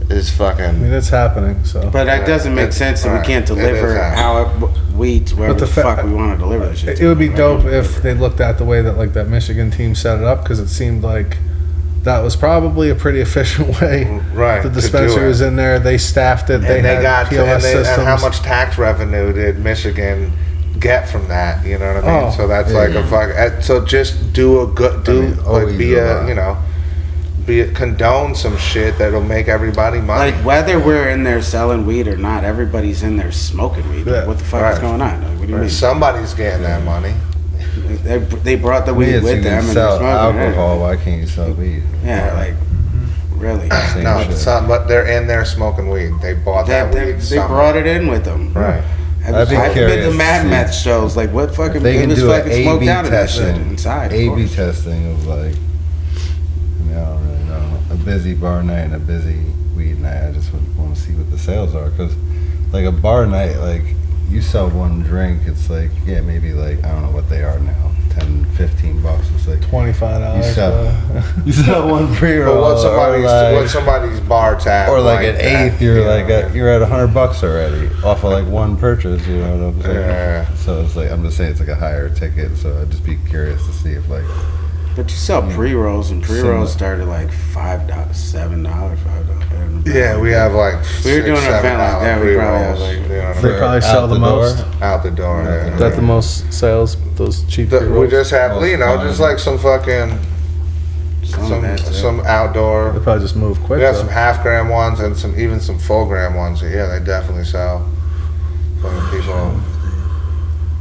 A: is fucking.
F: I mean, it's happening. So,
C: but that doesn't make sense that we can't deliver our weeds wherever the fuck we want to deliver the shit.
F: It would be dope if they looked at the way that like that Michigan team set it up, because it seemed like that was probably a pretty efficient way.
A: Right.
F: The dispensary was in there. They staffed it. They had POS systems.
A: And how much tax revenue did Michigan get from that? You know what I mean? So that's like a fuck. So just condone some shit that'll make everybody money.
C: Like whether we're in there selling weed or not, everybody's in there smoking weed. Like, what the fuck is going on? Like, what do you mean?
A: Somebody's getting that money.
C: They brought the weed with them and
D: sell
C: they're smoking
D: alcohol. Why can't you sell weed?
C: Yeah, like really.
A: But they're in there smoking weed. They bought that weed.
C: They brought it in with them.
A: Right.
C: I've been to Mad Meth shows. Like what fucking
D: they can do
C: fucking smoked out of that shit inside.
D: A/B testing of like, I don't really know, a busy bar night and a busy weed night. I just want to see what the sales are, because like a bar night, like you sell one drink, it's like, maybe like, I don't know what they are now, $10-15. It's like
F: $25.
D: You sell one pre-roll.
A: But what's somebody's bar tab?
D: Or like an eighth, you're at $100 already off of like one purchase. You know what I'm saying?
A: Yeah.
D: So it's like, I'm just saying it's like a higher ticket. So I'd just be curious to see if like.
C: But you sell pre-rolls, and pre-rolls start at like $5, $7, $5.
A: Yeah, we have like
C: we were doing an event like that. We probably have like
F: they probably sell the most
A: out the door.
F: Is that the most sales? Those cheap pre-rolls?
A: We just have, just like some fucking some outdoor.
F: They probably just move quick.
A: We have
F: though.
A: some half-gram ones and even some full-gram ones. Yeah, they definitely sell. Fucking people.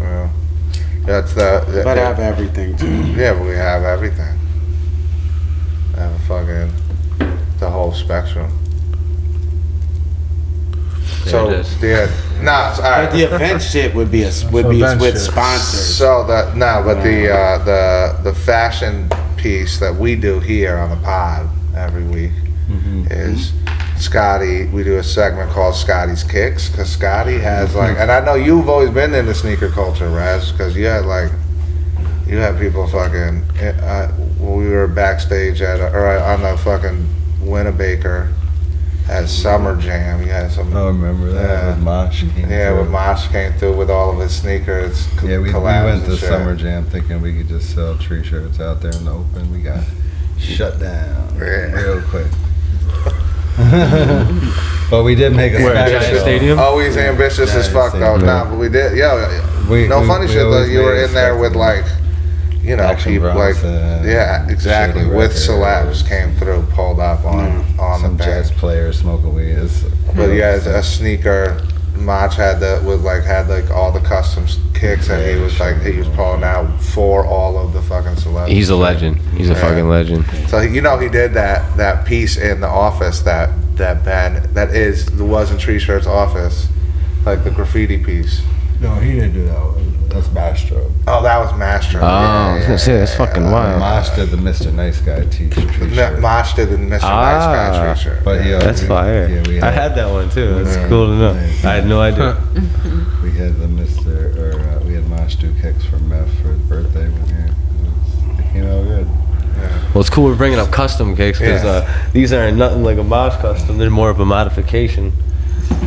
A: Yeah. That's
C: But have everything too.
A: Yeah, but we have everything. We have the whole spectrum. So yeah, all right.
C: But the event shit would be with sponsors.
A: So the fashion piece that we do here on the pod every week is Scotty. We do a segment called Scotty's Kicks because Scotty has and I know you've always been into sneaker culture, Raz, because you had people fucking. When we were backstage on the fucking Winnebaker at Summer Jam, you had some.
D: I remember that. With Mosh came through.
A: When Mosh came through with all of his sneakers.
D: Yeah, we went to Summer Jam thinking we could just sell tree shirts out there in the open. We got shut down real quick. But we did make a
B: Giant Stadium.
A: Always ambitious as fuck though. Nah, but we did. Funny shit though. You were in there with people exactly. With celebs came through, pulled up on
D: some
A: the
D: jazz players smoking weed.
A: But yeah, a sneaker. Mach had all the custom kicks, and he was pulling out for all of the fucking celebs.
B: He's a legend. He's a fucking legend.
A: So he did that piece in the office that wasn't Tree Shirt's office, like the graffiti piece.
D: No, he didn't do that. That's Mastro.
A: Oh, that was Mastro.
B: Oh, I was gonna say that's fucking wild.
D: Mosh did the Mr. Nice Guy t-shirt.
A: Mosh did the Mr. Nice Guy t-shirt.
D: But
B: that's fire. I had that one too. That's cool to know. I had no idea.
D: We had we had Mosh do kicks for Meth for his birthday one year. It came out good.
B: Well, it's cool we're bringing up custom kicks because these aren't nothing like a Mosh custom. They're more of a modification.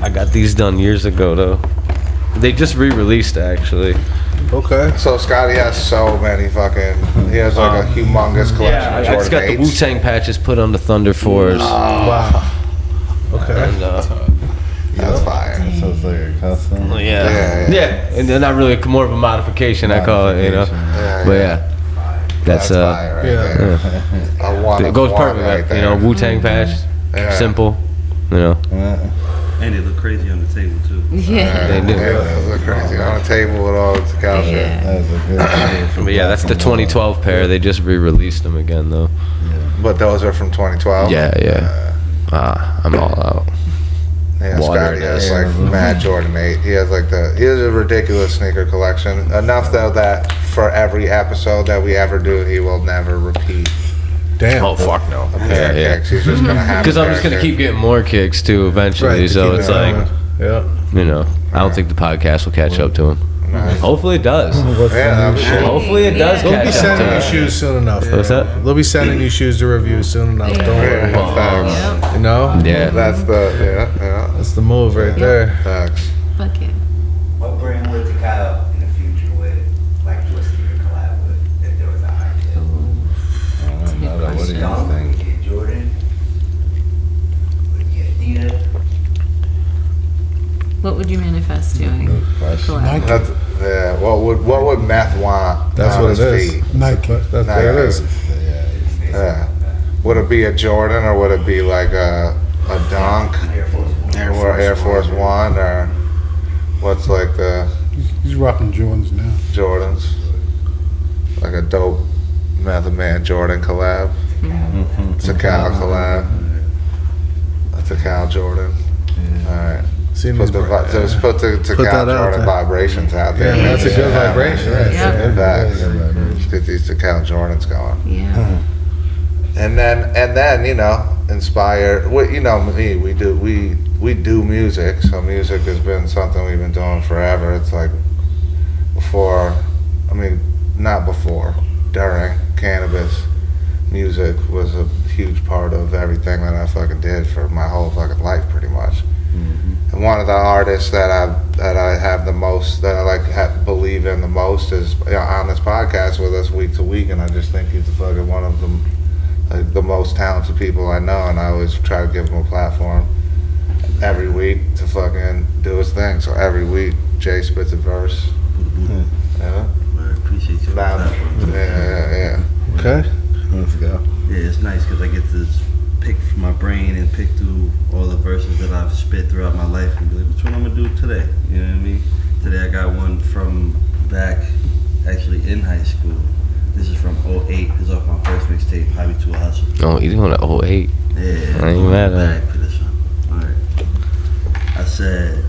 B: I got these done years ago though. They just re-released actually.
F: Okay.
A: So Scotty has so many he has a humongous collection of Jordan
B: I just got
A: 8s.
B: the Wu-Tang patches put on the Thunder 4s.
F: Wow. Okay.
B: And,
A: that's fire.
D: So it's like a custom?
B: Yeah. And they're not really more of a modification, I call it, But that's
A: fire right there.
B: It goes perfect,
A: right there.
B: Wu-Tang patch, simple,
E: And they look crazy on the table too.
G: Yeah.
B: They do.
A: They look crazy on the table with all the Tical shit.
D: That's a good
B: But yeah, that's the 2012 pair. They just re-released them again though.
A: But those are from 2012?
B: Yeah. I'm all out.
A: Yeah, Scotty has mad Jordan 8. He has a ridiculous sneaker collection. Enough though that for every episode that we ever do, he will never repeat.
F: Damn.
B: Oh fuck no.
A: Kicks. He's just gonna have.
B: Because I'm just gonna keep getting more kicks too eventually.
F: Right,
B: so it's like,
F: I
B: don't think the podcast will catch up to him.
A: Nice.
B: Hopefully it does. Hopefully it does
F: They'll be
B: catch up
F: sending
B: to
F: you
B: him.
F: shoes soon enough.
B: What's that?
F: They'll be sending you shoes to review soon enough. Don't worry.
A: Facts.
F: You know?
B: Yeah.
A: That's
F: That's the move right there.
A: Facts.
G: Fuck yeah.
J: What brand would Tical in the future would like to see your collab with if there was an idea?
D: What do you
J: Dunk,
D: think?
J: would you get Jordan? Would you get Adidas?
G: What would you manifest doing? Collab?
A: That's What would Meth want?
F: That's
A: on
F: what
A: his
F: it is.
A: feet?
I: Nike.
F: There it is.
A: Yeah. Would it be a Jordan or would it be like a Dunk or Air Force One or what's like the
I: He's rocking Jordans now.
A: Jordans? Like a dope Method Man Jordan collab. Tical collab. A Tical Jordan. All right. Put the Tical
F: that out
A: Jordan
F: there.
A: vibrations out there.
F: Yeah, that's a good vibration. Right?
G: Yeah.
A: Facts. Get these Tical Jordans going.
G: Yeah.
A: And then inspire. Me. We do music. So music has been something we've been doing forever. It's like not before, during Cannabis, music was a huge part of everything that I fucking did for my whole fucking life, pretty much. And one of the artists that I have the most, that I believe in the most, is on this podcast with us week to week, and I just think he's fucking one of the most talented people I know, and I always try to give him a platform every week to fucking do his thing. So every week, Jay spits a verse.
E: I appreciate you.
A: Yeah.
F: Okay.
D: Let's go.
E: Yeah, it's nice because I get to pick from my brain and pick through all the verses that I've spit throughout my life and be like, which one I'm gonna do today? You know what I mean? Today I got one from back, actually in high school. This is from 08. This is off my first mixtape, Hobby to a Hustle.
B: Oh, you doing an 08?
E: Yeah,
B: I ain't mad at
E: back to this one. Alright. I said,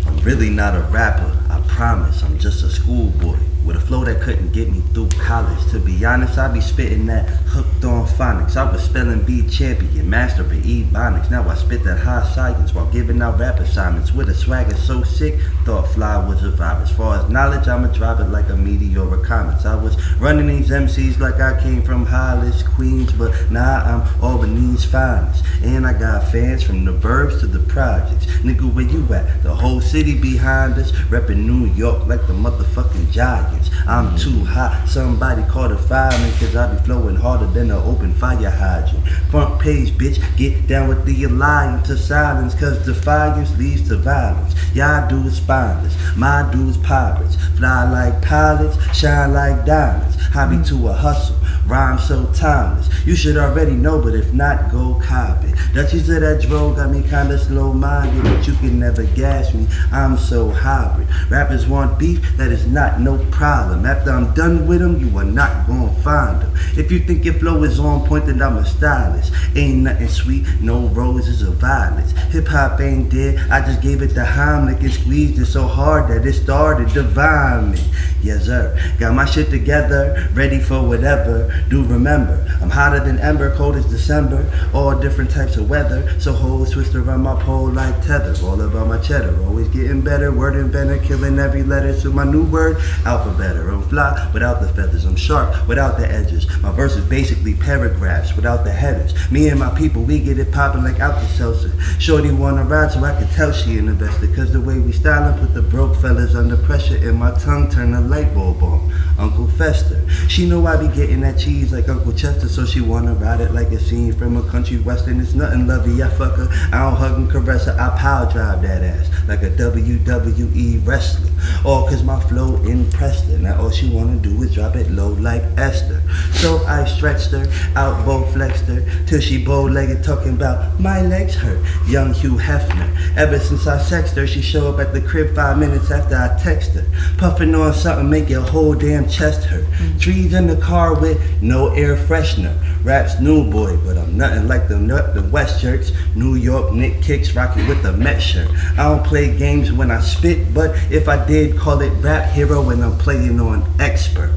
E: I'm really not a rapper, I promise. I'm just a schoolboy with a flow that couldn't get me through college. To be honest, I be spitting that hooked on phonics. I was spelling bee champion, master of ebonics. Now I spit that high science while giving out rap assignments with a swagger so sick, thought fly was a vibe. As far as knowledge, I'ma drop it like a meteor of comets. I was running these MCs like I came from Hollis, Queens, but now I'm Albany's finest. And I got fans from the burbs to the projects. Nigga, where you at? The whole city behind us, reppin' New York like the motherfucking Giants. I'm too hot, somebody call the fireman, cause I be flowing harder than an open fire hydrant. Front page, bitch, get down with the alliance of silence, cause defiance leads to violence. Y'all do is spineless, my dudes pirates. Fly like pilots, shine like diamonds. Hobby to a hustle, rhyme so timeless. You should already know, but if not, go copy. Duchies of that dro got me kinda slow-minded, but you can never gas me, I'm so hybrid. Rappers want beef, that is not no problem. After I'm done with them, you are not gonna find them. If you think your flow is on point, then I'm a stylist. Ain't nothing sweet, no roses or violets. Hip-hop ain't dead, I just gave it the Heimlich and squeezed it so hard that it started to vomit. Yes sir, got my shit together, ready for whatever. Do remember, I'm hotter than ember, cold as December. All different types of weather, so hoes twist around my pole like tether. All about my cheddar, always getting better, word inventor, killing every letter. So my new word, alphabetter. I'm fly without the feathers, I'm sharp without the edges. My verse is basically paragraphs without the headers. Me and my people, we get it poppin' like Alka-Seltzer. Shorty wanna ride so I can tell she an investor, cause the way we stylin' put the broke fellas under pressure, and my tongue turn a light bulb on. Uncle Fester, she know I be getting that cheese like Uncle Chester, so she wanna ride it like a scene from a country western. It's nothing lovey, I fuck her, I don't hug and caress her, I power drive that ass like a WWE wrestler. All cause my flow impressed her, now all she wanna do is drop it low like Esther. So I stretched her, out bow flexed her, till she bow-legged talking about my legs hurt. Young Hugh Hefner, ever since I sexed her, she show up at the crib 5 minutes after I text her. Puffing on something make your whole damn chest hurt. Trees in the car with no air freshener. Rap's new boy, but I'm nothing like the West shirts. New York Nick kicks rocking with the Met shirt. I don't play games when I spit, but if I did, call it rap hero, and I'm playing on expert.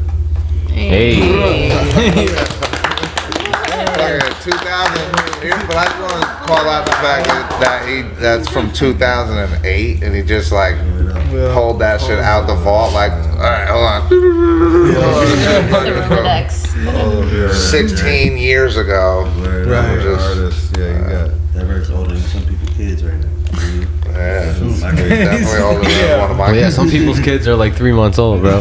B: Hey.
A: 2000, but I just want to call out the fact that's from 2008, and he just like pulled that shit out the vault. Like, all right, hold on.
G: The Rolodex.
A: 16 years ago.
D: Right. Artists, yeah, you got
E: That verse older than some people's kids right now.
A: Yeah, definitely older than one of my
B: Well, yeah,
A: kids.
B: some people's kids are like 3 months old, bro.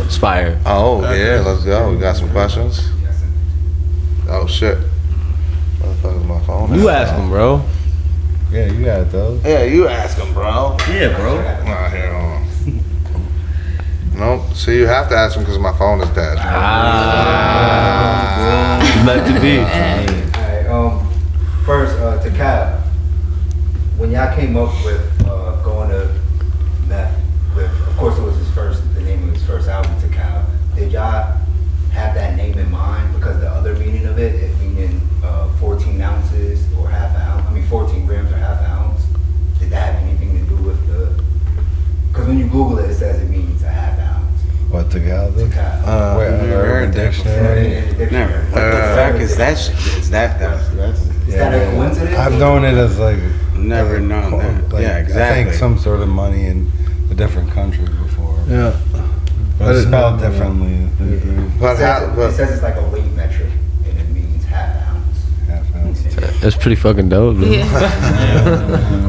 B: Inspire.
A: Oh yeah, let's go. We got some questions. Oh shit. Where the fuck is my phone?
B: You ask him, bro.
D: Yeah, you got those.
A: Yeah, you ask him, bro.
E: Yeah, bro.
A: Nah, here, hold on. Nope. So you have to ask him because my phone is dead.
B: Meant to be.
J: Alright, first, to Cali, when y'all came up with going to meth, with, of course it was the name of his first album, to Cali, did y'all have that name in mind? Because the other meaning of it meaning 14 ounces or 14 grams or half an ounce, did that have anything to do with the, because when you Google it, it says it means a half ounce.
D: What, together?
J: To Cali.
D: Urban Dictionary.
C: Never. What the fuck is that shit? Is that
J: Is that a coincidence?
D: I've known it as like
C: Never known that.
D: like,
C: Yeah, exactly.
D: I think some sort of money in a different country before.
F: Yeah.
D: But it's spelled differently.
A: But
J: It says it's like a weight metric, and it means half ounce.
D: Half ounce.
B: That's pretty fucking dope, bro.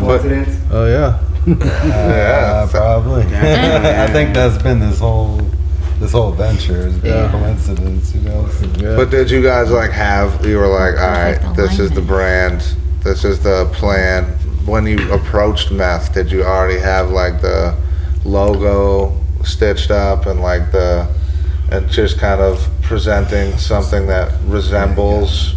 J: Coincidence?
F: Oh yeah.
A: Yeah.
D: Probably. I think that's been this whole venture has been a coincidence, you know.
A: But did you guys like you were like, all right, this is the brand, this is the plan. When you approached meth, did you already have like the logo stitched up and like and just kind of presenting something that resembles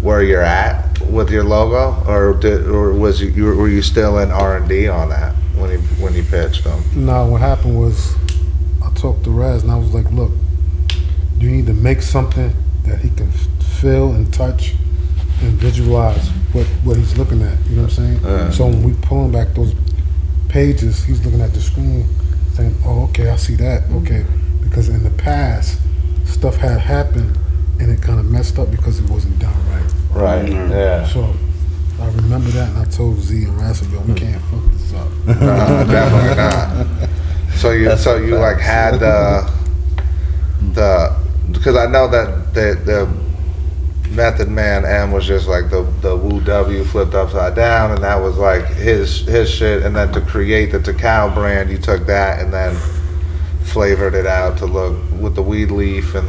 A: where you're at with your logo, or were you still in R&D on that when you pitched them?
I: No, what happened was I talked to Raz and I was like, look, you need to make something that he can feel and touch and visualize what he's looking at. You know what I'm saying? So when we pulling back those pages, he's looking at the screen saying, oh, okay, I see that. Okay. Because in the past, stuff had happened and it kind of messed up because it wasn't done right.
A: Right, yeah.
I: So I remember that and I told Z and Raz, yo, we can't fuck this up.
A: No, definitely not. So you like had the because I know that the Method Man M was just like the Woo W flipped upside down, and that was like his shit. And then to create the Tical brand, you took that and then flavored it out to look with the weed leaf and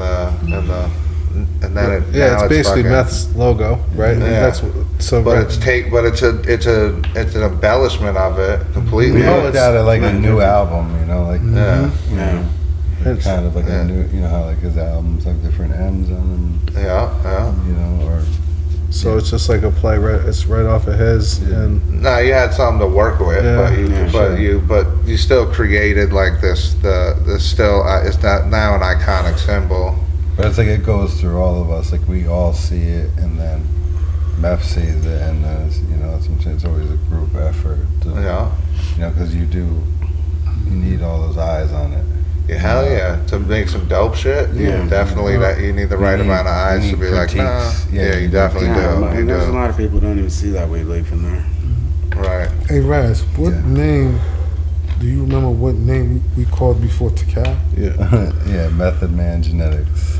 A: then
F: it's basically Meth's logo, right?
A: Yeah.
F: That's so.
A: But it's an embellishment of it completely.
D: We looked at it like a new album, you know, like
F: It's
D: kind of like a new, you know how like his albums have different M's on them.
A: Yeah.
D: You know, or
F: so it's just like a play. It's right off of his, and
A: no, you had something to work with, but you still created like this. It's not now an iconic symbol.
D: But it's like it goes through all of us. Like we all see it, and then Meth sees it, and then it's, you know, it's always a group effort. You know, because you need all those eyes on it.
A: Yeah, hell yeah! To make some dope shit, definitely that you need the right amount of eyes to be like, nah. Yeah, you definitely do.
C: There's a lot of people who don't even see that weed leaf in there.
A: Right.
I: Hey Raz, what name? Do you remember what name we called before Tical?
D: Yeah, Method Man Genetics.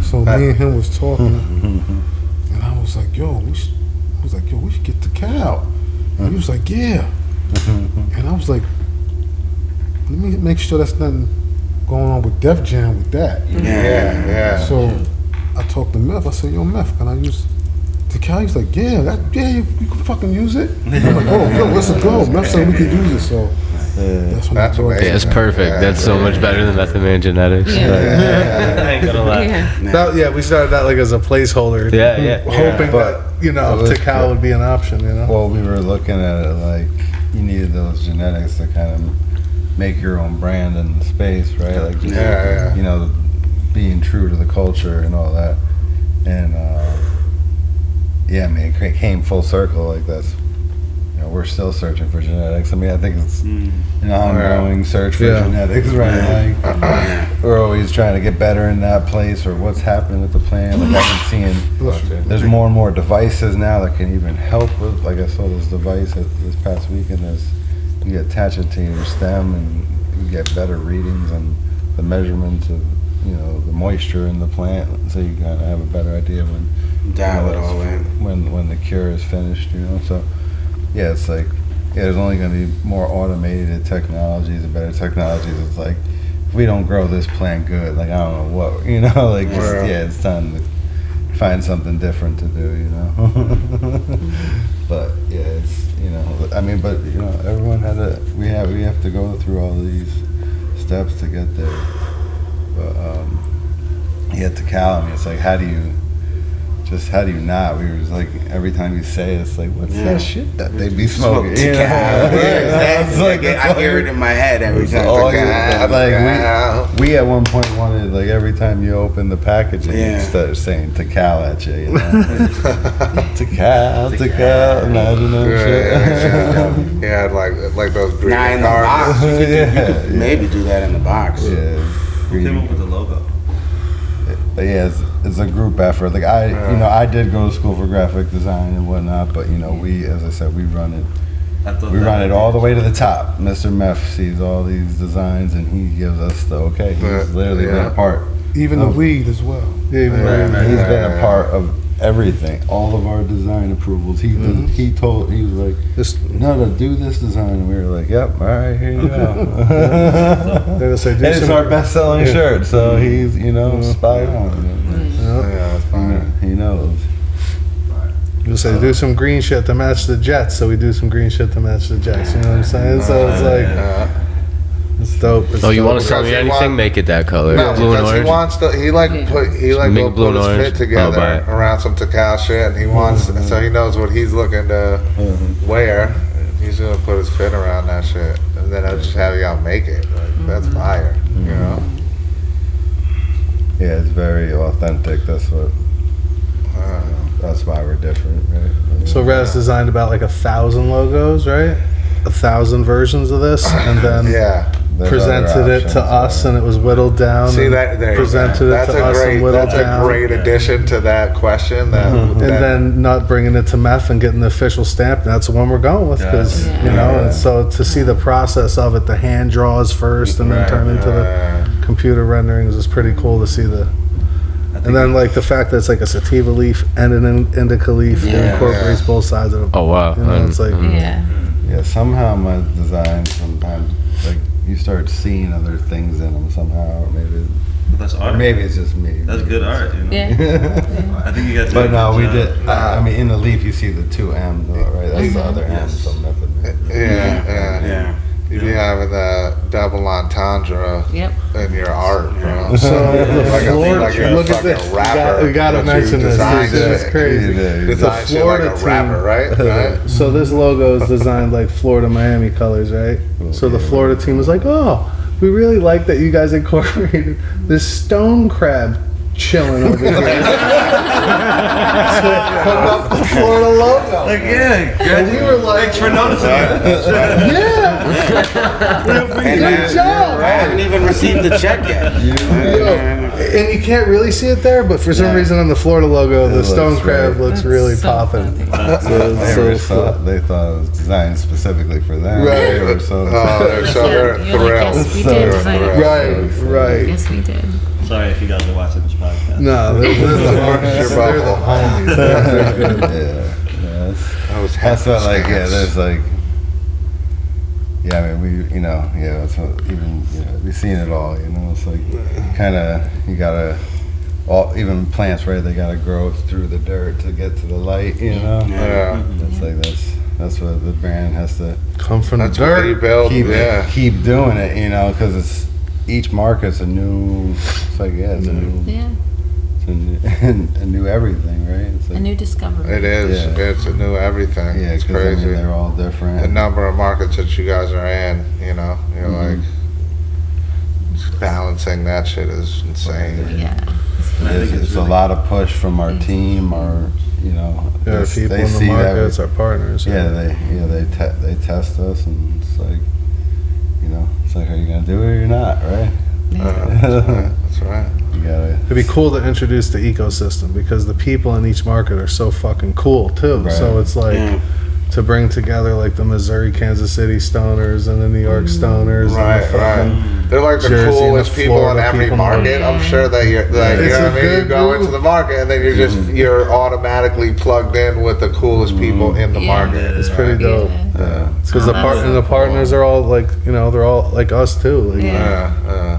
I: So me and him was talking, and I was like, yo, we should get Tical. And he was like, yeah. And I was like, let me make sure that's nothing going on with Def Jam with that.
A: Yeah.
I: So I talked to Meth. I said, yo, Meth, can I use Tical? He's like, yeah, you can fucking use it. I'm like, oh, yo, let's go. Meth said we could use it, so.
A: That's amazing.
B: Yeah, it's perfect. That's so much better than Method Man Genetics. I ain't gonna lie.
F: We started that like as a placeholder. Hoping that, you know, Tical would be an option, you know?
D: Well, we were looking at it like you needed those genetics to kind of make your own brand in the space, right? Like, just, you know, being true to the culture and all that. And, I mean, it came full circle. Like, that's, you know, we're still searching for genetics. I mean, I think it's an ongoing search for genetics, right? Like, we're always trying to get better in that place, or what's happening with the plant. Like, I've been seeing there's more and more devices now that can even help with, like I saw this device this past weekend, you attach it to your stem and you get better readings on the measurements of, you know, the moisture in the plant, so you kind of have a better idea when the cure is finished, you know. So it's like, there's only going to be more automated technologies and better technologies. It's like, if we don't grow this plant good, like, I don't know what, you know, like, it's time to find something different to do, you know. But it's, you know, I mean, but, you know, everyone we have to go through all these steps to get there. But to Cali, I mean, it's like, how do you not? We were just like, every time you say it, it's like, what's that shit that they be smoking?
C: Tical. I hear it in my head every time.
D: We at one point wanted, like, every time you open the packaging, you start saying Tical at you, you know? Tical, imagine that shit.
A: Yeah, like those green
C: in the box. You could maybe do that in the box.
E: Who came up with the logo?
D: But it's a group effort. Like I did go to school for graphic design and whatnot, but, you know, as I said, we run it all the way to the top. Mr. Meth sees all these designs and he gives us the okay. He's literally been a part.
I: Even the weed as well.
D: He's been a part of everything. All of our design approvals. He was like, no, do this design, and we were like, yep, all right, here you go. And it's our best-selling shirt, so he's, you know, spot on. He knows.
F: You'll say, do some green shit to match the Jets, so we do some green shit to match the Jets. You know what I'm saying? So it's like, It's dope. It's
B: Oh, you want
F: dope.
B: to sell me anything? Make it that color.
A: No,
B: Blue and
A: because he
B: orange.
A: wants to. He like
G: Yeah.
A: put. He like
B: Make
A: go
B: it blue
A: put his
B: and orange.
A: fit together
B: I'll buy it.
A: around some Tical shit, and he wants. So he knows what he's looking to wear. He's gonna put his fit around that shit, and then I'll just have y'all make it. Like, that's fire, you know.
D: Yeah, it's very authentic. That's what. That's why we're different, right?
F: So Raz designed about like 1,000 logos, right? 1,000 versions of this, and then
A: Yeah.
D: There's
F: presented
D: other
F: it to
D: options,
F: us, and it was whittled down.
A: See
F: and
A: that? There you go.
F: presented it
A: That's
F: to us and whittled
A: That's
F: down.
A: a great addition to that question. That,
F: And
A: that-
F: then not bringing it to meth and getting the official stamp. That's the one we're going with because
G: Yeah.
F: you know. And so to see the process of it, the hand draws first, and then turn into the computer renderings is pretty cool to see the. And then like the fact that it's like a sativa leaf and an indica leaf incorporates both sides of it.
B: Oh wow.
F: You know, it's like
G: Yeah.
D: Yeah, somehow my designs sometimes like you start seeing other things in them somehow, or maybe.
E: That's
D: Or
E: art.
D: maybe it's just me.
E: That's good art. You know?
G: Yeah.
E: I think you got. to
D: But
E: do a
D: no,
E: good
D: we
E: job.
D: did. I mean, in the leaf, you see the two M's, right? That's the other M
E: Yes.
D: from Method Man.
A: yeah. You'd be having the double entendre
G: Yep.
A: in your art, bro.
F: So the
A: Like a-
F: Florida,
A: like you're a
F: look at
A: fucking
F: this.
A: rapper,
F: We gotta
A: but you
F: mention this.
A: designed
F: This is
A: it.
F: crazy.
D: The
A: Design shit like
F: Florida
A: a rapper, right?
F: So this logo is designed like Florida Miami colors, right? So the Florida team was like, "Oh, we really like that you guys incorporated this stone crab chilling over here." So hook up the Florida logo.
E: Again,
F: And we were like,
E: thanks for noticing.
F: "Yeah, good job."
C: I haven't even received the check yet.
F: Yo, and you can't really see it there, but for some reason on the Florida logo, the
D: looks
F: stone crab
D: right.
F: looks
G: That's
F: really
G: so
F: popping.
D: They thought it was designed specifically for them.
F: Right.
D: They were so
A: They're
G: You're like,
A: thrilled.
G: yes, we
D: So
G: did design it.
F: Right.
G: Yes, we did.
E: Sorry if you guys are watching this podcast.
F: No, they're the homies.
A: Your
F: They're the
A: bubble.
F: homies.
D: yeah,
A: I was
D: that's what, like, yeah,
A: happenstance.
D: there's like, yeah, I mean, we, you know, yeah, that's what, even, you know, we've seen it all, you know, it's like, kind of, you gotta, all, even plants, right, they gotta grow through the dirt to get to the light, you know?
A: Yeah.
D: That's like, that's what the brand has to
F: Come from
A: That's
F: the
A: what you
F: dirt.
A: build.
D: keep doing it, you know, because it's, each market's a new, it's like, yeah, it's a new,
G: Yeah.
D: it's a new everything, right? It's
G: A
D: like,
G: new discovery.
A: It is.
D: Yeah.
A: It's a new everything.
D: yeah,
A: It's
D: because I mean,
A: crazy.
D: they're all different.
A: The number of markets that you guys are in, you know, you're like balancing that shit is insane.
G: Yeah.
D: It's a lot of push from our team, our, you know,
F: Yeah,
D: they-
F: people
D: they
F: in the
D: see that
F: markets, our partners.
D: yeah, they test us, and it's like, you know, it's like, are you gonna do it or you're not, right?
A: That's right. That's right.
D: You gotta.
F: It'd be cool to introduce the ecosystem because the people in each market are so fucking cool too.
D: Right.
F: So it's like to bring together like the Missouri, Kansas City stoners and the New York stoners.
A: Right,
F: and the fucking
A: They're like the
F: Jersey and the
A: coolest people in
F: Florida
A: every
F: people.
A: market. I'm sure that you're like, you
F: It's
A: know
F: a
A: what I mean? You
F: good
A: go
F: group.
A: into the market and then you're just you're automatically plugged in with the coolest people in the
G: Yeah.
A: market.
F: It's pretty
G: Yeah.
F: dope.
A: Yeah.
F: Because
G: Oh, that's so
F: the
G: cool.
F: partners are all like, you know, they're all like us too. Like,
G: Yeah.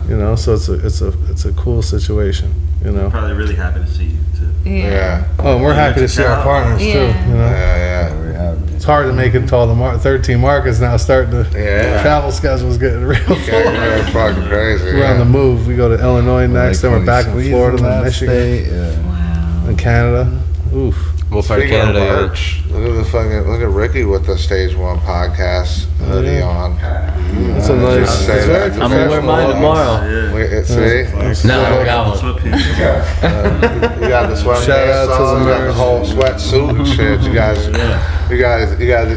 F: You know, so it's a cool situation. You know.
E: Probably really happy to see you too.
A: Yeah.
F: Oh, and we're happy to see our partners too.
G: Yeah.
F: You know.
A: Yeah.
D: We have.
F: It's hard to make it to all the 13 markets now. Starting to
A: Yeah.
F: travel schedule's getting real full.
A: Yeah, you're fucking crazy.
F: We're on the move. We go to Illinois next, then we're back in Florida, then Michigan,
G: Wow.
F: and Canada. Oof.
B: What part of
A: Speaking of
B: Canada you in?
A: merch, look at Ricky with the Stage One podcast hoodie
F: Yeah.
A: on.
F: It's a nice.
A: Just say
F: It's
A: that.
F: very
B: I'm gonna wear mine
F: professional.
B: tomorrow.
A: See?
B: No, I got one.
E: Sweatpants.
A: You got the sweatpants
F: Shout out to
A: on,
F: the
A: you got the
F: merch.
A: whole sweatsuit and shit. You guys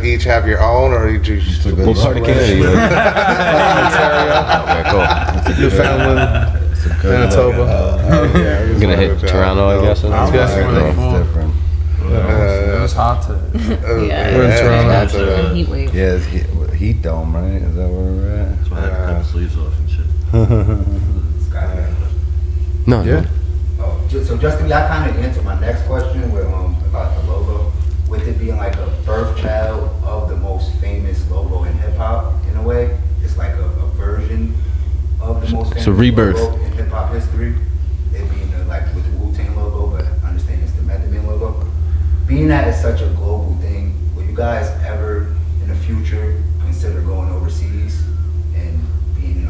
A: each have your own, or you just
B: What part of Canada you in? Okay, cool.
F: Newfoundland, Manitoba.
B: I'm gonna hit Toronto, I guess.
F: I'm guessing we're
D: It's
F: full.
D: different.
H: It was hot today.
G: Yeah.
F: We're in Toronto.
A: that's a-
G: Heat wave.
D: Yeah, it's heat dome, right? Is that where we're at?
E: That's why I had to cut the sleeves off and shit.
B: No,
F: Yeah.
B: no.
J: Oh, so Justin, y'all kind of answered my next question with about the logo, with it being like a birth child of the most famous logo in hip hop in a way. It's like a version of the most famous
B: So rebirth.
J: logo in hip hop history. It being like with the Wu-Tang logo, but I understand it's the Method Man logo. Being that it's such a global thing, will you guys ever in the future consider going overseas and being an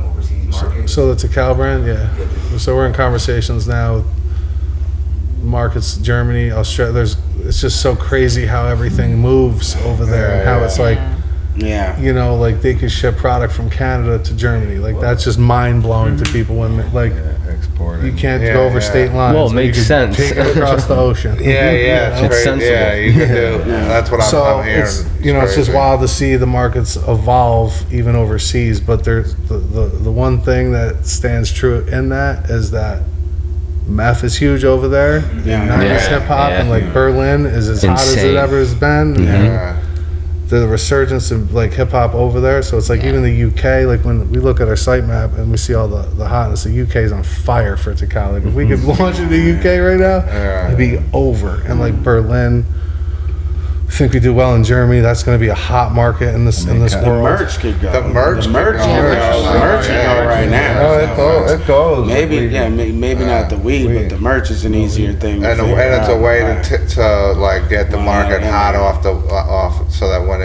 F: So the Tical brand, yeah. So we're in conversations now with markets, Germany, Australia. It's just so crazy how everything moves over there, and how it's like, you know, like they could ship product from Canada to Germany. Like that's just mind blowing to people when like
D: exporting.
F: You can't go over state lines.
B: Well, it makes sense.
F: Take it across the ocean.
B: It's sensible.
A: Yeah, you can do. That's what I'm hearing.
F: It's, you know, it's just wild to see the markets evolve even overseas. But there's the one thing that stands true in that is that meth is huge over there. Nice hip hop, and like Berlin is as hot as it ever has been. The resurgence of like hip hop over there. So it's like even the UK, like when we look at our site map and we see all the hotness, the UK is on fire for Tical. Like if we could launch in the UK right now, it'd be over. And like Berlin, I think we do well in Germany. That's going to be a hot market in this world.
C: The merch could go.
A: The merch could go
C: right now.
D: Oh, it goes.
C: Maybe maybe not the weed, but the merch is an easier thing.
A: And it's a way to like get the market hot off, so that when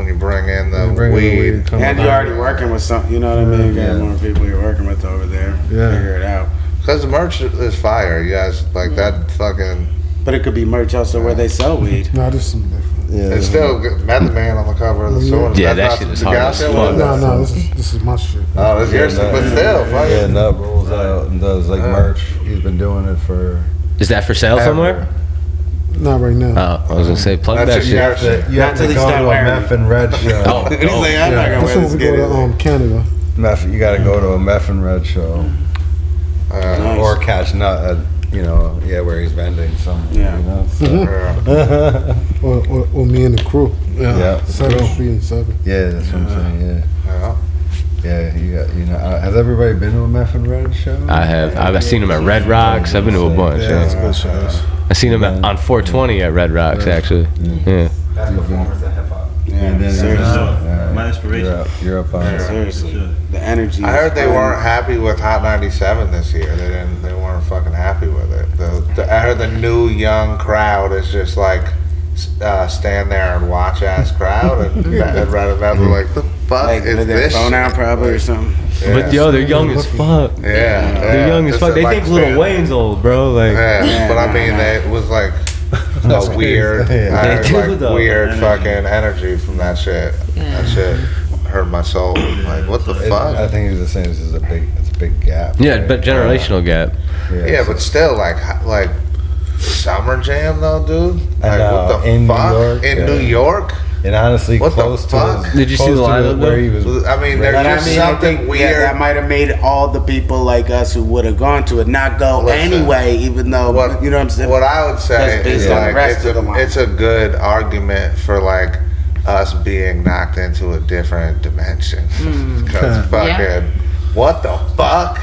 A: you bring in the weed,
C: and you're already working with some, you know what I mean? You got more people you're working with over there. Figure it out.
A: Because the merch is fire, you guys. Like that fucking.
C: But it could be merch also where they sell weed.
I: No, this is different.
A: It's still Method Man on the cover of the store.
B: Yeah, that shit is hard.
I: No, this is my shit.
A: Oh, this is your stuff, but still,
D: yeah, Nut rolls out and does like merch. He's been doing it for.
B: Is that for sale somewhere?
I: Not right now.
B: Oh, I was gonna say plug that shit.
D: You have to go to a Meth and Red show.
B: Oh,
C: He's like, I'm not gonna wear this.
I: Go to Canada.
D: You got to go to a Meth and Red show, or catch Nut at. You know, where he's vending something.
C: Yeah.
D: You know, so.
I: or me and the crew.
D: Yeah.
I: 7th Street and 7.
D: Yeah, that's what I'm saying. Yeah, you got. You know, has everybody been to a Meth and Red show?
B: I have. I've seen him at Red Rocks. I've been to a bunch.
F: That's good shows.
B: I've seen him on 420 at Red Rocks actually. Yeah.
J: That's performance in hip hop.
C: Yeah, seriously.
E: My inspiration.
D: You're up on it.
C: Seriously, the energy.
A: I heard they weren't happy with Hot 97 this year. They weren't fucking happy with it. I heard the new young crowd is just like stand there and watch ass crowd and rather than like the fuck
C: Like
A: is
C: with their
A: this?
C: phone out probably or something.
A: Yeah.
B: But yo, they're young as fuck.
A: Yeah,
B: They're young as fuck. They think Lil Wayne's old, bro. Like,
A: but I mean, it was like a weird, weird fucking energy from that shit. That shit hurt my soul. Like, what the fuck?
D: I think he was just saying this is it's a big gap.
B: yeah, but generational gap.
A: Yeah, but still, like Summer Jam though, dude. Like, what the
D: in
A: fuck?
D: New York,
A: In New York?
D: And honestly,
A: What the
D: close
A: fuck?
D: to his,
B: Did you see
D: close
B: the
D: to
B: lineup
D: where
B: though?
D: he was.
A: I mean, there's
C: But
A: just
C: I
A: something
C: think
A: weird.
C: that might have made all the people like us who would have gone to it not go
A: Listen,
C: anyway, even though you know what I'm saying.
A: What I would say
C: That's based
A: is
C: on the
A: like
C: rest of the line.
A: it's a good argument for like us being knocked into a different dimension. Because fucking what the fuck?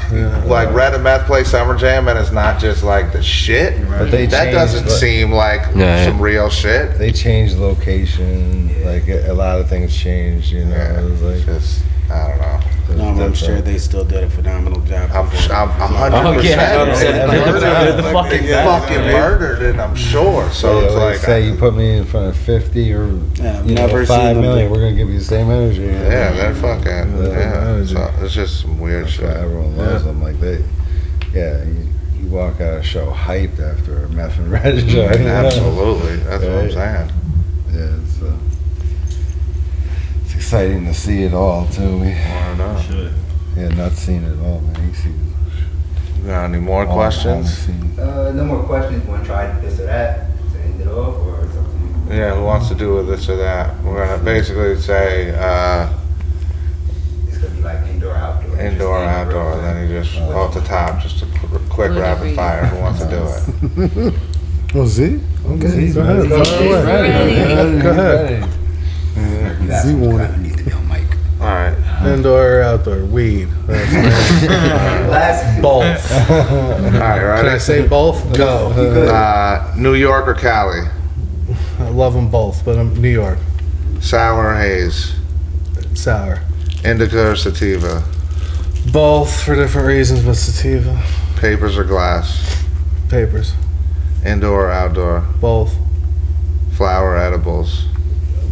A: Like Red and Meth play Summer Jam and it's not just like the shit.
D: But they
A: that
D: changed,
A: doesn't seem like some real shit.
D: They changed location. Like a lot of things changed. You know, it was like
A: just I don't know.
C: No, I'm sure they still did a phenomenal job.
A: I'm 100%.
B: They're the
A: fucking murdered it, I'm sure. So it's like
D: say you put me in front of 50 or
C: never
D: 5
C: seen
D: million, we're gonna give you the same energy.
A: Yeah, they're fucking so it's just some weird shit.
D: Everyone loves them. Like you walk out of a show hyped after a Meth and Red show.
A: Absolutely, that's what I'm saying.
D: Yeah, it's exciting to see it all too.
A: I know.
D: Yeah, not seen it all, man. You see.
A: You got any more questions?
J: No more questions. Want to try this or that to end it off, or something?
A: Yeah, who wants to do with this or that? We're gonna basically say
J: It's gonna be like indoor, outdoor.
A: indoor, outdoor, and then you just off the top, just a quick rapid fire. Who wants to do it?
I: Oh, Z? Okay,
D: Z's
I: go ahead.
D: ready.
I: Go ahead. Z wanted.
J: Need to be on mic.
A: All right.
F: Indoor or outdoor? Weed. Both.
A: All right,
F: Can I
A: right.
F: say both? Go.
A: New York or Cali?
F: I love them both, but I'm New York.
A: Sour or haze?
F: Sour.
A: Indica or sativa?
F: Both for different reasons, but sativa.
A: Papers or glass?
F: Papers.
A: Indoor or outdoor?
F: Both.
A: Flower or edibles?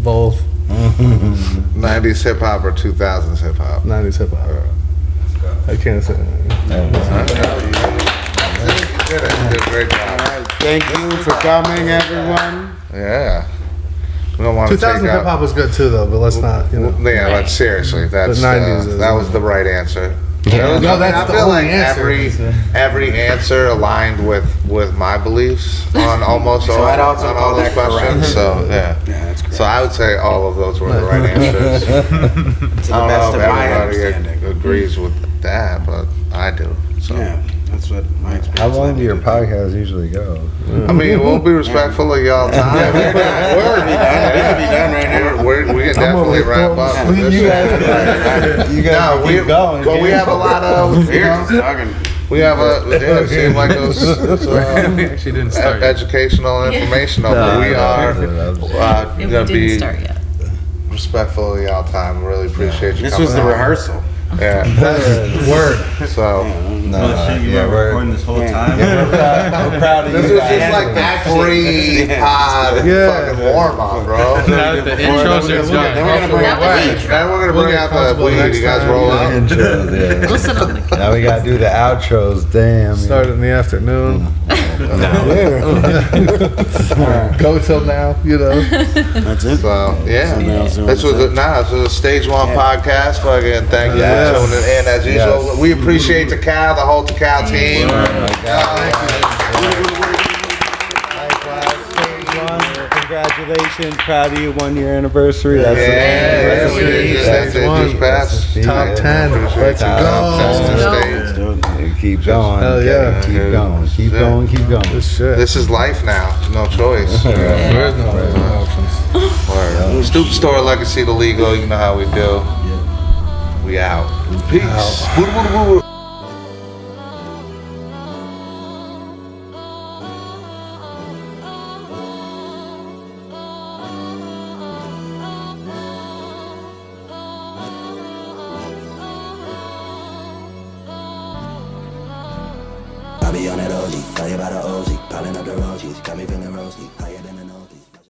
F: Both.
A: 90s hip hop or 2000s hip hop?
F: 90s hip hop. I can't say.
A: You did a great job.
C: Thank you for coming, everyone.
A: Yeah. We don't want to
F: 2000
A: take
F: hip
A: out.
F: hop was good too, though. But let's not, you know.
A: Yeah, but seriously, that's
F: 90s is,
A: that was the right answer.
F: Yeah. No, that's
A: I
F: the
A: feel
F: only
A: like
F: answer.
A: every answer aligned with my beliefs on almost
C: So
A: all,
C: I'd also
A: on
C: call
A: all those
C: that correct.
A: questions. So yeah,
C: that's correct.
A: so I would say all of those were the right answers.
C: To the
A: I
C: best
A: don't
C: of
A: know if
C: my
A: everybody
C: understanding.
A: agrees with that, but I do. So.
C: Yeah, that's what my experience.
D: How long do your
C: led me to
D: podcasts usually go?
A: I mean, we'll be respectful of y'all time.
C: We're be done. We could be done right now.
A: We can definitely wrap up. with this
D: You
A: shit.
D: guys
A: No,
D: keep going.
A: but we have a lot of, you
C: We're
A: know,
C: just talking.
A: we have it seemed like it was
H: We actually didn't start yet.
A: educational and informational, but we are
G: Yeah, we
A: gonna
G: didn't
A: be
G: start yet.
A: respectful of y'all time. Really appreciate you
C: This
A: coming
C: was the
A: out.
C: rehearsal.
A: Yeah.
F: Word.
A: So
D: No,
E: Oh, shit, you were recording this whole time?
D: we're proud of
A: this
D: you
A: was
D: guys.
A: just like pre-pod
F: Yeah.
A: fucking warm up, bro.
H: Now that the intros are
C: Then we're gonna
H: done.
C: bring it
G: That was
C: back.
G: it.
A: Then we're gonna
F: We'll
A: bring
F: get
A: out the
F: comfortable
A: weed.
F: next
A: You guys
F: time.
A: roll out.
D: Intros, yeah.
G: We'll sit on the
D: Now we gotta do the outros. Damn.
F: Start in the afternoon. Go till now, you know.
C: That's it.
A: So yeah,
C: So,
A: this was a stage one podcast. Fucking thank you
D: Yes.
A: for tuning in as usual.
D: Yes.
A: We appreciate Tical, the whole Tical team.
D: Congratulations, proud of you, 1 year anniversary.
A: Yeah,
D: That's
A: we did just passed.
F: Top 10. Let's
A: Top
F: go.
A: 10
C: Let's do it.
D: Keep going.
F: Hell yeah.
D: Keep going. Keep going. Keep going.
F: This shit.
A: This is life now. There's no choice.
F: There is no other options.
A: Word. Stoop Store Legacy to Legal. You know how we do. We out. Peace. Woo, woo, woo.
L: I be on that OG, tell you about the OG, piling up the roaches, got me feeling rosy, higher than an OG.